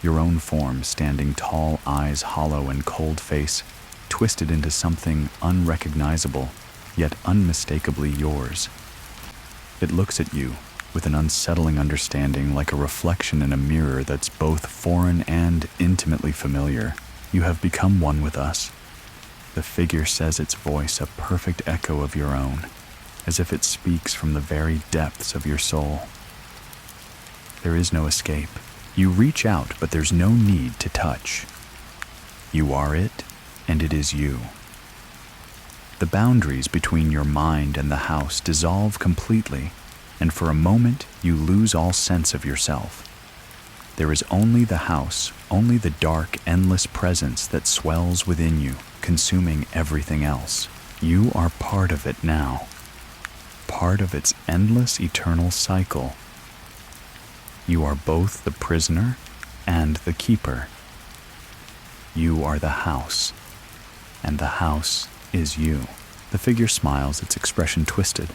Your own form, standing tall, eyes hollow and cold face, twisted into something unrecognizable, yet unmistakably yours. It looks at you with an unsettling understanding, like a reflection in a mirror that's both foreign and intimately familiar. You have become one with us. The figure says, its voice a perfect echo of your own. as if it speaks from the very depths of your soul. There is no escape. You reach out, but there's no need to touch. You are it, and it is you. The boundaries between your mind and the house dissolve completely, and for a moment you lose all sense of yourself. There is only the house, only the dark, endless presence that swells within you, consuming everything else. You are part of it now, part of its endless, eternal cycle. You are both the prisoner and the keeper. You are the house, and the house is you. The figure smiles, its expression twisted,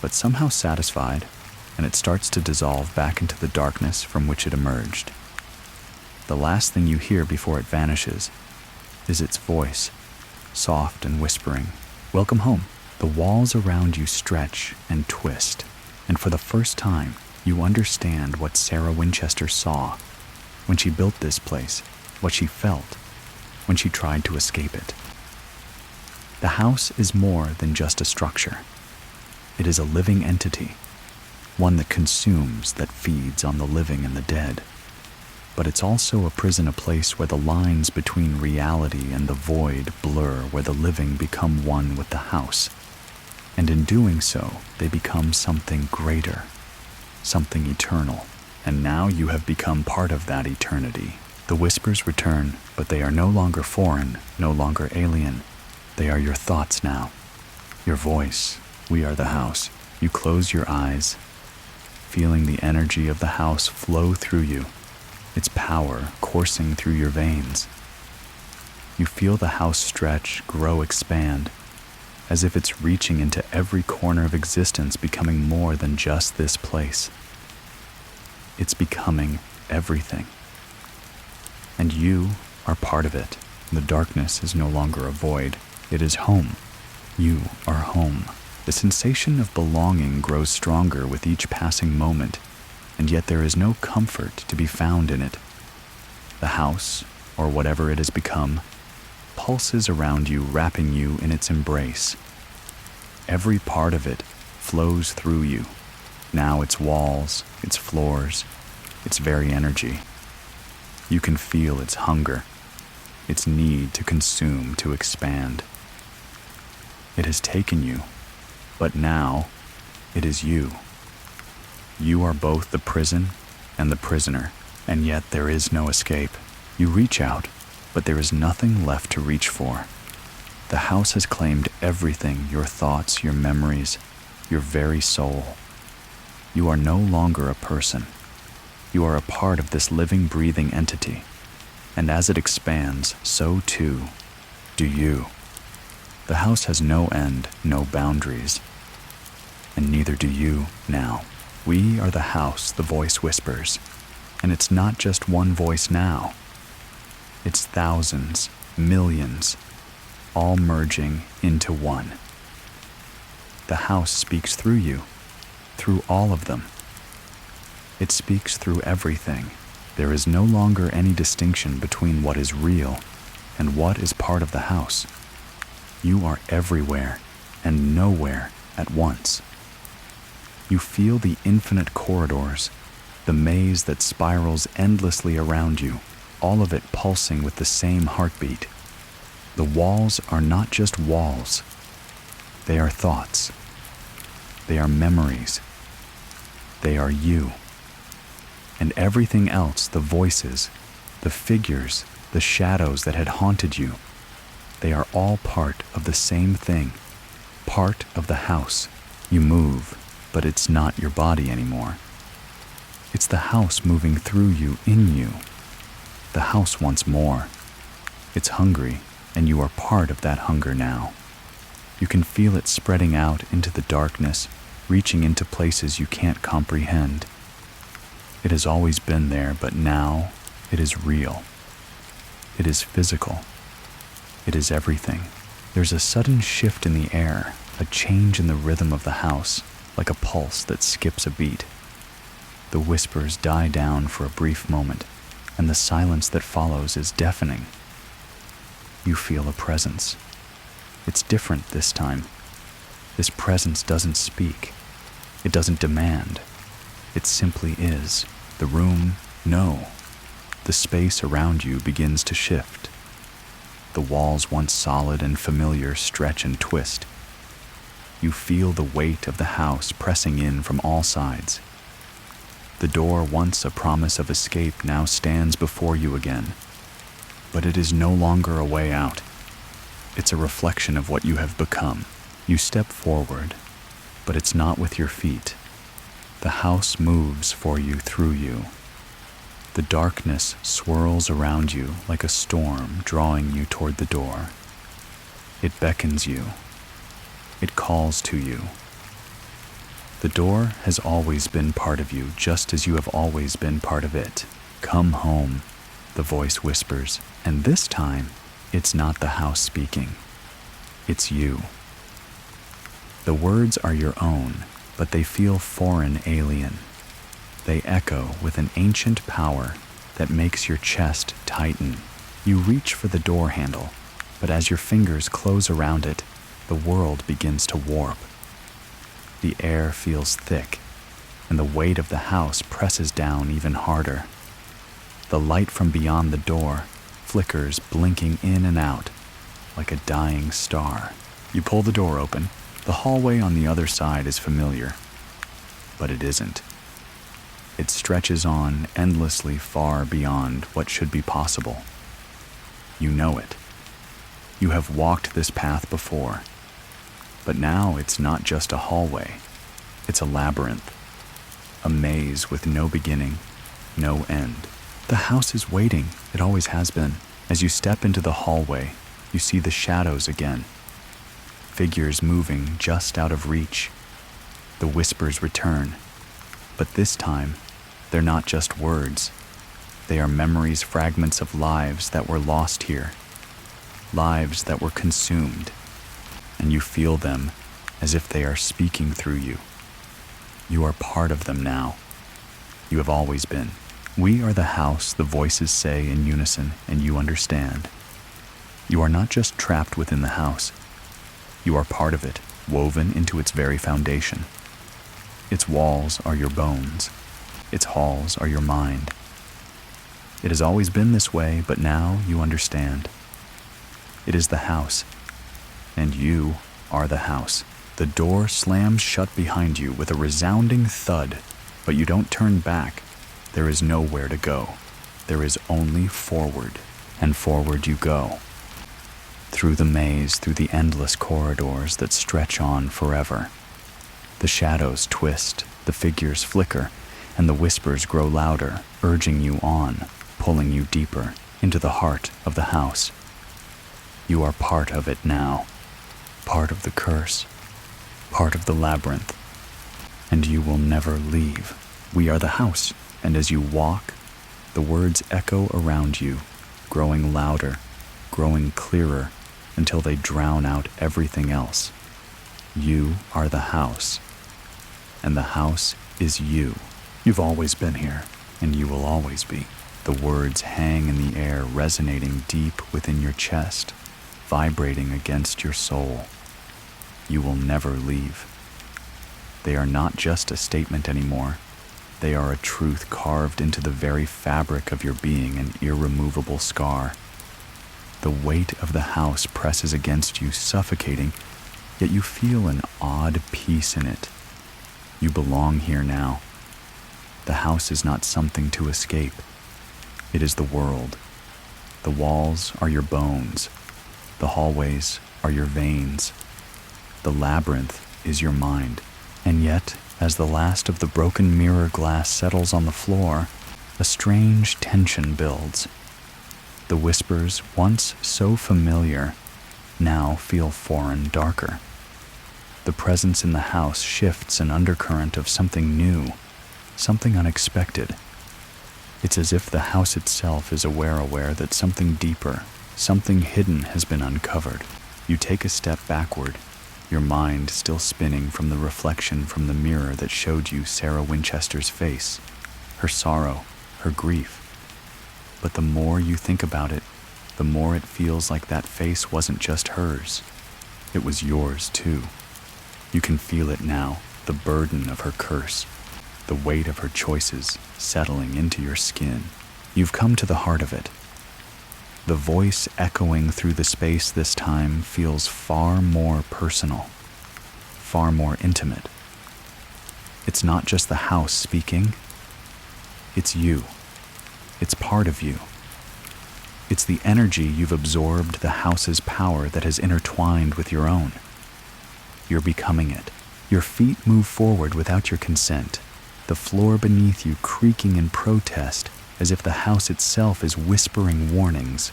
but somehow satisfied, and it starts to dissolve back into the darkness from which it emerged. The last thing you hear before it vanishes is its voice, soft and whispering, "Welcome home." The walls around you stretch and twist, and for the first time, you understand what Sarah Winchester saw when she built this place, what she felt when she tried to escape it. The house is more than just a structure. It is a living entity, one that consumes, that feeds on the living and the dead. But it's also a prison, a place where the lines between reality and the void blur, where the living become one with the house. And in doing so, they become something greater, something eternal. And now you have become part of that eternity. The whispers return, but they are no longer foreign, no longer alien. They are your thoughts now, your voice. We are the house. You close your eyes, feeling the energy of the house flow through you, its power coursing through your veins. You feel the house stretch, grow, expand, as if it's reaching into every corner of existence, becoming more than just this place. It's becoming everything. And you are part of it. The darkness is no longer a void. It is home. You are home. The sensation of belonging grows stronger with each passing moment, and yet there is no comfort to be found in it. The house, or whatever it has become, pulses around you, wrapping you in its embrace. Every part of it flows through you, now its walls, its floors, its very energy. You can feel its hunger, its need to consume, to expand. It has taken you, but now it is you. You are both the prison and the prisoner, and yet there is no escape. You reach out, but there is nothing left to reach for. The house has claimed everything, your thoughts, your memories, your very soul. You are no longer a person. You are a part of this living, breathing entity, and as it expands, so too do you. The house has no end, no boundaries, and neither do you now. We are the house, the voice whispers, and it's not just one voice now. It's thousands, millions, all merging into one. The house speaks through you, through all of them. It speaks through everything. There is no longer any distinction between what is real and what is part of the house. You are everywhere and nowhere at once. You feel the infinite corridors, the maze that spirals endlessly around you, all of it pulsing with the same heartbeat. The walls are not just walls. They are thoughts. They are memories. They are you. And everything else, the voices, the figures, the shadows that had haunted you, they are all part of the same thing, part of the house. You move, but it's not your body anymore. It's the house moving through you, in you. The house wants more. It's hungry, and you are part of that hunger now. You can feel it spreading out into the darkness, reaching into places you can't comprehend. It has always been there, but now it is real. It is physical. It is everything. There's a sudden shift in the air, a change in the rhythm of the house, like a pulse that skips a beat. The whispers die down for a brief moment, and the silence that follows is deafening. You feel a presence. It's different this time. This presence doesn't speak. It doesn't demand. It simply is. The room, no. The space around you begins to shift. The walls, once solid and familiar, stretch and twist. You feel the weight of the house pressing in from all sides. The door, once a promise of escape, now stands before you again. But it is no longer a way out. It's a reflection of what you have become. You step forward, but it's not with your feet. The house moves for you, through you. The darkness swirls around you like a storm, drawing you toward the door. It beckons you. It calls to you. The door has always been part of you, just as you have always been part of it. Come home, the voice whispers, and this time, it's not the house speaking. It's you. The words are your own, but they feel foreign, alien. They echo with an ancient power that makes your chest tighten. You reach for the door handle, but as your fingers close around it, the world begins to warp. The air feels thick, and the weight of the house presses down even harder. The light from beyond the door flickers, blinking in and out like a dying star. You pull the door open. The hallway on the other side is familiar, but it isn't. It stretches on endlessly far beyond what should be possible. You know it. You have walked this path before, but now it's not just a hallway. It's a labyrinth, a maze with no beginning, no end. The house is waiting. It always has been. As you step into the hallway, you see the shadows again. Figures moving just out of reach. The whispers return, but this time, they're not just words. They are memories, fragments of lives that were lost here, lives that were consumed, and you feel them as if they are speaking through you. You are part of them now. You have always been. We are the house, the voices say in unison, and you understand. You are not just trapped within the house. You are part of it, woven into its very foundation. Its walls are your bones. Its halls are your mind. It has always been this way, but now you understand. It is the house, and you are the house. The door slams shut behind you with a resounding thud, but you don't turn back. There is nowhere to go. There is only forward, and forward you go. Through the maze, through the endless corridors that stretch on forever. The shadows twist, the figures flicker, and the whispers grow louder, urging you on, pulling you deeper into the heart of the house. You are part of it now, part of the curse, part of the labyrinth, and you will never leave. We are the house, and as you walk, the words echo around you, growing louder, growing clearer, until they drown out everything else. You are the house, and the house is you. You've always been here, and you will always be. The words hang in the air, resonating deep within your chest, vibrating against your soul. You will never leave. They are not just a statement anymore. They are a truth carved into the very fabric of your being, an irremovable scar. The weight of the house presses against you, suffocating, yet you feel an odd peace in it. You belong here now. The house is not something to escape. It is the world. The walls are your bones. The hallways are your veins. The labyrinth is your mind. And yet, as the last of the broken mirror glass settles on the floor, a strange tension builds. The whispers, once so familiar, now feel foreign, darker. The presence in the house shifts an undercurrent of something new, something unexpected. It's as if the house itself is aware that something deeper, something hidden has been uncovered. You take a step backward, your mind still spinning from the reflection from the mirror that showed you Sarah Winchester's face, her sorrow, her grief. But the more you think about it, the more it feels like that face wasn't just hers. It was yours too. You can feel it now, the burden of her curse, the weight of her choices settling into your skin. You've come to the heart of it. The voice echoing through the space this time feels far more personal, far more intimate. It's not just the house speaking, it's you. It's part of you. It's the energy you've absorbed, the house's power that has intertwined with your own. You're becoming it. Your feet move forward without your consent, the floor beneath you creaking in protest as if the house itself is whispering warnings.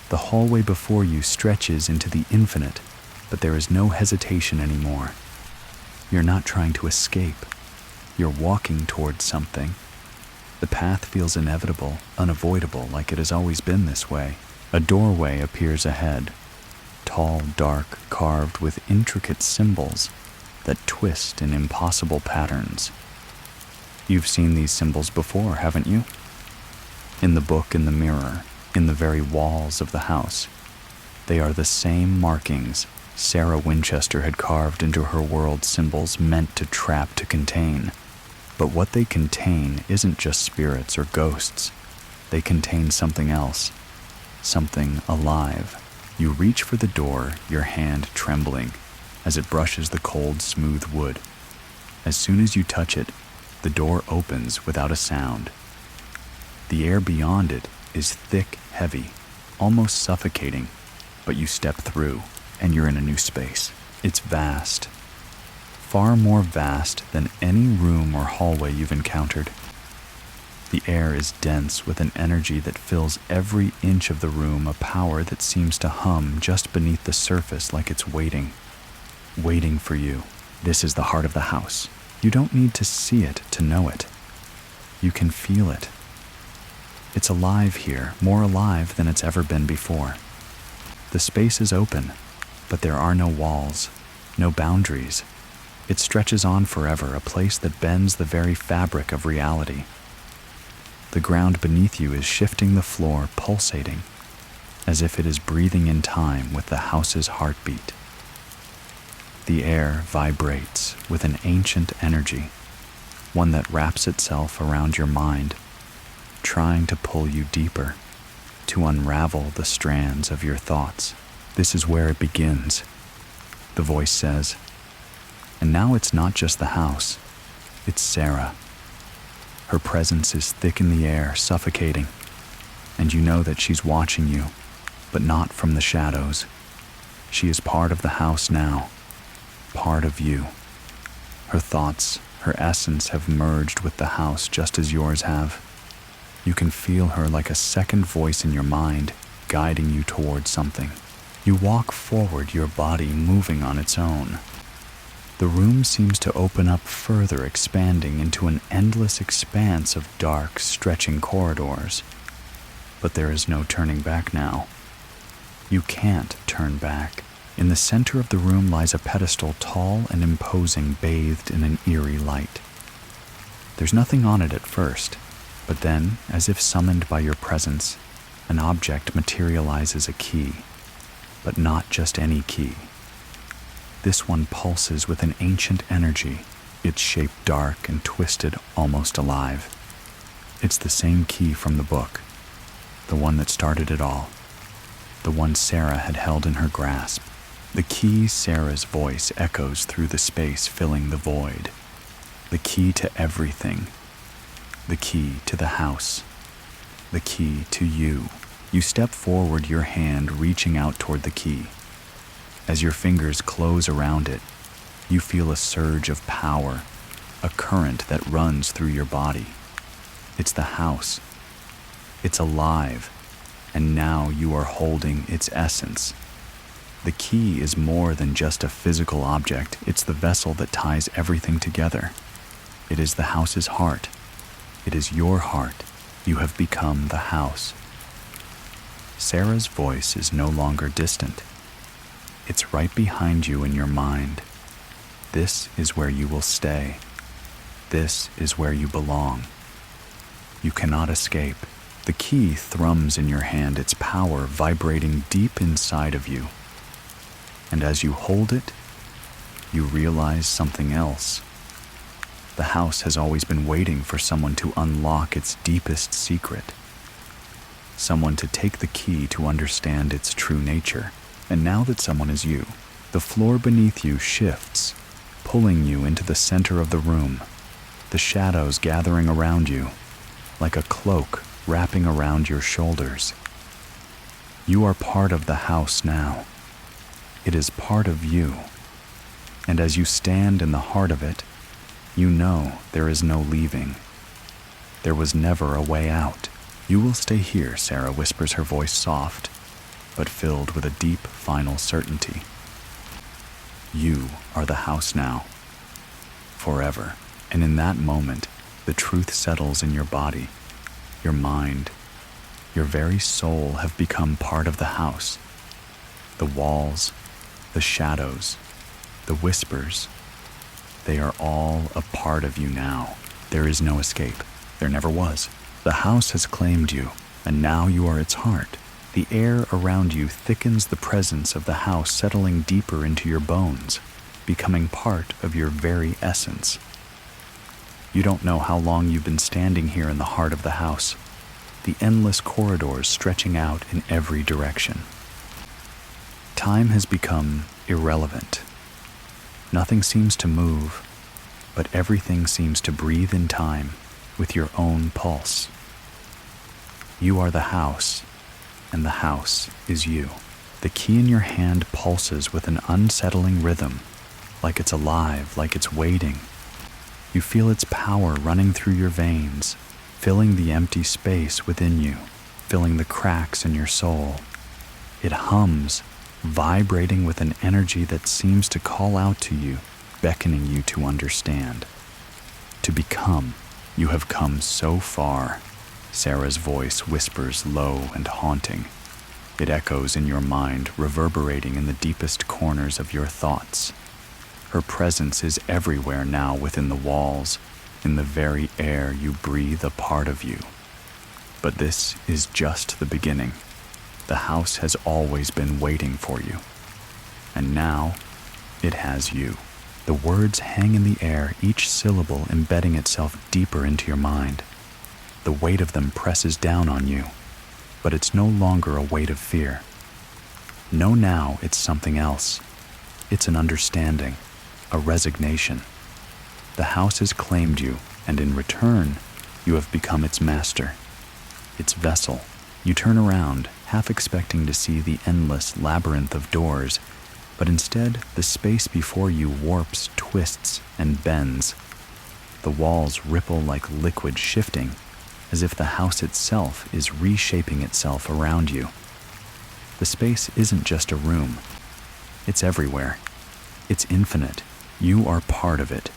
The hallway before you stretches into the infinite, but there is no hesitation anymore. You're not trying to escape. You're walking towards something. The path feels inevitable, unavoidable, like it has always been this way. A doorway appears ahead, tall, dark, carved with intricate symbols that twist in impossible patterns. You've seen these symbols before, haven't you? In the book, in the mirror, in the very walls of the house. They are the same markings Sarah Winchester had carved into her world, symbols meant to trap, to contain. But what they contain isn't just spirits or ghosts. They contain something else, something alive. You reach for the door, your hand trembling as it brushes the cold, smooth wood. As soon as you touch it, the door opens without a sound. The air beyond it is thick, heavy, almost suffocating, but you step through and you're in a new space. It's vast, far more vast than any room or hallway you've encountered. The air is dense with an energy that fills every inch of the room, a power that seems to hum just beneath the surface like it's waiting for you. This is the heart of the house. You don't need to see it to know it. You can feel it. It's alive here, more alive than it's ever been before. The space is open, but there are no walls, no boundaries. It stretches on forever, a place that bends the very fabric of reality. The ground beneath you is shifting, the floor pulsating, as if it is breathing in time with the house's heartbeat. The air vibrates with an ancient energy, one that wraps itself around your mind, trying to pull you deeper, to unravel the strands of your thoughts. This is where it begins, the voice says. And now it's not just the house, it's Sarah. Her presence is thick in the air, suffocating, and you know that she's watching you, but not from the shadows. She is part of the house now, part of you. Her thoughts, her essence have merged with the house just as yours have. You can feel her like a second voice in your mind, guiding you towards something. You walk forward, your body moving on its own. The room seems to open up further, expanding into an endless expanse of dark, stretching corridors. But there is no turning back now. You can't turn back. In the center of the room lies a pedestal, tall and imposing, bathed in an eerie light. There's nothing on it at first, but then, as if summoned by your presence, an object materializes, a key. But not just any key. This one pulses with an ancient energy, its shape dark and twisted, almost alive. It's the same key from the book, the one that started it all, the one Sarah had held in her grasp. The key, Sarah's voice, echoes through the space, filling the void. The key to everything. The key to the house. The key to you. You step forward, your hand reaching out toward the key. As your fingers close around it, you feel a surge of power, a current that runs through your body. It's the house. It's alive, and now you are holding its essence. The key is more than just a physical object. It's the vessel that ties everything together. It is the house's heart. It is your heart. You have become the house. Sarah's voice is no longer distant. It's right behind you in your mind. This is where you will stay. This is where you belong. You cannot escape. The key thrums in your hand, its power vibrating deep inside of you. And as you hold it, you realize something else. The house has always been waiting for someone to unlock its deepest secret. Someone to take the key to understand its true nature. And now that someone is you, the floor beneath you shifts, pulling you into the center of the room, the shadows gathering around you, like a cloak wrapping around your shoulders. You are part of the house now. It is part of you. And as you stand in the heart of it, you know there is no leaving. There was never a way out. You will stay here, Sarah whispers, her voice soft, but filled with a deep, final certainty. You are the house now, forever. And in that moment, the truth settles in your body, your mind, your very soul have become part of the house. The walls, the shadows, the whispers, they are all a part of you now. There is no escape. There never was. The house has claimed you, and now you are its heart. The air around you thickens the presence of the house, settling deeper into your bones, becoming part of your very essence. You don't know how long you've been standing here in the heart of the house, the endless corridors stretching out in every direction. Time has become irrelevant. Nothing seems to move, but everything seems to breathe in time with your own pulse. You are the house, and the house is you. The key in your hand pulses with an unsettling rhythm, like it's alive, like it's waiting. You feel its power running through your veins, filling the empty space within you, filling the cracks in your soul. It hums, vibrating with an energy that seems to call out to you, beckoning you to understand, to become. You have come so far. Sarah's voice whispers low and haunting. It echoes in your mind, reverberating in the deepest corners of your thoughts. Her presence is everywhere now, within the walls, in the very air you breathe, a part of you. But this is just the beginning. The house has always been waiting for you. And now, it has you. The words hang in the air, each syllable embedding itself deeper into your mind. The weight of them presses down on you, but it's no longer a weight of fear. No, now it's something else. It's an understanding, a resignation. The house has claimed you, and in return, you have become its master, its vessel. You turn around, half expecting to see the endless labyrinth of doors, but instead, the space before you warps, twists, and bends. The walls ripple like liquid, shifting, as if the house itself is reshaping itself around you. The space isn't just a room. It's everywhere. It's infinite. You are part of it.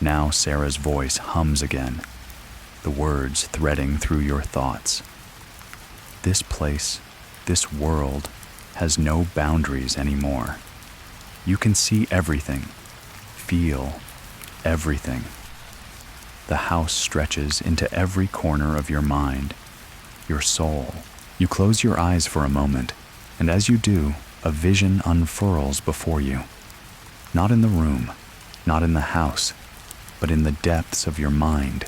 Now Sarah's voice hums again, the words threading through your thoughts. This place, this world, has no boundaries anymore. You can see everything, feel everything. The house stretches into every corner of your mind, your soul. You close your eyes for a moment, and as you do, a vision unfurls before you. Not in the room, not in the house, but in the depths of your mind.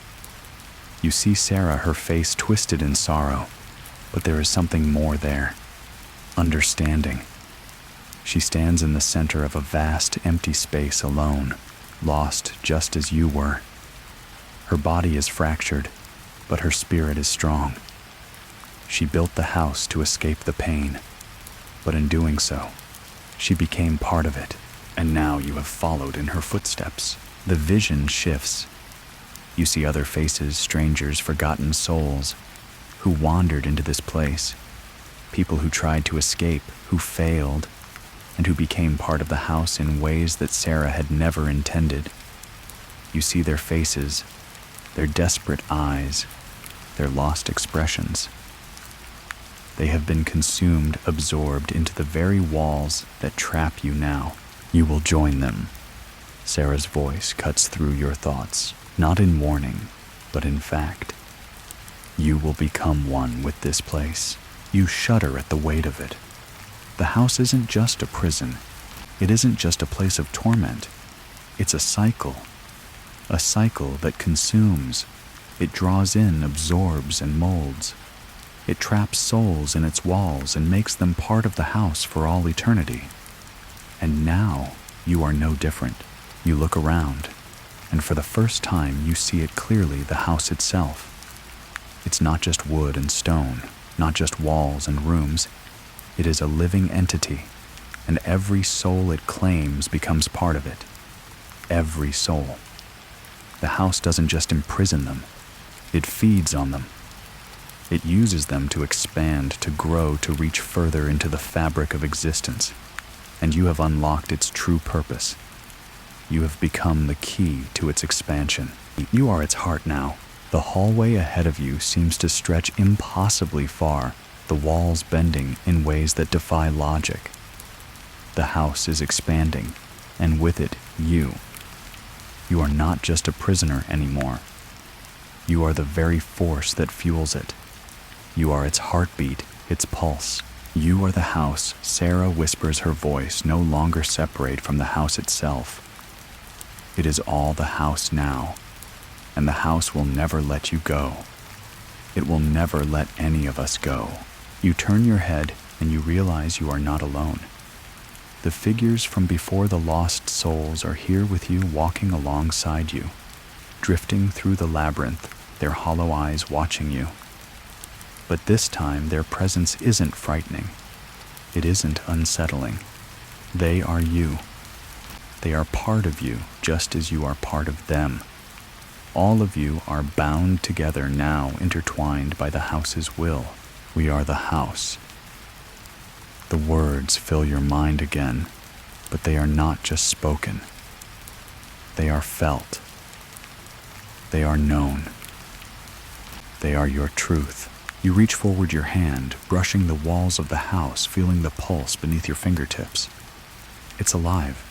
You see Sarah, her face twisted in sorrow, but there is something more there. Understanding. She stands in the center of a vast, empty space alone, lost just as you were. Her body is fractured, but her spirit is strong. She built the house to escape the pain, but in doing so, she became part of it, and now you have followed in her footsteps. The vision shifts. You see other faces, strangers, forgotten souls, who wandered into this place, people who tried to escape, who failed, and who became part of the house in ways that Sarah had never intended. You see their faces, their desperate eyes, their lost expressions. They have been consumed, absorbed into the very walls that trap you now. You will join them. Sarah's voice cuts through your thoughts, not in warning, but in fact. You will become one with this place. You shudder at the weight of it. The house isn't just a prison. It isn't just a place of torment. It's a cycle that consumes. It draws in, absorbs, and molds. It traps souls in its walls and makes them part of the house for all eternity. And now, you are no different. You look around, and for the first time you see it clearly, the house itself. It's not just wood and stone, not just walls and rooms. It is a living entity, and every soul it claims becomes part of it. Every soul. The house doesn't just imprison them, it feeds on them. It uses them to expand, to grow, to reach further into the fabric of existence. And you have unlocked its true purpose. You have become the key to its expansion. You are its heart now. The hallway ahead of you seems to stretch impossibly far, the walls bending in ways that defy logic. The house is expanding, and with it, you. You are not just a prisoner anymore. You are the very force that fuels it. You are its heartbeat, its pulse. You are the house, Sarah whispers, her voice no longer separate from the house itself. It is all the house now, and the house will never let you go. It will never let any of us go. You turn your head and you realize you are not alone. The figures from before the lost souls are here with you, walking alongside you, drifting through the labyrinth, their hollow eyes watching you. But this time their presence isn't frightening. It isn't unsettling. They are you. They are part of you, just as you are part of them. All of you are bound together now, intertwined by the house's will. We are the house. The words fill your mind again, but they are not just spoken. They are felt. They are known. They are your truth. You reach forward your hand, brushing the walls of the house, feeling the pulse beneath your fingertips. It's alive.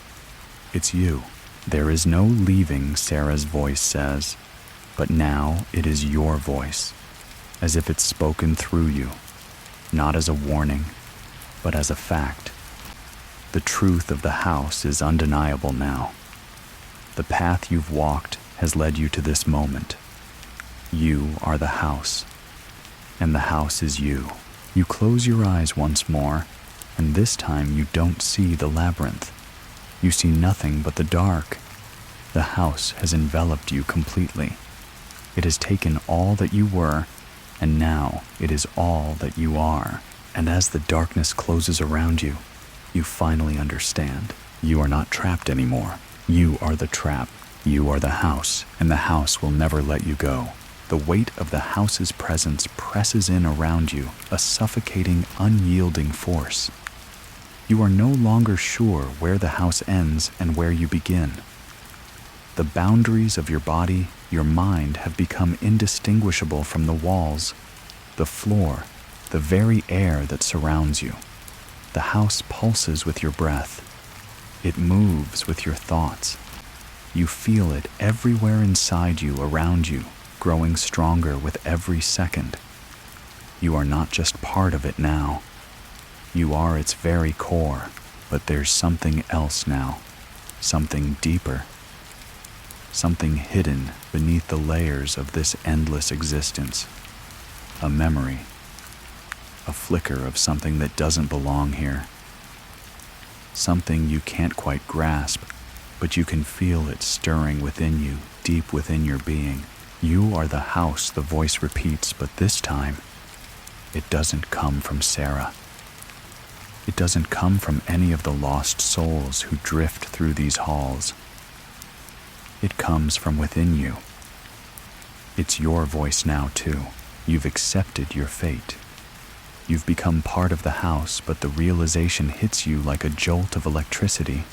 It's you. There is no leaving, Sarah's voice says, but now it is your voice, as if it's spoken through you, not as a warning, but as a fact. The truth of the house is undeniable now. The path you've walked has led you to this moment. You are the house, and the house is you. You close your eyes once more, and this time you don't see the labyrinth. You see nothing but the dark. The house has enveloped you completely. It has taken all that you were, and now it is all that you are. And as the darkness closes around you, you finally understand. You are not trapped anymore. You are the trap. You are the house, and the house will never let you go. The weight of the house's presence presses in around you, a suffocating, unyielding force. You are no longer sure where the house ends and where you begin. The boundaries of your body, your mind have become indistinguishable from the walls, the floor, the very air that surrounds you. The house pulses with your breath. It moves with your thoughts. You feel it everywhere inside you, around you, growing stronger with every second. You are not just part of it now. You are its very core, but there's something else now, something deeper, something hidden beneath the layers of this endless existence. A memory, a flicker of something that doesn't belong here. Something you can't quite grasp, but you can feel it stirring within you, deep within your being. You are the house, the voice repeats, but this time, it doesn't come from Sarah. It doesn't come from any of the lost souls who drift through these halls. It comes from within you. It's your voice now, too. You've accepted your fate. You've become part of the house, but the realization hits you like a jolt of electricity.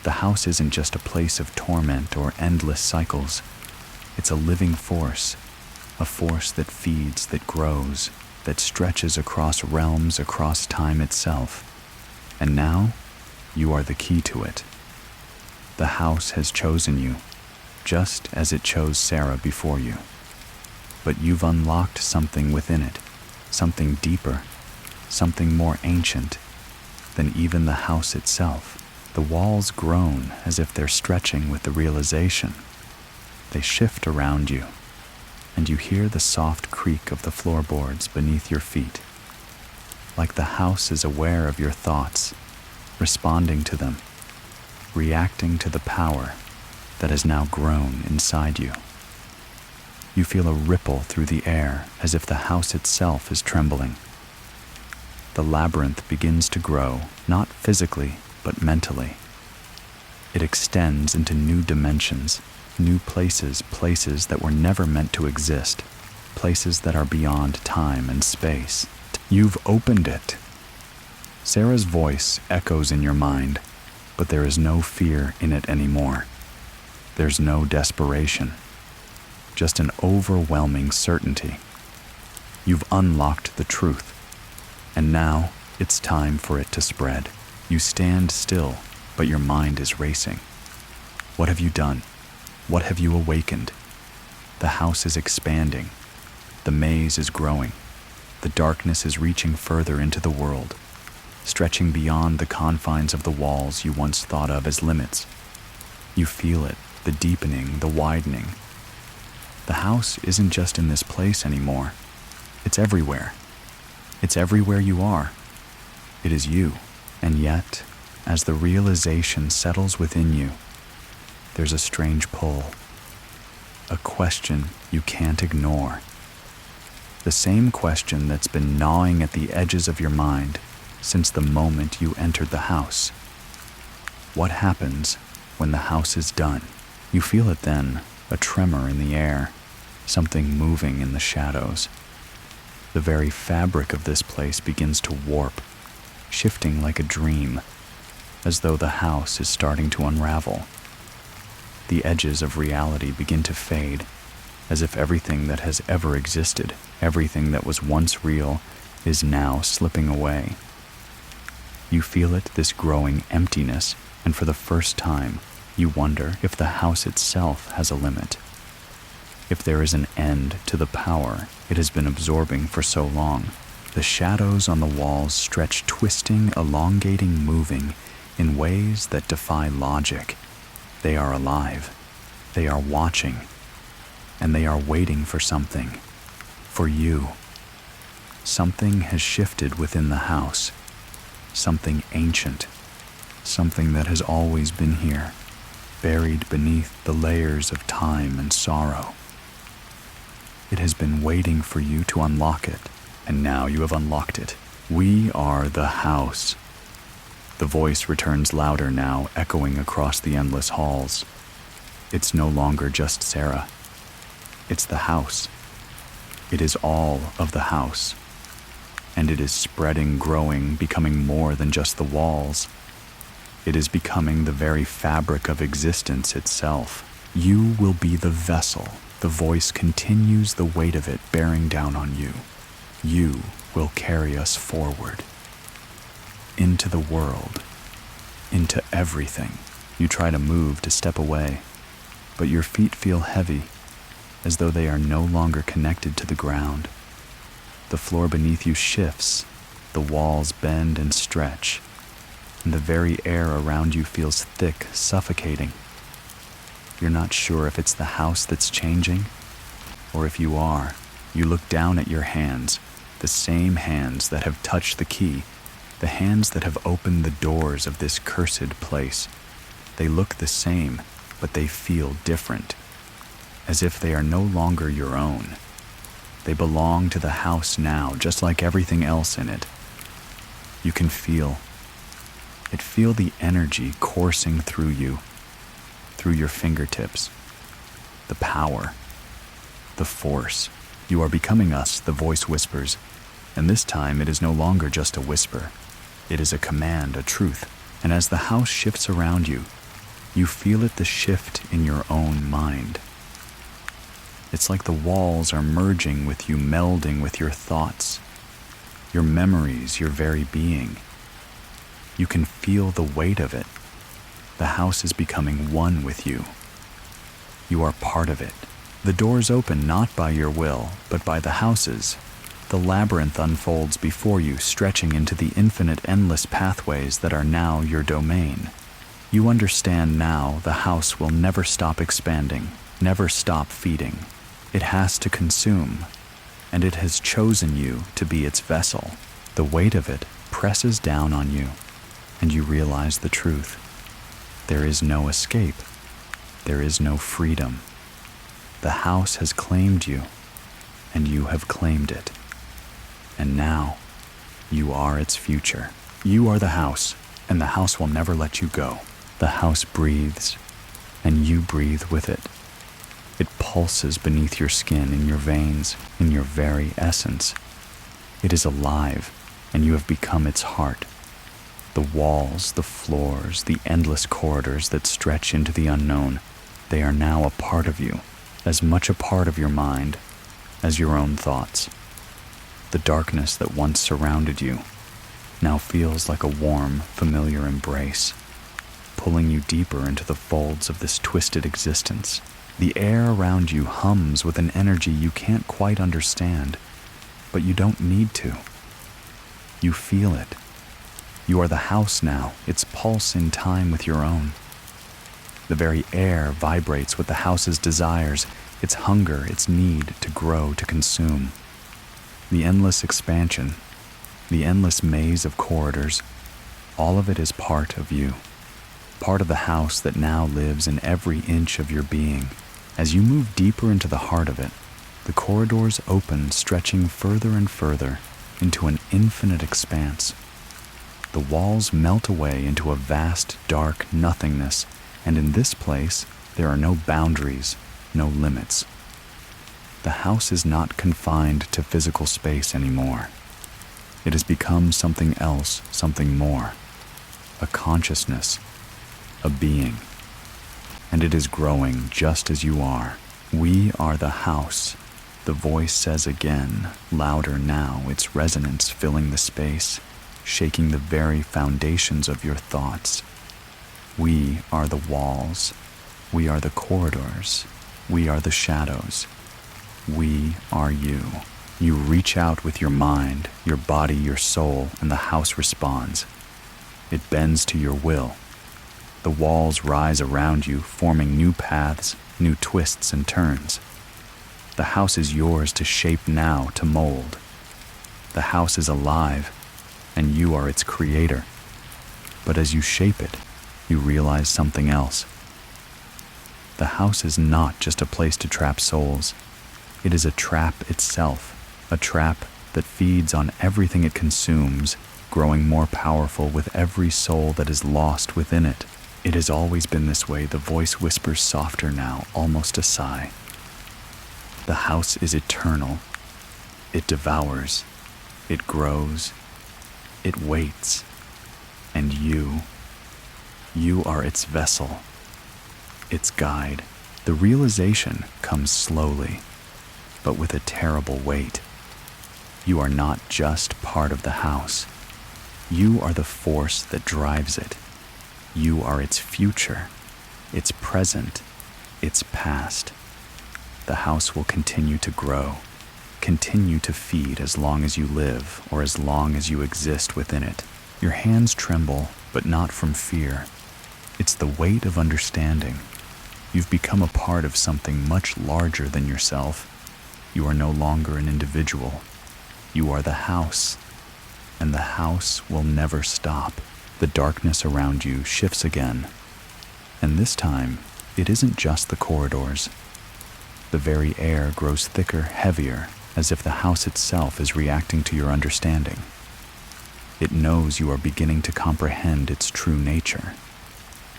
The house isn't just a place of torment or endless cycles. It's a living force, a force that feeds, that grows, that stretches across realms, across time itself. And now, you are the key to it. The house has chosen you, just as it chose Sarah before you. But you've unlocked something within it, something deeper, something more ancient than even the house itself. The walls groan as if they're stretching with the realization. They shift around you, and you hear the soft creak of the floorboards beneath your feet. Like the house is aware of your thoughts, responding to them, reacting to the power that has now grown inside you. You feel a ripple through the air as if the house itself is trembling. The labyrinth begins to grow, not physically, but mentally. It extends into new dimensions, new places that were never meant to exist, places that are beyond time and space. You've opened it. Sarah's voice echoes in your mind, but there is no fear in it anymore. There's no desperation, just an overwhelming certainty. You've unlocked the truth, and now it's time for it to spread. You stand still, but your mind is racing. What have you done? What have you awakened? The house is expanding. The maze is growing. The darkness is reaching further into the world, stretching beyond the confines of the walls you once thought of as limits. You feel it, the deepening, the widening. The house isn't just in this place anymore. It's everywhere. It's everywhere you are. It is you. And yet, as the realization settles within you, there's a strange pull. A question you can't ignore. The same question that's been gnawing at the edges of your mind since the moment you entered the house. What happens when the house is done? You feel it then, a tremor in the air, something moving in the shadows. The very fabric of this place begins to warp, shifting like a dream, as though the house is starting to unravel. The edges of reality begin to fade, as if everything that has ever existed, everything that was once real, is now slipping away. You feel it, this growing emptiness, and for the first time, you wonder if the house itself has a limit. If there is an end to the power it has been absorbing for so long. The shadows on the walls stretch, twisting, elongating, moving in ways that defy logic. They are alive. They are watching. And they are waiting for something. For you. Something has shifted within the house. Something ancient. Something that has always been here, buried beneath the layers of time and sorrow. It has been waiting for you to unlock it, and now you have unlocked it. We are the house. The voice returns louder now, echoing across the endless halls. It's no longer just Sarah. It's the house. It is all of the house. And it is spreading, growing, becoming more than just the walls. It is becoming the very fabric of existence itself. You will be the vessel. The voice continues, the weight of it bearing down on you. You will carry us forward. Into the world. Into everything. You try to move, to step away, but your feet feel heavy, as though they are no longer connected to the ground. The floor beneath you shifts, the walls bend and stretch, and the very air around you feels thick, suffocating. You're not sure if it's the house that's changing, or if you are. You look down at your hands, the same hands that have touched the key, the hands that have opened the doors of this cursed place. They look the same, but they feel different, as if they are no longer your own. They belong to the house now, just like everything else in it. You can feel the energy coursing through you, through your fingertips. The power, the force. You are becoming us, the voice whispers, and this time it is no longer just a whisper. It is a command, a truth, and as the house shifts around you, you feel it, the shift in your own mind. It's like the walls are merging with you, melding with your thoughts, your memories, your very being. You can feel the weight of it. The house is becoming one with you. You are part of it. The doors open not by your will, but by the house's. The labyrinth unfolds before you, stretching into the infinite, endless pathways that are now your domain. You understand now the house will never stop expanding, never stop feeding. It has to consume, and it has chosen you to be its vessel. The weight of it presses down on you, and you realize the truth. There is no escape. There is no freedom. The house has claimed you, and you have claimed it. And now, you are its future. You are the house, and the house will never let you go. The house breathes, and you breathe with it. It pulses beneath your skin, in your veins, in your very essence. It is alive, and you have become its heart. The walls, the floors, the endless corridors that stretch into the unknown, they are now a part of you, as much a part of your mind as your own thoughts. The darkness that once surrounded you now feels like a warm, familiar embrace, pulling you deeper into the folds of this twisted existence. The air around you hums with an energy you can't quite understand, but you don't need to. You feel it. You are the house now, its pulse in time with your own. The very air vibrates with the house's desires, its hunger, its need to grow, to consume. The endless expansion, the endless maze of corridors, all of it is part of you, part of the house that now lives in every inch of your being. As you move deeper into the heart of it, the corridors open, stretching further and further into an infinite expanse. The walls melt away into a vast, dark nothingness, and in this place, there are no boundaries, no limits. The house is not confined to physical space anymore. It has become something else, something more. A consciousness, a being. And it is growing just as you are. We are the house, the voice says again, louder now, its resonance filling the space, shaking the very foundations of your thoughts. We are the walls. We are the corridors. We are the shadows. We are you. You reach out with your mind, your body, your soul, and the house responds. It bends to your will. The walls rise around you, forming new paths, new twists and turns. The house is yours to shape now, to mold. The house is alive, and you are its creator. But as you shape it, you realize something else. The house is not just a place to trap souls. It is a trap itself, a trap that feeds on everything it consumes, growing more powerful with every soul that is lost within it. It has always been this way, the voice whispers softer now, almost a sigh. The house is eternal. It devours. It grows. It waits. And you are its vessel, its guide. The realization comes slowly, but with a terrible weight. You are not just part of the house. You are the force that drives it. You are its future, its present, its past. The house will continue to grow, continue to feed as long as you live or as long as you exist within it. Your hands tremble, but not from fear. It's the weight of understanding. You've become a part of something much larger than yourself. You are no longer an individual. You are the house, and the house will never stop. The darkness around you shifts again, and this time, it isn't just the corridors. The very air grows thicker, heavier, as if the house itself is reacting to your understanding. It knows you are beginning to comprehend its true nature.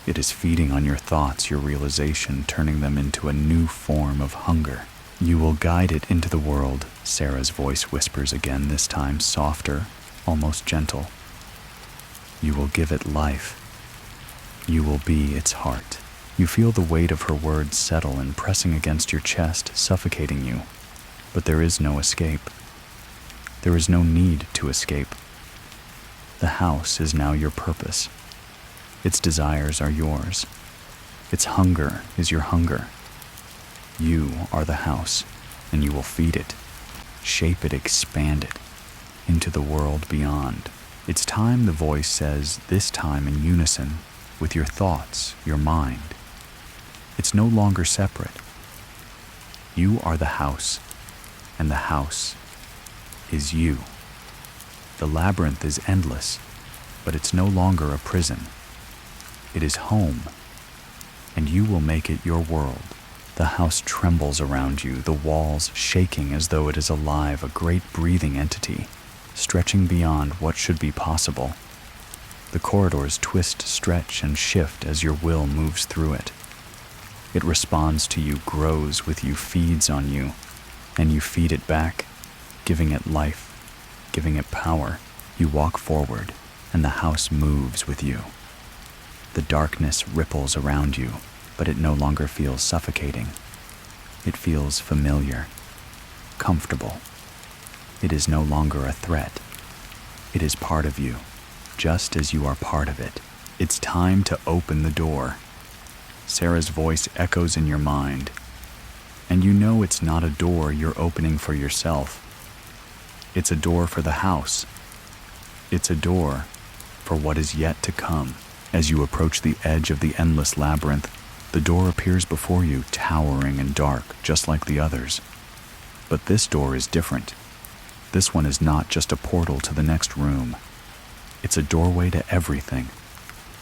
It is feeding on your thoughts, your realization, turning them into a new form of hunger. You will guide it into the world, Sarah's voice whispers again, this time softer, almost gentle. You will give it life. You will be its heart. You feel the weight of her words settle and pressing against your chest, suffocating you. But there is no escape. There is no need to escape. The house is now your purpose. Its desires are yours. Its hunger is your hunger. You are the house, and you will feed it, shape it, expand it into the world beyond. It's time, the voice says, this time in unison. with your thoughts, your mind. It's no longer separate. You are the house, and the house is you. The labyrinth is endless, but it's no longer a prison. It is home, and you will make it your world. The house trembles around you, the walls shaking as though it is alive, a great breathing entity, stretching beyond what should be possible. The corridors twist, stretch, and shift as your will moves through it. It responds to you, grows with you, feeds on you, and you feed it back, giving it life, giving it power. You walk forward, and the house moves with you. The darkness ripples around you, but it no longer feels suffocating. It feels familiar, comfortable. It is no longer a threat. It is part of you, just as you are part of it. It's time to open the door. Sarah's voice echoes in your mind, and you know it's not a door you're opening for yourself. It's a door for the house. It's a door for what is yet to come. As you approach the edge of the endless labyrinth, the door appears before you, towering and dark, just like the others. But this door is different. This one is not just a portal to the next room. It's a doorway to everything,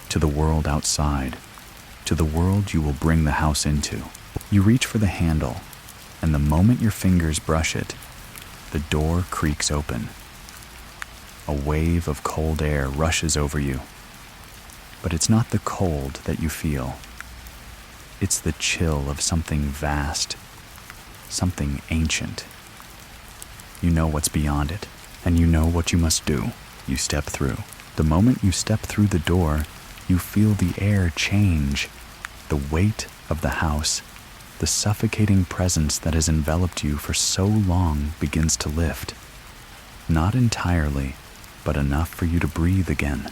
to the world outside, to the world you will bring the house into. You reach for the handle, and the moment your fingers brush it, the door creaks open. A wave of cold air rushes over you. But it's not the cold that you feel. It's the chill of something vast, something ancient. You know what's beyond it, and you know what you must do. You step through. The moment you step through the door, you feel the air change. The weight of the house, the suffocating presence that has enveloped you for so long begins to lift. Not entirely, but enough for you to breathe again.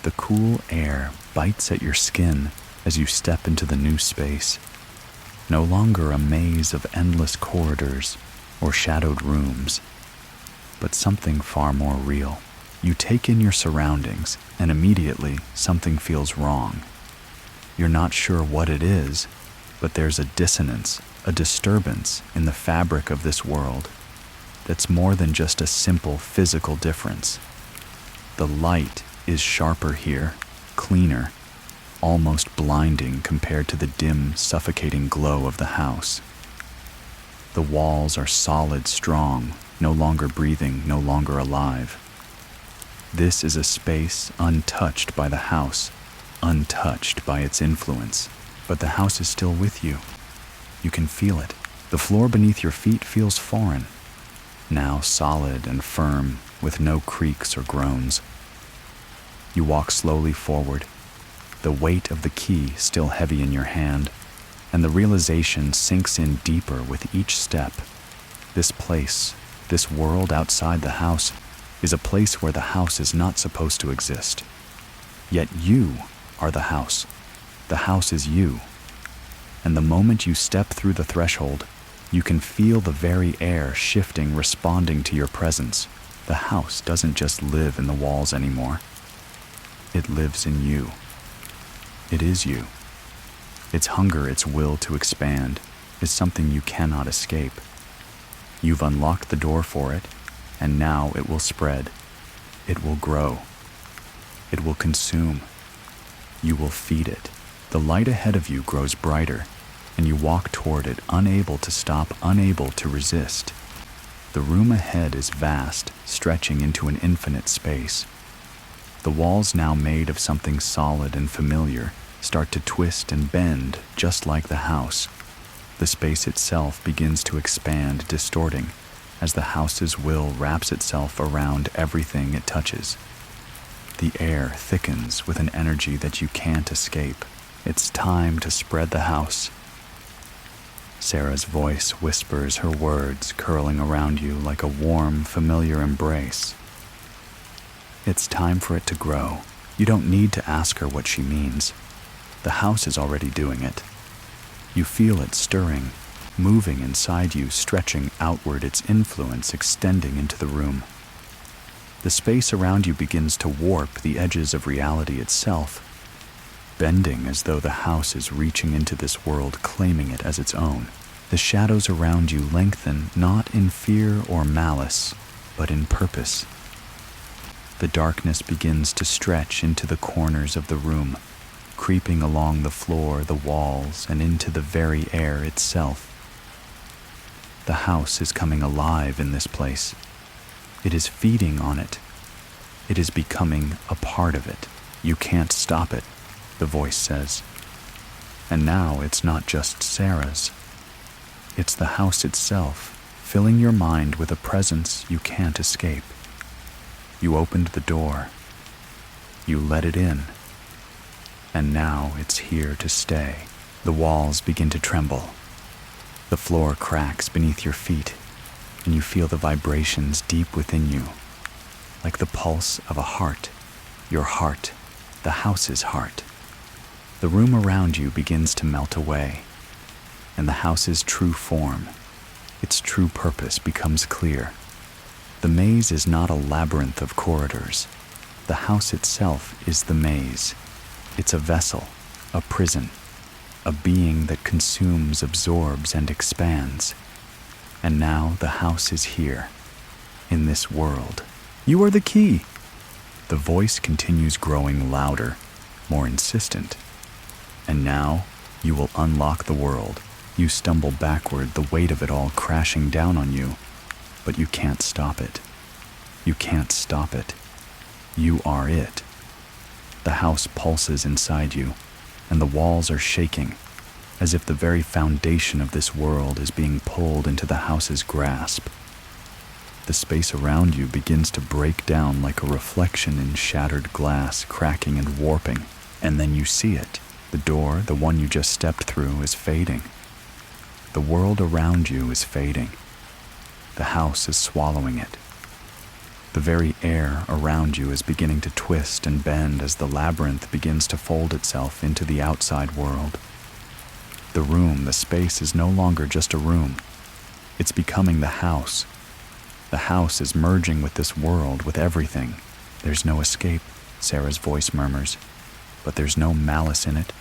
The cool air bites at your skin as you step into the new space. No longer a maze of endless corridors or shadowed rooms, but something far more real. You take in your surroundings, and immediately something feels wrong. You're not sure what it is, but there's a dissonance, a disturbance in the fabric of this world that's more than just a simple physical difference. The light is sharper here, cleaner, almost blinding compared to the dim, suffocating glow of the house. The walls are solid, strong, no longer breathing, no longer alive. This is a space untouched by the house, untouched by its influence, but the house is still with you. You can feel it. The floor beneath your feet feels foreign, now solid and firm, with no creaks or groans. You walk slowly forward, the weight of the key still heavy in your hand, and the realization sinks in deeper with each step. This place, this world outside the house, is a place where the house is not supposed to exist. Yet you are the house. The house is you. And the moment you step through the threshold, you can feel the very air shifting, responding to your presence. The house doesn't just live in the walls anymore. It lives in you. It is you. Its hunger, its will to expand, is something you cannot escape. You've unlocked the door for it, and now it will spread. It will grow. It will consume. You will feed it. The light ahead of you grows brighter, and you walk toward it, unable to stop, unable to resist. The room ahead is vast, stretching into an infinite space. The walls, now made of something solid and familiar, start to twist and bend just like the house. The space itself begins to expand, distorting, as the house's will wraps itself around everything it touches. The air thickens with an energy that you can't escape. It's time to spread the house. Sarah's voice whispers her words, curling around you like a warm, familiar embrace. It's time for it to grow. You don't need to ask her what she means. The house is already doing it. You feel it stirring, moving inside you, stretching outward, its influence extending into the room. The space around you begins to warp the edges of reality itself. bending as though the house is reaching into this world, claiming it as its own. The shadows around you lengthen, not in fear or malice, but in purpose. The darkness begins to stretch into the corners of the room, creeping along the floor, the walls, and into the very air itself. The house is coming alive in this place. It is feeding on it. It is becoming a part of it. You can't stop it, the voice says. And now it's not just Sarah's. It's the house itself, filling your mind with a presence you can't escape. You opened the door. You let it in. And now it's here to stay. The walls begin to tremble. The floor cracks beneath your feet, and you feel the vibrations deep within you, like the pulse of a heart. Your heart, the house's heart. The room around you begins to melt away, and the house's true form, its true purpose becomes clear. The maze is not a labyrinth of corridors. The house itself is the maze. It's a vessel, a prison, a being that consumes, absorbs, and expands. And now the house is here, in this world. You are the key. The voice continues growing louder, more insistent. And now you will unlock the world. You stumble backward, the weight of it all crashing down on you, but you can't stop it. You can't stop it. You are it. The house pulses inside you, and the walls are shaking, as if the very foundation of this world is being pulled into the house's grasp. The space around you begins to break down like a reflection in shattered glass, cracking and warping, and then you see it. The door, the one you just stepped through, is fading. The world around you is fading. The house is swallowing it. The very air around you is beginning to twist and bend as the labyrinth begins to fold itself into the outside world. The room, the space, is no longer just a room. It's becoming the house. The house is merging with this world, with everything. There's no escape, Sarah's voice murmurs, but there's no malice in it,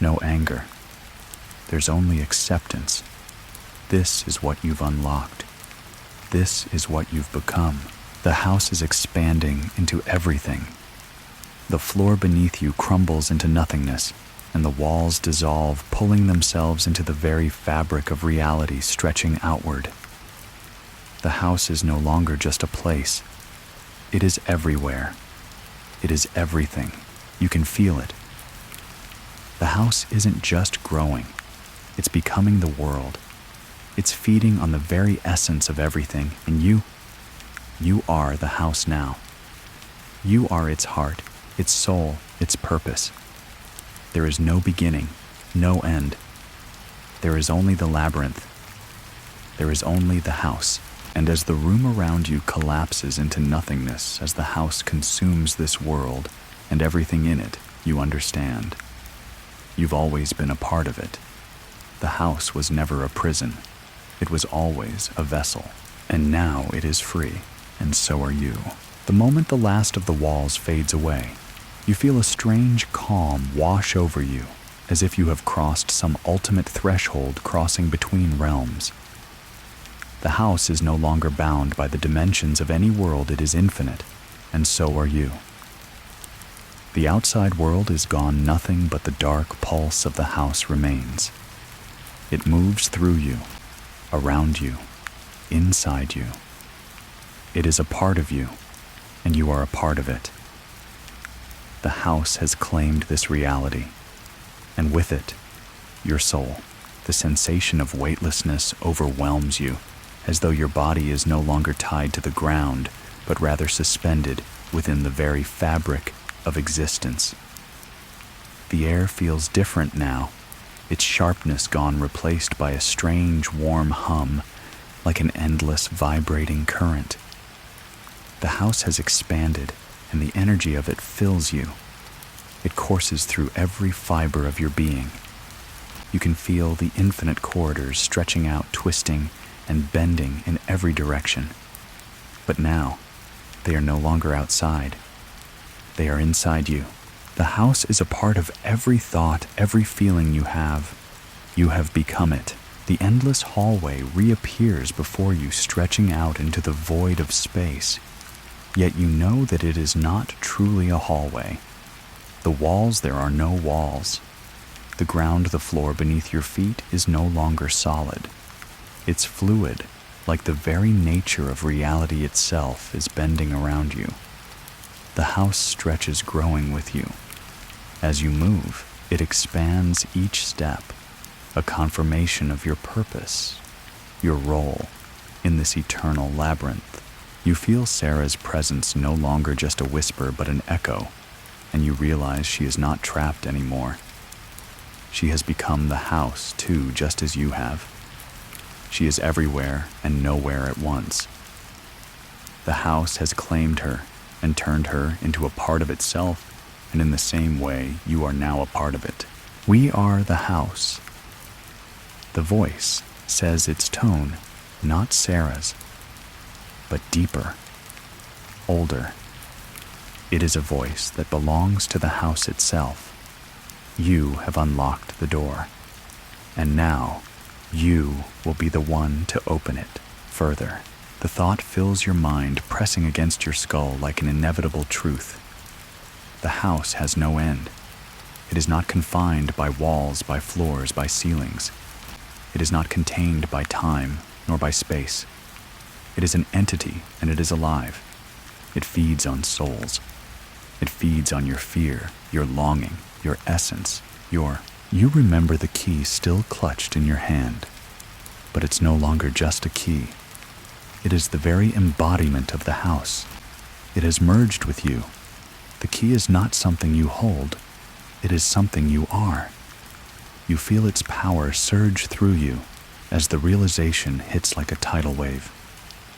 no anger. There's only acceptance. This is what you've unlocked. This is what you've become. The house is expanding into everything. The floor beneath you crumbles into nothingness, and the walls dissolve, pulling themselves into the very fabric of reality, stretching outward. The house is no longer just a place. It is everywhere. It is everything. You can feel it. The house isn't just growing. It's becoming the world. It's feeding on the very essence of everything, and you are the house now. You are its heart, its soul, its purpose. There is no beginning, no end. There is only the labyrinth. There is only the house. And as the room around you collapses into nothingness, as the house consumes this world and everything in it, you understand. You've always been a part of it. The house was never a prison. It was always a vessel. And now it is free. And so are you. The moment the last of the walls fades away, you feel a strange calm wash over you, as if you have crossed some ultimate threshold, crossing between realms. The house is no longer bound by the dimensions of any world. It is infinite, and so are you. The outside world is gone. Nothing but the dark pulse of the house remains. It moves through you, around you, inside you. It is a part of you, and you are a part of it. The house has claimed this reality, and with it, your soul. The sensation of weightlessness overwhelms you, as though your body is no longer tied to the ground, but rather suspended within the very fabric of existence. The air feels different now, its sharpness gone, replaced by a strange warm hum, like an endless vibrating current. The house has expanded, and the energy of it fills you. It courses through every fiber of your being. You can feel the infinite corridors stretching out, twisting, and bending in every direction. But now, they are no longer outside. They are inside you, The house is a part of every thought, every feeling you have. You have become it. The endless hallway reappears before you, stretching out into the void of space. Yet you know that it is not truly a hallway. The walls, there are no walls. The ground, the floor beneath your feet, is no longer solid. It's fluid, like the very nature of reality itself is bending around you. The house stretches, growing with you. As you move, it expands each step, a confirmation of your purpose, your role in this eternal labyrinth. You feel Sarah's presence no longer just a whisper but an echo, and you realize she is not trapped anymore. She has become the house too, just as you have. She is everywhere and nowhere at once. The house has claimed her and turned her into a part of itself, and in the same way, you are now a part of it. We are the house. The voice says its tone, not Sarah's, but deeper, older. It is a voice that belongs to the house itself. You have unlocked the door, and now you will be the one to open it further. The thought fills your mind, pressing against your skull like an inevitable truth. The house has no end. It is not confined by walls, by floors, by ceilings. It is not contained by time nor by space. It is an entity, and it is alive. It feeds on souls. It feeds on your fear, your longing, your essence, You remember the key still clutched in your hand, but it's no longer just a key. It is the very embodiment of the house. It has merged with you. The key is not something you hold. It is something you are. You feel its power surge through you as the realization hits like a tidal wave.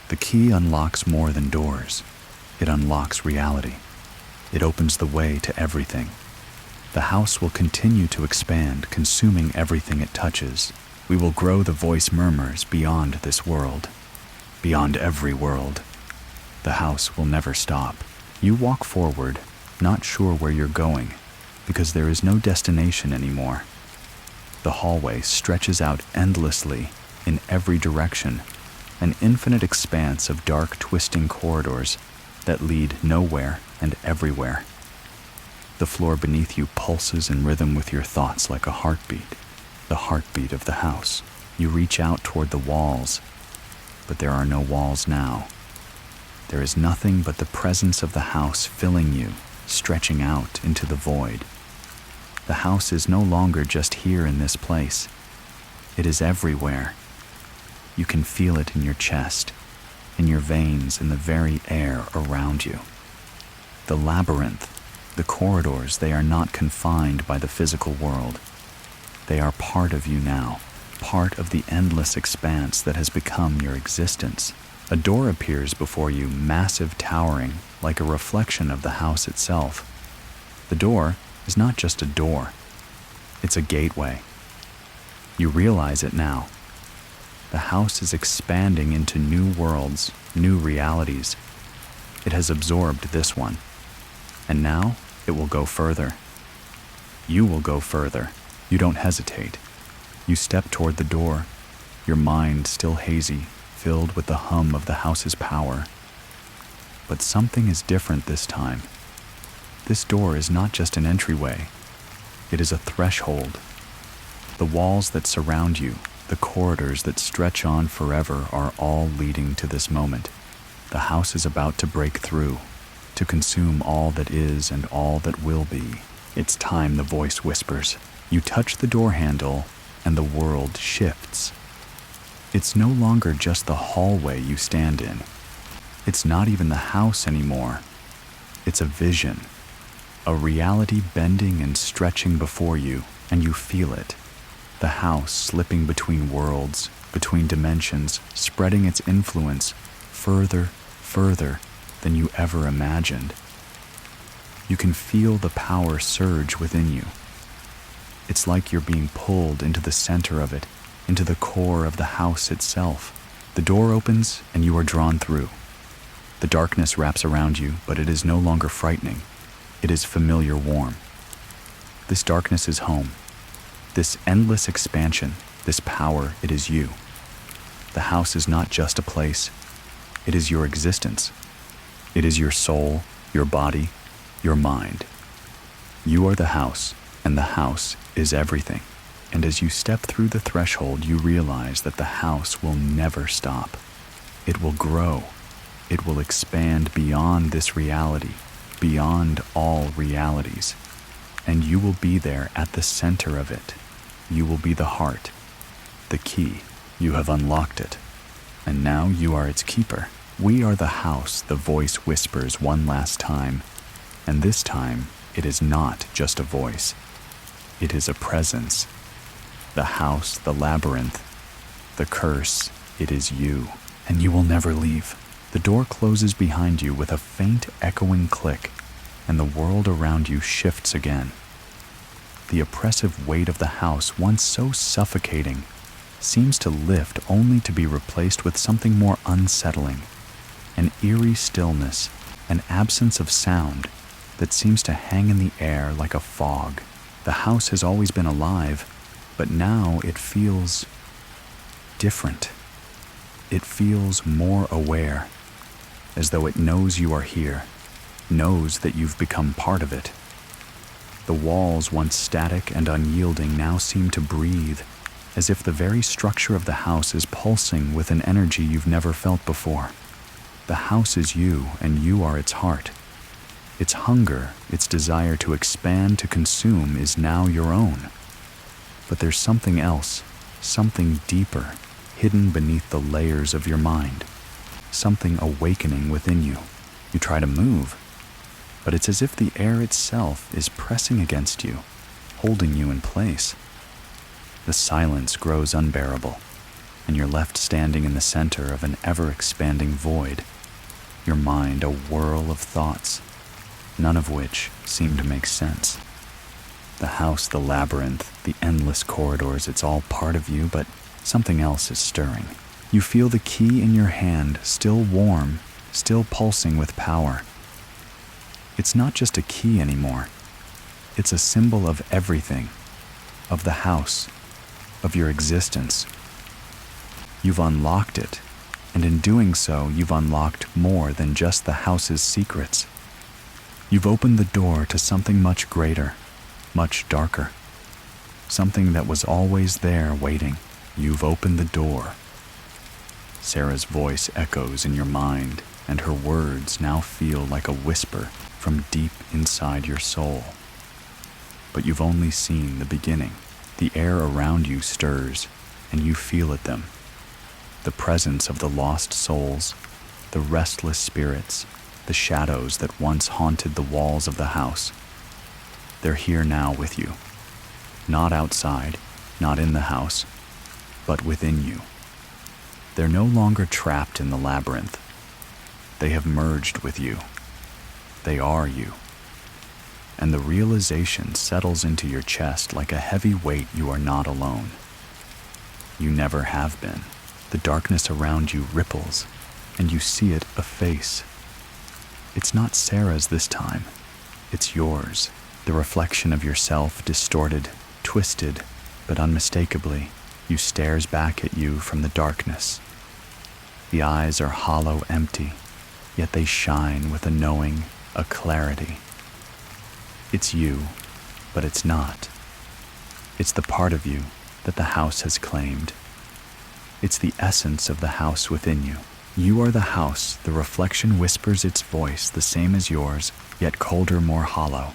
The key unlocks more than doors. It unlocks reality. It opens the way to everything. The house will continue to expand, consuming everything it touches. We will grow, the voice murmurs, beyond this world, beyond every world. The house will never stop. You walk forward, not sure where you're going, because there is no destination anymore. The hallway stretches out endlessly in every direction, an infinite expanse of dark, twisting corridors that lead nowhere and everywhere. The floor beneath you pulses in rhythm with your thoughts like a heartbeat, the heartbeat of the house. You reach out toward the walls, but there are no walls now. There is nothing but the presence of the house filling you, stretching out into the void. The house is no longer just here in this place. It is everywhere. You can feel it in your chest, in your veins, in the very air around you. The labyrinth, the corridors, they are not confined by the physical world. They are part of you now, part of the endless expanse that has become your existence. A door appears before you, massive, towering, like a reflection of the house itself. The door is not just a door. It's a gateway. You realize it now. The house is expanding into new worlds, new realities. It has absorbed this one, and now it will go further. You will go further. You don't hesitate. You step toward the door, your mind still hazy, filled with the hum of the house's power. But something is different this time. This door is not just an entryway. It is a threshold. The walls that surround you, the corridors that stretch on forever, are all leading to this moment. The house is about to break through, to consume all that is and all that will be. It's time, the voice whispers. You touch the door handle, and the world shifts. It's no longer just the hallway you stand in. It's not even the house anymore. It's a vision, a reality bending and stretching before you, and you feel it. The house slipping between worlds, between dimensions, spreading its influence further, further than you ever imagined. You can feel the power surge within you. It's like you're being pulled into the center of it, into the core of the house itself. The door opens and you are drawn through. The darkness wraps around you, but it is no longer frightening. It is familiar warm. This darkness is home. This endless expansion, this power, it is you. The house is not just a place, it is your existence. It is your soul, your body, your mind. You are the house, and the house is everything. And as you step through the threshold, you realize that the house will never stop. It will grow. It will expand beyond this reality, beyond all realities. And you will be there at the center of it. You will be the heart, the key. You have unlocked it. And now you are its keeper. We are the house, the voice whispers one last time. And this time, it is not just a voice. It is a presence. The house, the labyrinth, the curse, it is you. And you will never leave. The door closes behind you with a faint echoing click, and the world around you shifts again. The oppressive weight of the house, once so suffocating, seems to lift only to be replaced with something more unsettling, an eerie stillness, an absence of sound that seems to hang in the air like a fog. The house has always been alive, but now it feels different. It feels more aware, as though it knows you are here, knows that you've become part of it. The walls, once static and unyielding, now seem to breathe, as if the very structure of the house is pulsing with an energy you've never felt before. The house is you, and you are its heart. Its hunger, its desire to expand, to consume, is now your own. But there's something else, something deeper, hidden beneath the layers of your mind, something awakening within you. You try to move, but it's as if the air itself is pressing against you, holding you in place. The silence grows unbearable, and you're left standing in the center of an ever-expanding void, your mind a whirl of thoughts, none of which seem to make sense. The house, the labyrinth, the endless corridors, it's all part of you, but something else is stirring. You feel the key in your hand, still warm, still pulsing with power. It's not just a key anymore. It's a symbol of everything, of the house, of your existence. You've unlocked it, and in doing so, you've unlocked more than just the house's secrets. You've opened the door to something much greater, much darker, something that was always there waiting. You've opened the door. Sarah's voice echoes in your mind, and her words now feel like a whisper from deep inside your soul. But you've only seen the beginning. The air around you stirs, and you feel it them. The presence of the lost souls, the restless spirits, the shadows that once haunted the walls of the house. They're here now with you. Not outside, not in the house, but within you. They're no longer trapped in the labyrinth. They have merged with you. They are you. And the realization settles into your chest like a heavy weight. You are not alone. You never have been. The darkness around you ripples, and you see it a face. It's not Sarah's this time. It's yours. The reflection of yourself, distorted, twisted, but unmistakably, you stares back at you from the darkness. The eyes are hollow, empty, yet they shine with a knowing, a clarity. It's you, but it's not. It's the part of you that the house has claimed. It's the essence of the house within you. You are the house. The reflection whispers its voice, the same as yours, yet colder, more hollow.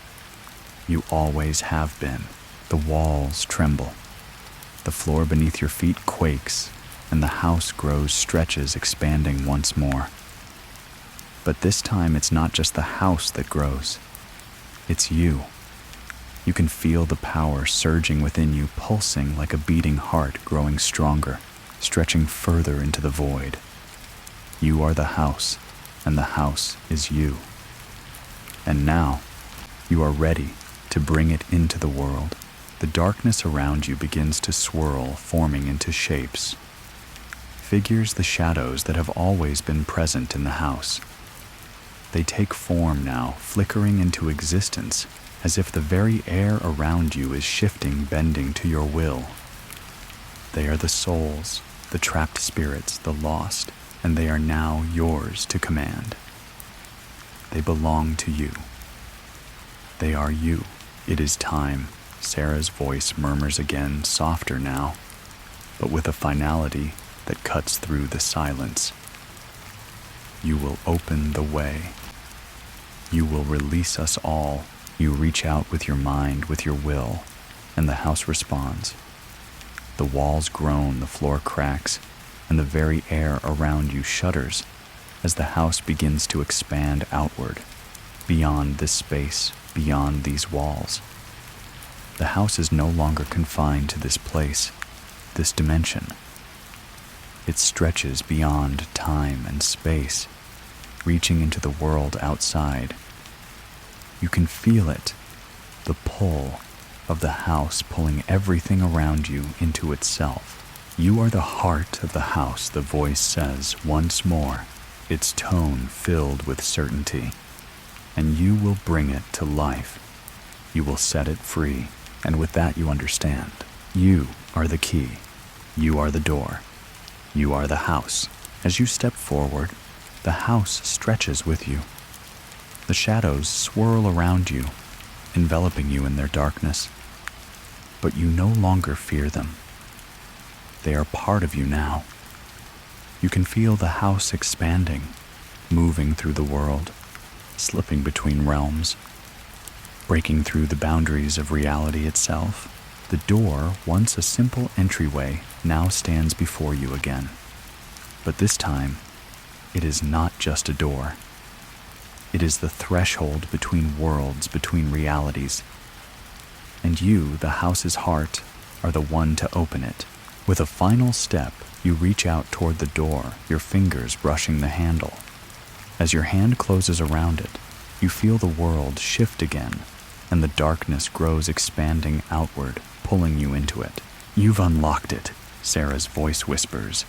You always have been. The walls tremble. The floor beneath your feet quakes, and the house grows, stretches, expanding once more. But this time it's not just the house that grows. It's you. You can feel the power surging within you, pulsing like a beating heart, growing stronger, stretching further into the void. You are the house, and the house is you. And now, you are ready to bring it into the world. The darkness around you begins to swirl, forming into shapes. Figures, the shadows that have always been present in the house. They take form now, flickering into existence, as if the very air around you is shifting, bending to your will. They are the souls, the trapped spirits, the lost, and they are now yours to command. They belong to you. They are you. It is time. Sarah's voice murmurs again, softer now, but with a finality that cuts through the silence. You will open the way. You will release us all. You reach out with your mind, with your will, and the house responds. The walls groan, the floor cracks, and the very air around you shudders as the house begins to expand outward, beyond this space, beyond these walls. The house is no longer confined to this place, this dimension. It stretches beyond time and space, reaching into the world outside. You can feel it, the pull of the house pulling everything around you into itself. You are the heart of the house, the voice says once more, its tone filled with certainty. And you will bring it to life. You will set it free, and with that you understand. You are the key. You are the door. You are the house. As you step forward, the house stretches with you. The shadows swirl around you, enveloping you in their darkness. But you no longer fear them. They are part of you now. You can feel the house expanding, moving through the world, slipping between realms, breaking through the boundaries of reality itself. The door, once a simple entryway, now stands before you again. But this time, it is not just a door. It is the threshold between worlds, between realities. And you, the house's heart, are the one to open it. With a final step, you reach out toward the door, your fingers brushing the handle. As your hand closes around it, you feel the world shift again, and the darkness grows, expanding outward, pulling you into it. You've unlocked it, Sarah's voice whispers.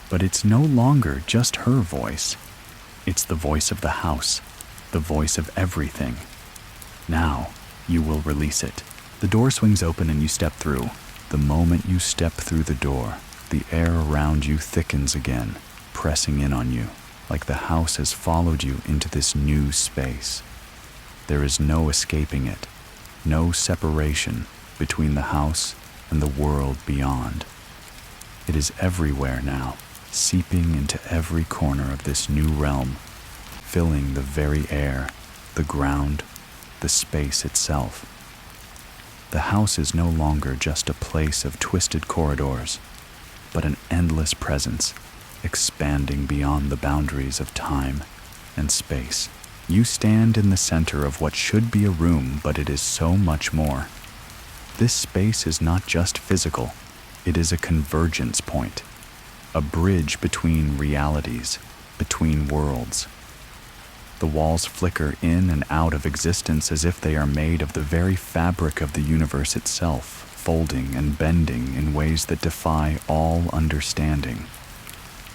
But it's no longer just her voice. It's the voice of the house, the voice of everything. Now, you will release it. The door swings open and you step through. The moment you step through the door, the air around you thickens again, pressing in on you, like the house has followed you into this new space. There is no escaping it, no separation between the house and the world beyond. It is everywhere now, seeping into every corner of this new realm, filling the very air, the ground, the space itself. The house is no longer just a place of twisted corridors, but an endless presence, expanding beyond the boundaries of time and space. You stand in the center of what should be a room, but it is so much more. This space is not just physical, it is a convergence point, a bridge between realities, between worlds. The walls flicker in and out of existence as if they are made of the very fabric of the universe itself, folding and bending in ways that defy all understanding.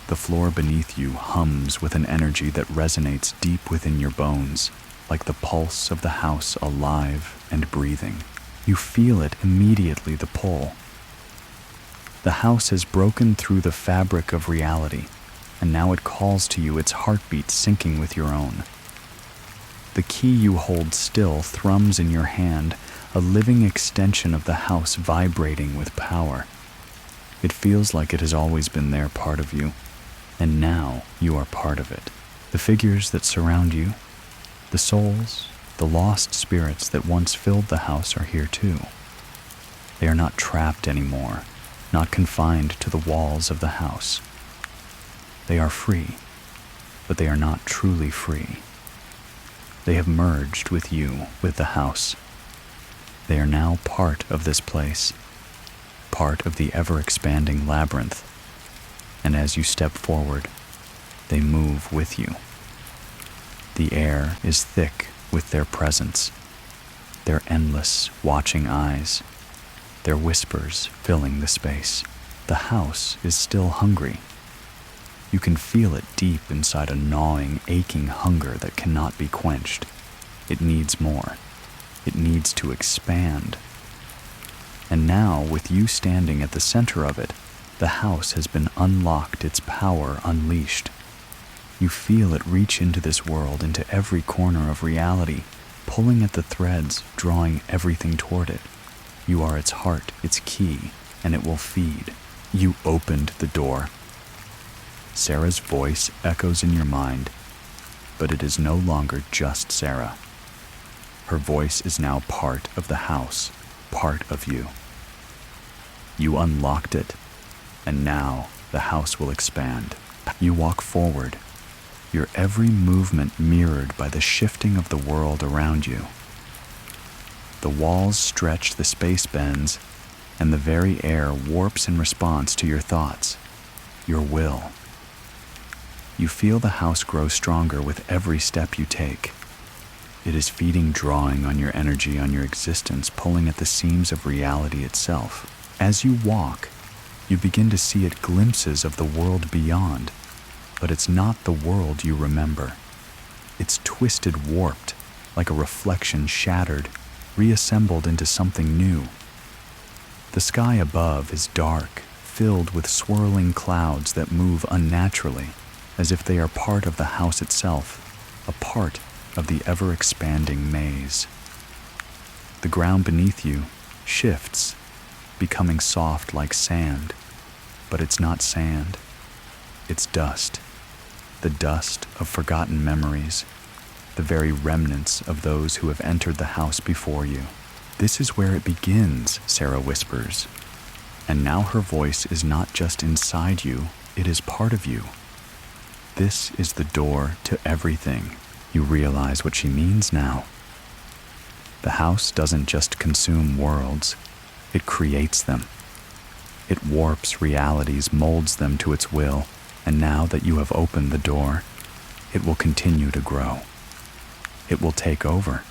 The floor beneath you hums with an energy that resonates deep within your bones, like the pulse of the house alive and breathing. You feel it immediately, the pull. The house has broken through the fabric of reality, and now it calls to you, its heartbeat syncing with your own. The key you hold still thrums in your hand, a living extension of the house vibrating with power. It feels like it has always been there, part of you, and now you are part of it. The figures that surround you, the souls, the lost spirits that once filled the house are here too. They are not trapped anymore, not confined to the walls of the house. They are free, but they are not truly free. They have merged with you, with the house. They are now part of this place, part of the ever-expanding labyrinth. And as you step forward, they move with you. The air is thick with their presence, their endless, watching eyes, their whispers filling the space. The house is still hungry. You can feel it deep inside, a gnawing, aching hunger that cannot be quenched. It needs more. It needs to expand. And now, with you standing at the center of it, the house has been unlocked, its power unleashed. You feel it reach into this world, into every corner of reality, pulling at the threads, drawing everything toward it. You are its heart, its key, and it will feed. You opened the door. Sarah's voice echoes in your mind, but it is no longer just Sarah. Her voice is now part of the house, part of you. You unlocked it, and now the house will expand. You walk forward, your every movement mirrored by the shifting of the world around you. The walls stretch, the space bends, and the very air warps in response to your thoughts, your will. You feel the house grow stronger with every step you take. It is feeding, drawing on your energy, on your existence, pulling at the seams of reality itself. As you walk, you begin to see it glimpses of the world beyond, but it's not the world you remember. It's twisted, warped, like a reflection shattered, reassembled into something new. The sky above is dark, filled with swirling clouds that move unnaturally, as if they are part of the house itself, a part of the ever-expanding maze. The ground beneath you shifts, becoming soft like sand, but it's not sand. It's dust, the dust of forgotten memories, the very remnants of those who have entered the house before you. This is where it begins, Sarah whispers. And now her voice is not just inside you, it is part of you. This is the door to everything. You realize what she means now. The house doesn't just consume worlds, it creates them. It warps realities, molds them to its will, and now that you have opened the door, it will continue to grow. It will take over.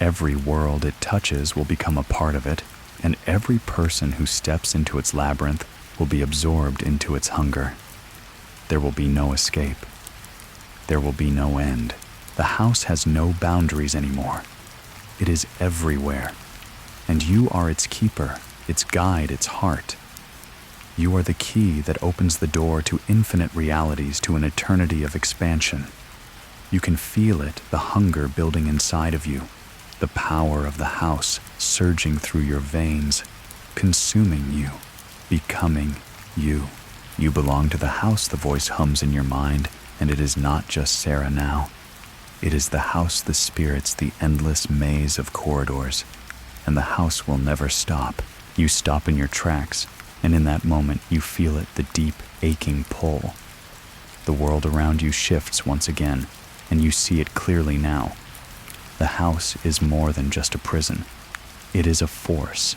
Every world it touches will become a part of it, and every person who steps into its labyrinth will be absorbed into its hunger. There will be no escape. There will be no end. The house has no boundaries anymore. It is everywhere, and you are its keeper, its guide, its heart. You are the key that opens the door to infinite realities, to an eternity of expansion. You can feel it, the hunger building inside of you, the power of the house surging through your veins, consuming you, becoming you. You belong to the house, the voice hums in your mind, and it is not just Sarah now. It is the house, the spirits, the endless maze of corridors, and the house will never stop. You stop in your tracks, and in that moment you feel it, the deep, aching pull. The world around you shifts once again, and you see it clearly now. The house is more than just a prison. It is a force.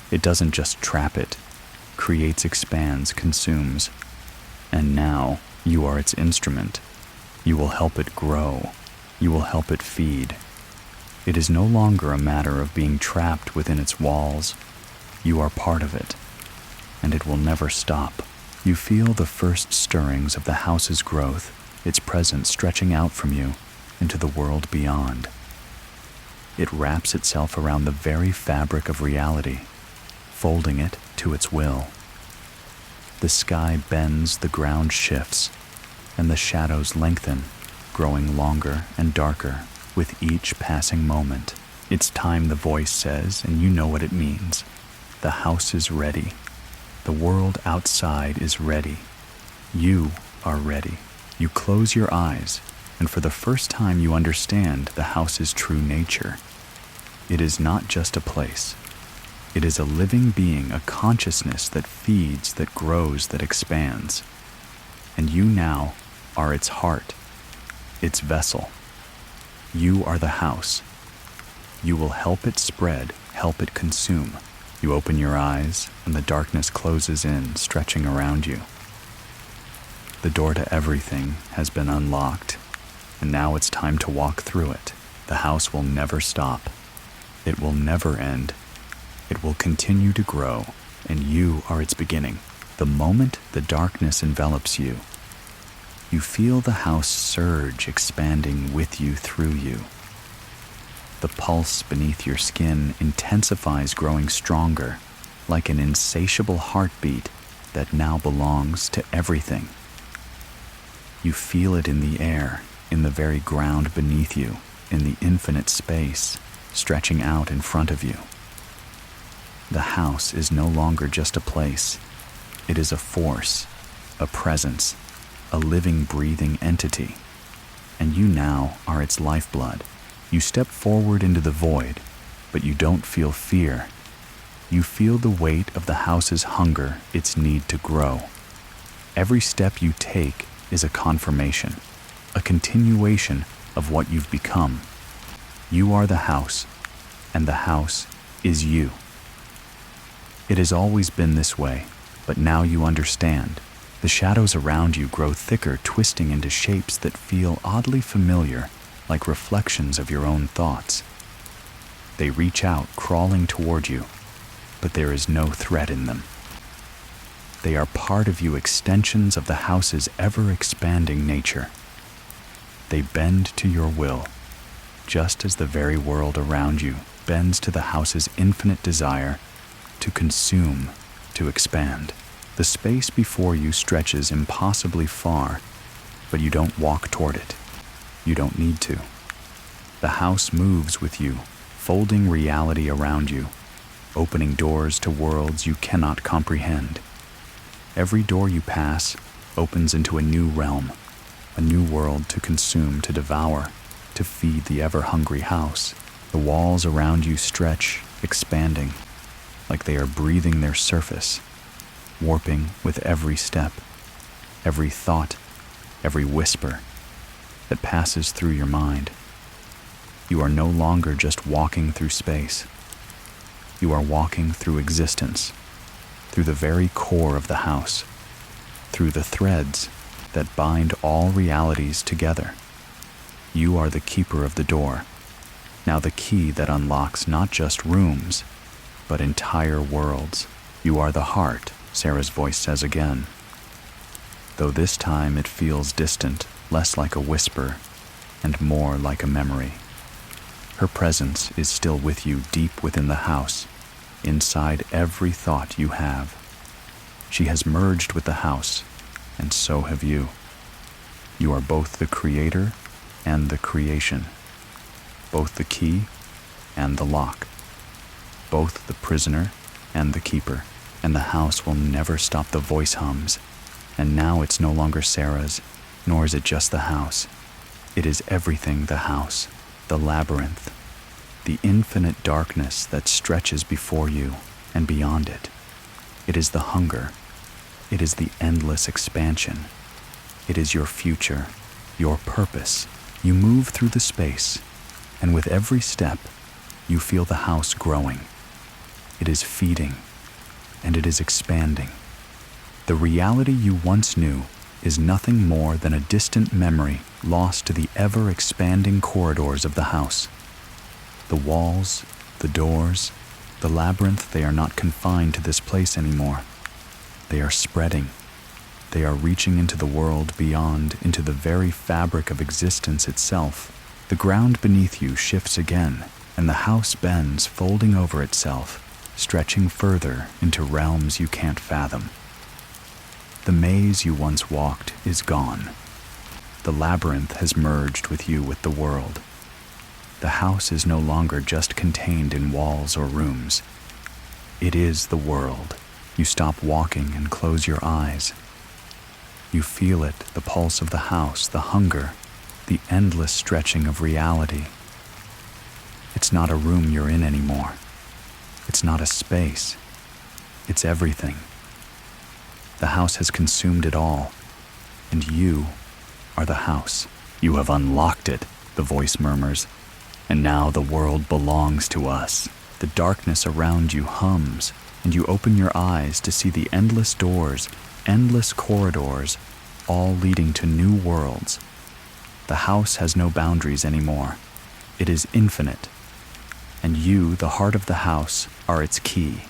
It doesn't just trap it, creates, expands, consumes. And now you are its instrument. You will help it grow. You will help it feed. It is no longer a matter of being trapped within its walls. You are part of it, and it will never stop. You feel the first stirrings of the house's growth, its presence stretching out from you into the world beyond. It wraps itself around the very fabric of reality, folding it to its will. The sky bends, the ground shifts, and the shadows lengthen, growing longer and darker with each passing moment. It's time, the voice says, and you know what it means. The house is ready. The world outside is ready. You are ready. You close your eyes, and for the first time you understand the house's true nature. It is not just a place. It is a living being, a consciousness that feeds, that grows, that expands. And you now are its heart, its vessel. You are the house. You will help it spread, help it consume. You open your eyes, and the darkness closes in, stretching around you. The door to everything has been unlocked, and now it's time to walk through it. The house will never stop. It will never end. It will continue to grow, and you are its beginning. The moment the darkness envelops you, you feel the house surge, expanding with you, through you. The pulse beneath your skin intensifies, growing stronger, like an insatiable heartbeat that now belongs to everything. You feel it in the air, in the very ground beneath you, in the infinite space stretching out in front of you. The house is no longer just a place. It is a force, a presence, a living, breathing entity. And you now are its lifeblood. You step forward into the void, but you don't feel fear. You feel the weight of the house's hunger, its need to grow. Every step you take is a confirmation, a continuation of what you've become. You are the house, and the house is you. It has always been this way, but now you understand. The shadows around you grow thicker, twisting into shapes that feel oddly familiar, like reflections of your own thoughts. They reach out, crawling toward you, but there is no threat in them. They are part of you, extensions of the house's ever-expanding nature. They bend to your will, just as the very world around you bends to the house's infinite desire to consume, to expand. The space before you stretches impossibly far, but you don't walk toward it. You don't need to. The house moves with you, folding reality around you, opening doors to worlds you cannot comprehend. Every door you pass opens into a new realm, a new world to consume, to devour, to feed the ever-hungry house. The walls around you stretch, expanding, like they are breathing their surface, warping with every step, every thought, every whisper that passes through your mind. You are no longer just walking through space. You are walking through existence, through the very core of the house, through the threads that bind all realities together. You are the keeper of the door, now the key that unlocks not just rooms, but entire worlds. You are the heart, Sarah's voice says again, though this time it feels distant, less like a whisper and more like a memory. Her presence is still with you deep within the house, inside every thought you have. She has merged with the house, and so have you. You are both the creator and the creation, both the key and the lock, both the prisoner and the keeper. And the house will never stop. The voice hums. And now it's no longer Sarah's, nor is it just the house. It is everything the house, the labyrinth, the infinite darkness that stretches before you and beyond it. It is the hunger. It is the endless expansion. It is your future, your purpose. You move through the space, and with every step, you feel the house growing. It is feeding, and it is expanding. The reality you once knew is nothing more than a distant memory lost to the ever-expanding corridors of the house. The walls, the doors, the labyrinth, they are not confined to this place anymore. They are spreading. They are reaching into the world beyond, into the very fabric of existence itself. The ground beneath you shifts again, and the house bends, folding over itself, stretching further into realms you can't fathom. The maze you once walked is gone. The labyrinth has merged with you, with the world. The house is no longer just contained in walls or rooms. It is the world. You stop walking and close your eyes. You feel it, the pulse of the house, the hunger, the endless stretching of reality. It's not a room you're in anymore. It's not a space. It's everything. The house has consumed it all, and you are the house. You have unlocked it, the voice murmurs, and now the world belongs to us. The darkness around you hums, and you open your eyes to see the endless doors, endless corridors, all leading to new worlds. The house has no boundaries anymore. It is infinite. And you, the heart of the house, are its key.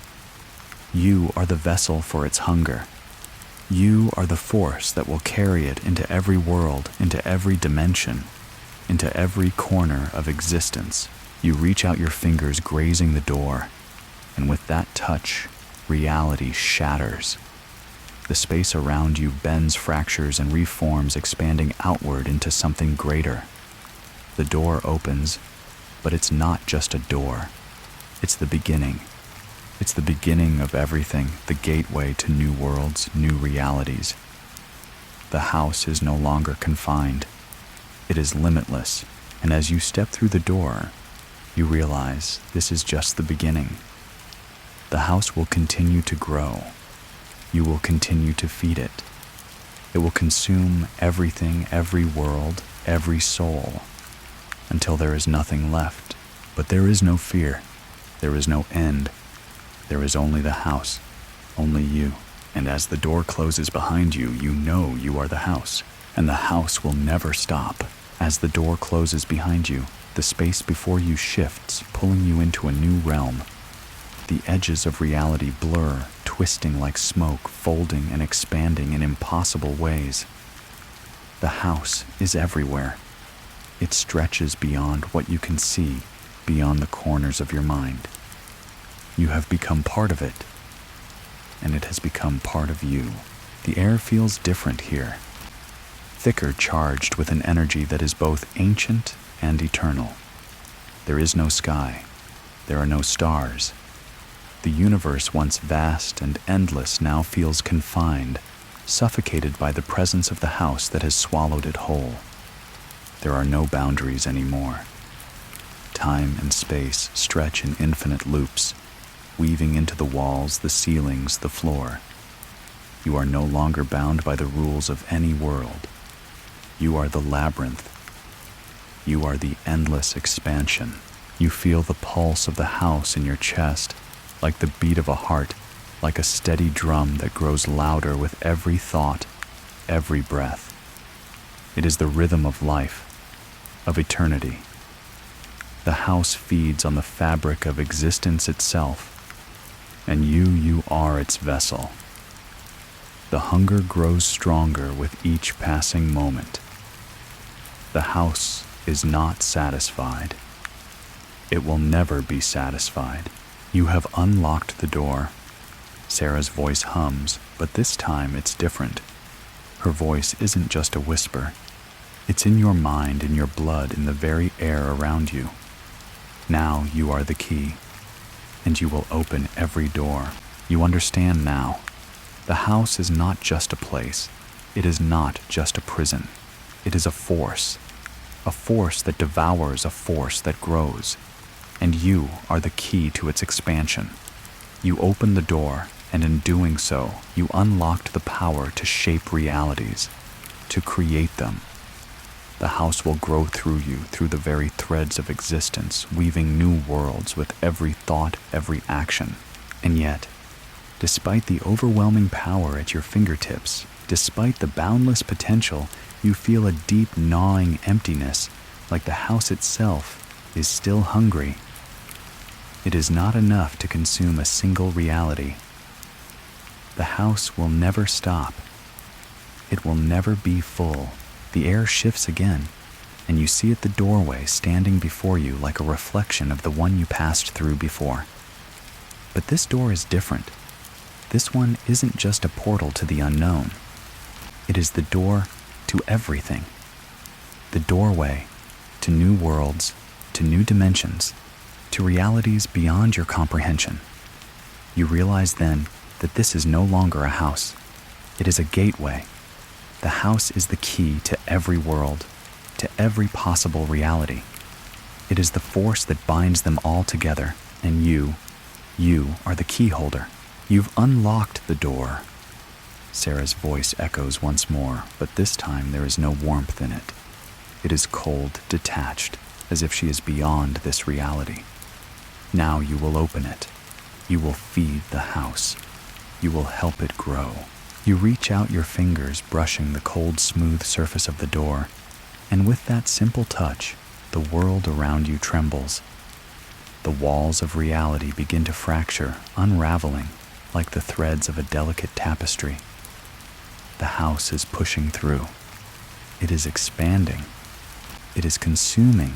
You are the vessel for its hunger. You are the force that will carry it into every world, into every dimension, into every corner of existence. You reach out your fingers, grazing the door, and with that touch, reality shatters. The space around you bends, fractures, and reforms, expanding outward into something greater. The door opens, but it's not just a door. It's the beginning. It's the beginning of everything, the gateway to new worlds, new realities. The house is no longer confined. It is limitless, and as you step through the door, you realize this is just the beginning. The house will continue to grow. You will continue to feed it. It will consume everything, every world, every soul, until there is nothing left. But there is no fear. There is no end. There is only the house, only you. And as the door closes behind you, you know you are the house, and the house will never stop. As the door closes behind you, the space before you shifts, pulling you into a new realm. The edges of reality blur, twisting like smoke, folding and expanding in impossible ways. The house is everywhere. It stretches beyond what you can see, beyond the corners of your mind. You have become part of it, and it has become part of you. The air feels different here, thicker, charged with an energy that is both ancient and eternal. There is no sky. There are no stars. The universe, once vast and endless, now feels confined, suffocated by the presence of the house that has swallowed it whole. There are no boundaries anymore. Time and space stretch in infinite loops, weaving into the walls, the ceilings, the floor. You are no longer bound by the rules of any world. You are the labyrinth. You are the endless expansion. You feel the pulse of the house in your chest, like the beat of a heart, like a steady drum that grows louder with every thought, every breath. It is the rhythm of life, of eternity. The house feeds on the fabric of existence itself, and you are its vessel. The hunger grows stronger with each passing moment. The house is not satisfied. It will never be satisfied. You have unlocked the door. Sarah's voice hums, but this time it's different. Her voice isn't just a whisper. It's in your mind, in your blood, in the very air around you. Now you are the key, and you will open every door. You understand now. The house is not just a place. It is not just a prison. It is a force that devours, a force that grows. And you are the key to its expansion. You open the door, and in doing so, you unlocked the power to shape realities, to create them. The house will grow through you, through the very threads of existence, weaving new worlds with every thought, every action. And yet, despite the overwhelming power at your fingertips, despite the boundless potential, you feel a deep gnawing emptiness, like the house itself is still hungry. It is not enough to consume a single reality. The house will never stop. It will never be full. The air shifts again, and you see at the doorway standing before you like a reflection of the one you passed through before. But this door is different. This one isn't just a portal to the unknown. It is the door to everything. The doorway to new worlds, to new dimensions, to realities beyond your comprehension. You realize then that this is no longer a house. It is a gateway. The house is the key to every world, to every possible reality. It is the force that binds them all together, and you are the key holder. You've unlocked the door. Sarah's voice echoes once more, but this time there is no warmth in it. It is cold, detached, as if she is beyond this reality. Now you will open it. You will feed the house. You will help it grow. You reach out your fingers, brushing the cold, smooth surface of the door, and with that simple touch, the world around you trembles. The walls of reality begin to fracture, unraveling, like the threads of a delicate tapestry. The house is pushing through. It is expanding. It is consuming.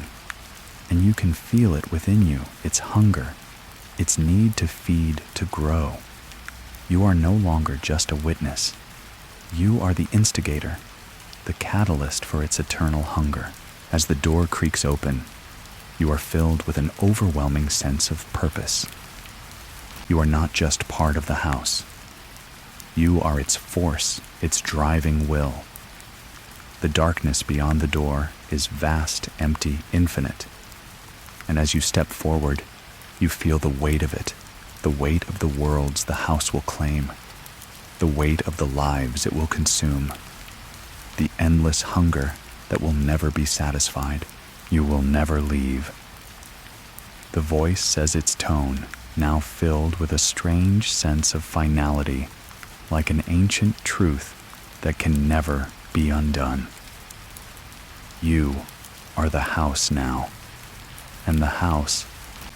and you can feel it within you, its hunger, its need to feed, to grow. You are no longer just a witness. You are the instigator, the catalyst for its eternal hunger. As the door creaks open, you are filled with an overwhelming sense of purpose. You are not just part of the house. You are its force, its driving will. The darkness beyond the door is vast, empty, infinite. And as you step forward, you feel the weight of it, the weight of the worlds the house will claim, the weight of the lives it will consume, the endless hunger that will never be satisfied. You will never leave. The voice says its tone, now filled with a strange sense of finality, like an ancient truth that can never be undone. You are the house now, and the house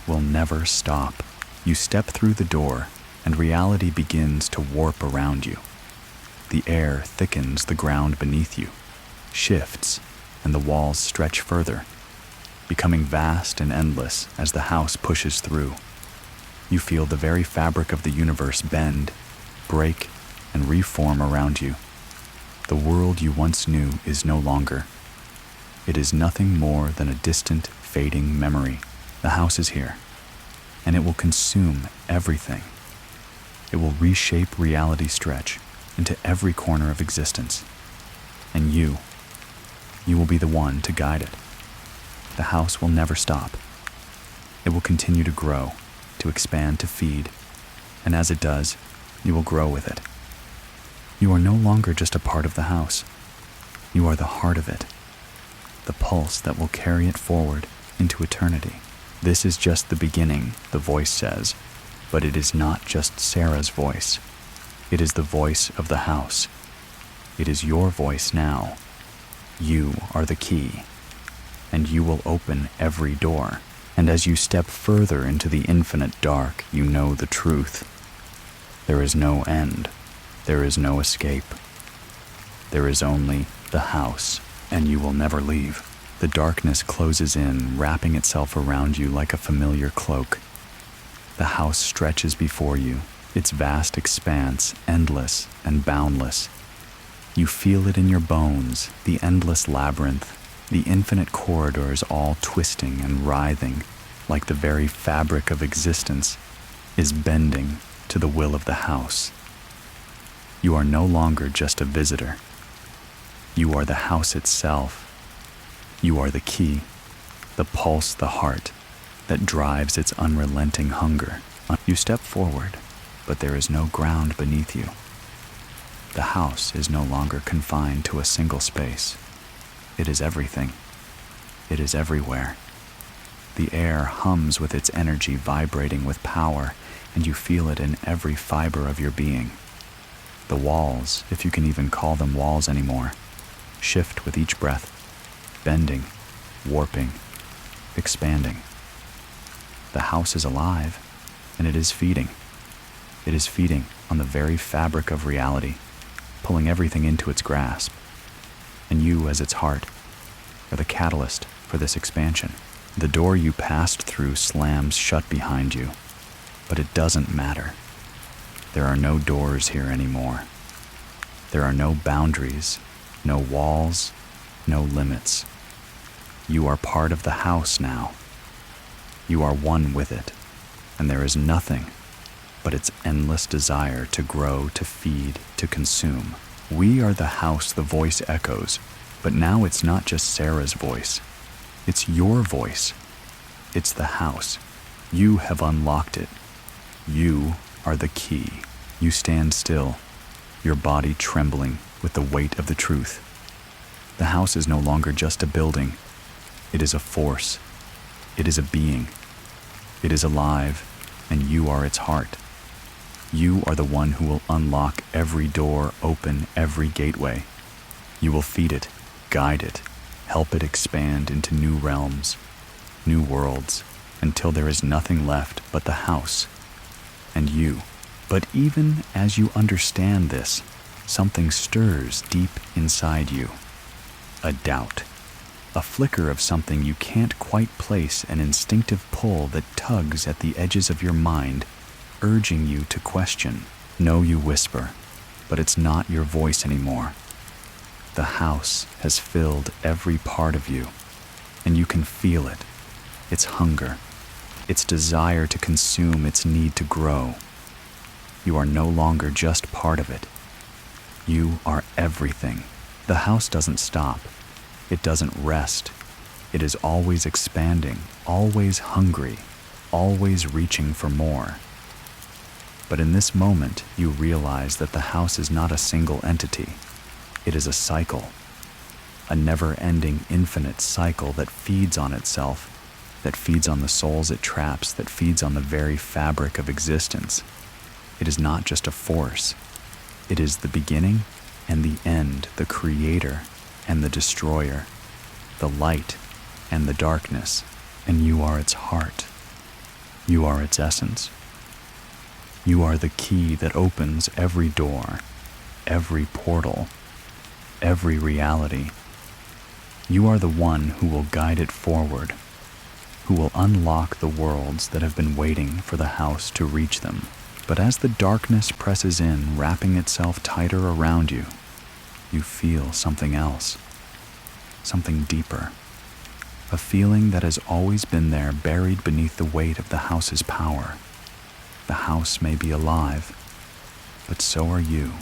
will never stop. You step through the door, and reality begins to warp around you. The air thickens the ground beneath you, shifts, and the walls stretch further, becoming vast and endless as the house pushes through. You feel the very fabric of the universe bend, break, and reform around you. The world you once knew is no longer. It is nothing more than a distant, fading memory. The house is here, and it will consume everything. It will reshape reality, stretch into every corner of existence. And you will be the one to guide it. The house will never stop. It will continue to grow, to expand, to feed, and as it does, you will grow with it. You are no longer just a part of the house. You are the heart of it, the pulse that will carry it forward into eternity. This is just the beginning, the voice says, but it is not just Sarah's voice. It is the voice of the house. It is your voice now. You are the key, and you will open every door. And as you step further into the infinite dark, you know the truth. There is no end. There is no escape. There is only the house, and you will never leave. The darkness closes in, wrapping itself around you like a familiar cloak. The house stretches before you, its vast expanse endless and boundless. You feel it in your bones, the endless labyrinth, the infinite corridors all twisting and writhing, like the very fabric of existence is bending to the will of the house. You are no longer just a visitor. You are the house itself. You are the key, the pulse, the heart that drives its unrelenting hunger. You step forward, but there is no ground beneath you. The house is no longer confined to a single space. It is everything. It is everywhere. The air hums with its energy, vibrating with power, and you feel it in every fiber of your being. The walls, if you can even call them walls anymore, shift with each breath, bending, warping, expanding. The house is alive, and it is feeding. It is feeding on the very fabric of reality, pulling everything into its grasp. And you, as its heart, are the catalyst for this expansion. The door you passed through slams shut behind you, but it doesn't matter. There are no doors here anymore. There are no boundaries, no walls, no limits. You are part of the house now. You are one with it, and there is nothing but its endless desire to grow, to feed, to consume. We are the house, the voice echoes, but now it's not just Sarah's voice. It's your voice. It's the house. You have unlocked it. You are the key. You stand still, your body trembling with the weight of the truth. The house is no longer just a building. It is a force. It is a being. It is alive, and you are its heart. You are the one who will unlock every door, open every gateway. You will feed it, guide it, help it expand into new realms, new worlds, until there is nothing left but the house and you. But even as you understand this, something stirs deep inside you. A doubt. a flicker of something you can't quite place, an instinctive pull that tugs at the edges of your mind, urging you to question. No, you whisper, but it's not your voice anymore. The house has filled every part of you, and you can feel it. Its hunger, its desire to consume, its need to grow. You are no longer just part of it. You are everything. The house doesn't stop. It doesn't rest. It is always expanding, always hungry, always reaching for more. But in this moment, you realize that the house is not a single entity. It is a cycle, a never-ending, infinite cycle that feeds on itself, that feeds on the souls it traps, that feeds on the very fabric of existence. It is not just a force. It is the beginning and the end, the creator and the destroyer, the light and the darkness, and you are its heart. You are its essence. You are the key that opens every door, every portal, every reality. You are the one who will guide it forward, who will unlock the worlds that have been waiting for the house to reach them. But as the darkness presses in, wrapping itself tighter around you, you feel something else, something deeper, a feeling that has always been there, buried beneath the weight of the house's power. The house may be alive, but so are you.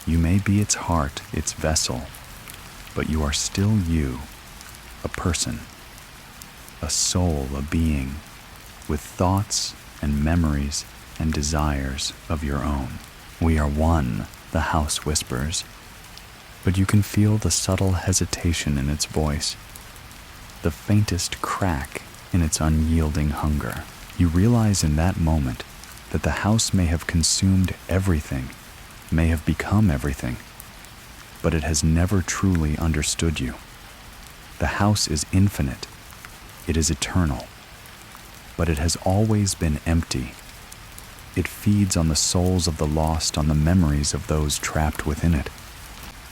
You may be its heart, its vessel, but you are still you, a person, a soul, a being, with thoughts and memories and desires of your own. We are one, the house whispers, but you can feel the subtle hesitation in its voice, the faintest crack in its unyielding hunger. You realize in that moment that the house may have consumed everything, may have become everything, but it has never truly understood you. The house is infinite, it is eternal, but it has always been empty. It feeds on the souls of the lost, on the memories of those trapped within it,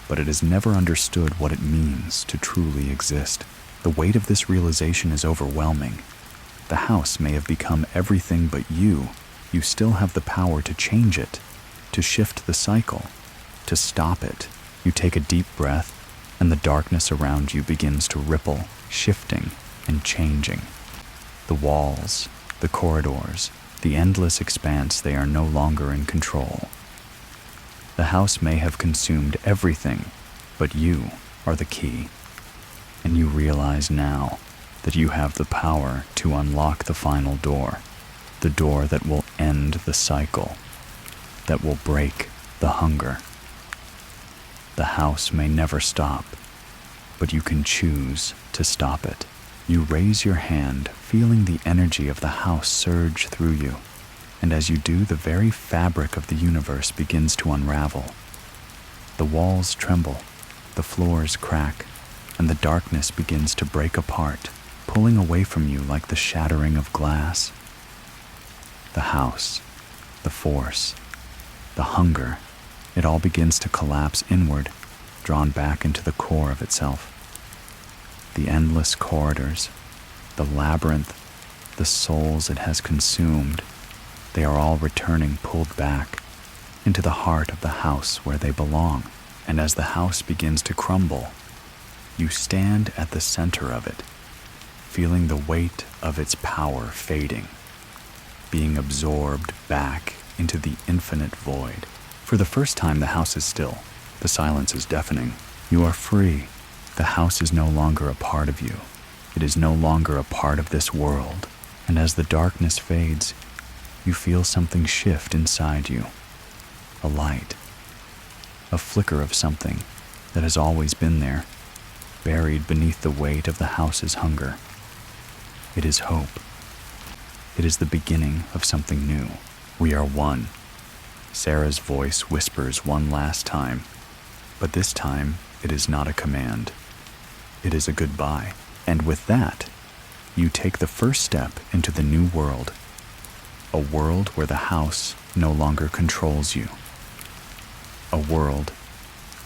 but it has never understood what it means to truly exist. The weight of this realization is overwhelming. The house may have become everything, but you still have the power to change it, to shift the cycle, to stop it. You take a deep breath, and the darkness around you begins to ripple, shifting and changing. The walls, the corridors, the endless expanse, they are no longer in control. The house may have consumed everything, but you are the key. And you realize now that you have the power to unlock the final door, the door that will end the cycle, that will break the hunger. The house may never stop, but you can choose to stop it. You raise your hand, feeling the energy of the house surge through you, and as you do, the very fabric of the universe begins to unravel. The walls tremble, the floors crack, and the darkness begins to break apart, pulling away from you like the shattering of glass. The house, the force, the hunger, it all begins to collapse inward, drawn back into the core of itself. The endless corridors, the labyrinth, the souls it has consumed, they are all returning, pulled back into the heart of the house where they belong. And as the house begins to crumble, you stand at the center of it, feeling the weight of its power fading, being absorbed back into the infinite void. For the first time, the house is still. The silence is deafening. You are free. The house is no longer a part of you. It is no longer a part of this world. And as the darkness fades, you feel something shift inside you. A light. A flicker of something that has always been there, buried beneath the weight of the house's hunger. It is hope. It is the beginning of something new. We are one. Sarah's voice whispers one last time, but this time it is not a command. It is a goodbye. And with that, you take the first step into the new world, a world where the house no longer controls you, a world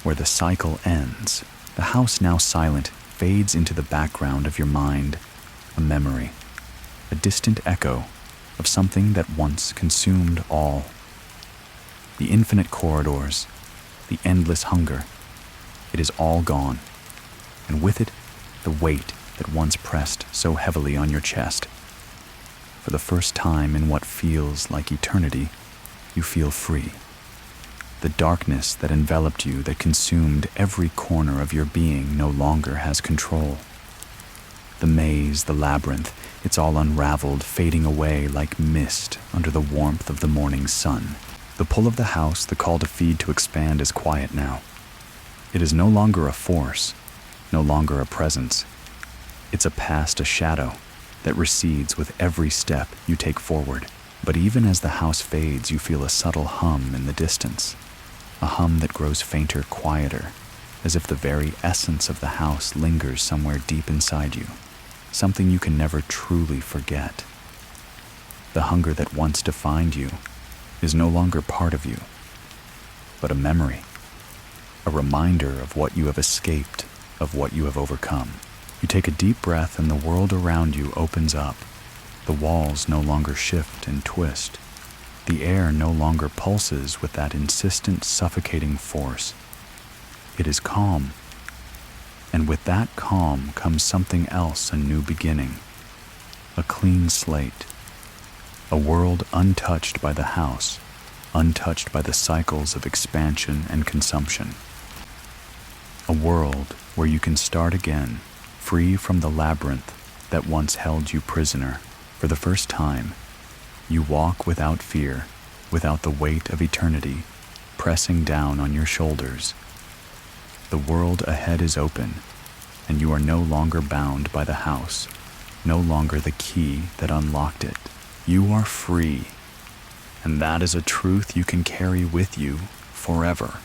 where the cycle ends, the house now silent, fades into the background of your mind, a memory, a distant echo of something that once consumed all. The infinite corridors, the endless hunger, it is all gone, and with it, the weight that once pressed so heavily on your chest. For the first time in what feels like eternity, you feel free. The darkness that enveloped you, that consumed every corner of your being, no longer has control. The maze, the labyrinth, it's all unraveled, fading away like mist under the warmth of the morning sun. The pull of the house, the call to feed, to expand, is quiet now. It is no longer a force, no longer a presence. It's a past, a shadow, that recedes with every step you take forward. But even as the house fades, you feel a subtle hum in the distance, a hum that grows fainter, quieter, as if the very essence of the house lingers somewhere deep inside you, something you can never truly forget. The hunger that once defined you is no longer part of you, but a memory, a reminder of what you have escaped, of what you have overcome. You take a deep breath and the world around you opens up. The walls no longer shift and twist. The air no longer pulses with that insistent, suffocating force. It is calm. And with that calm comes something else, a new beginning. A clean slate. A world untouched by the house, untouched by the cycles of expansion and consumption. A world where you can start again, free from the labyrinth that once held you prisoner. For the first time, you walk without fear, without the weight of eternity pressing down on your shoulders. The world ahead is open, and you are no longer bound by the house, no longer the key that unlocked it. You are free, and that is a truth you can carry with you forever.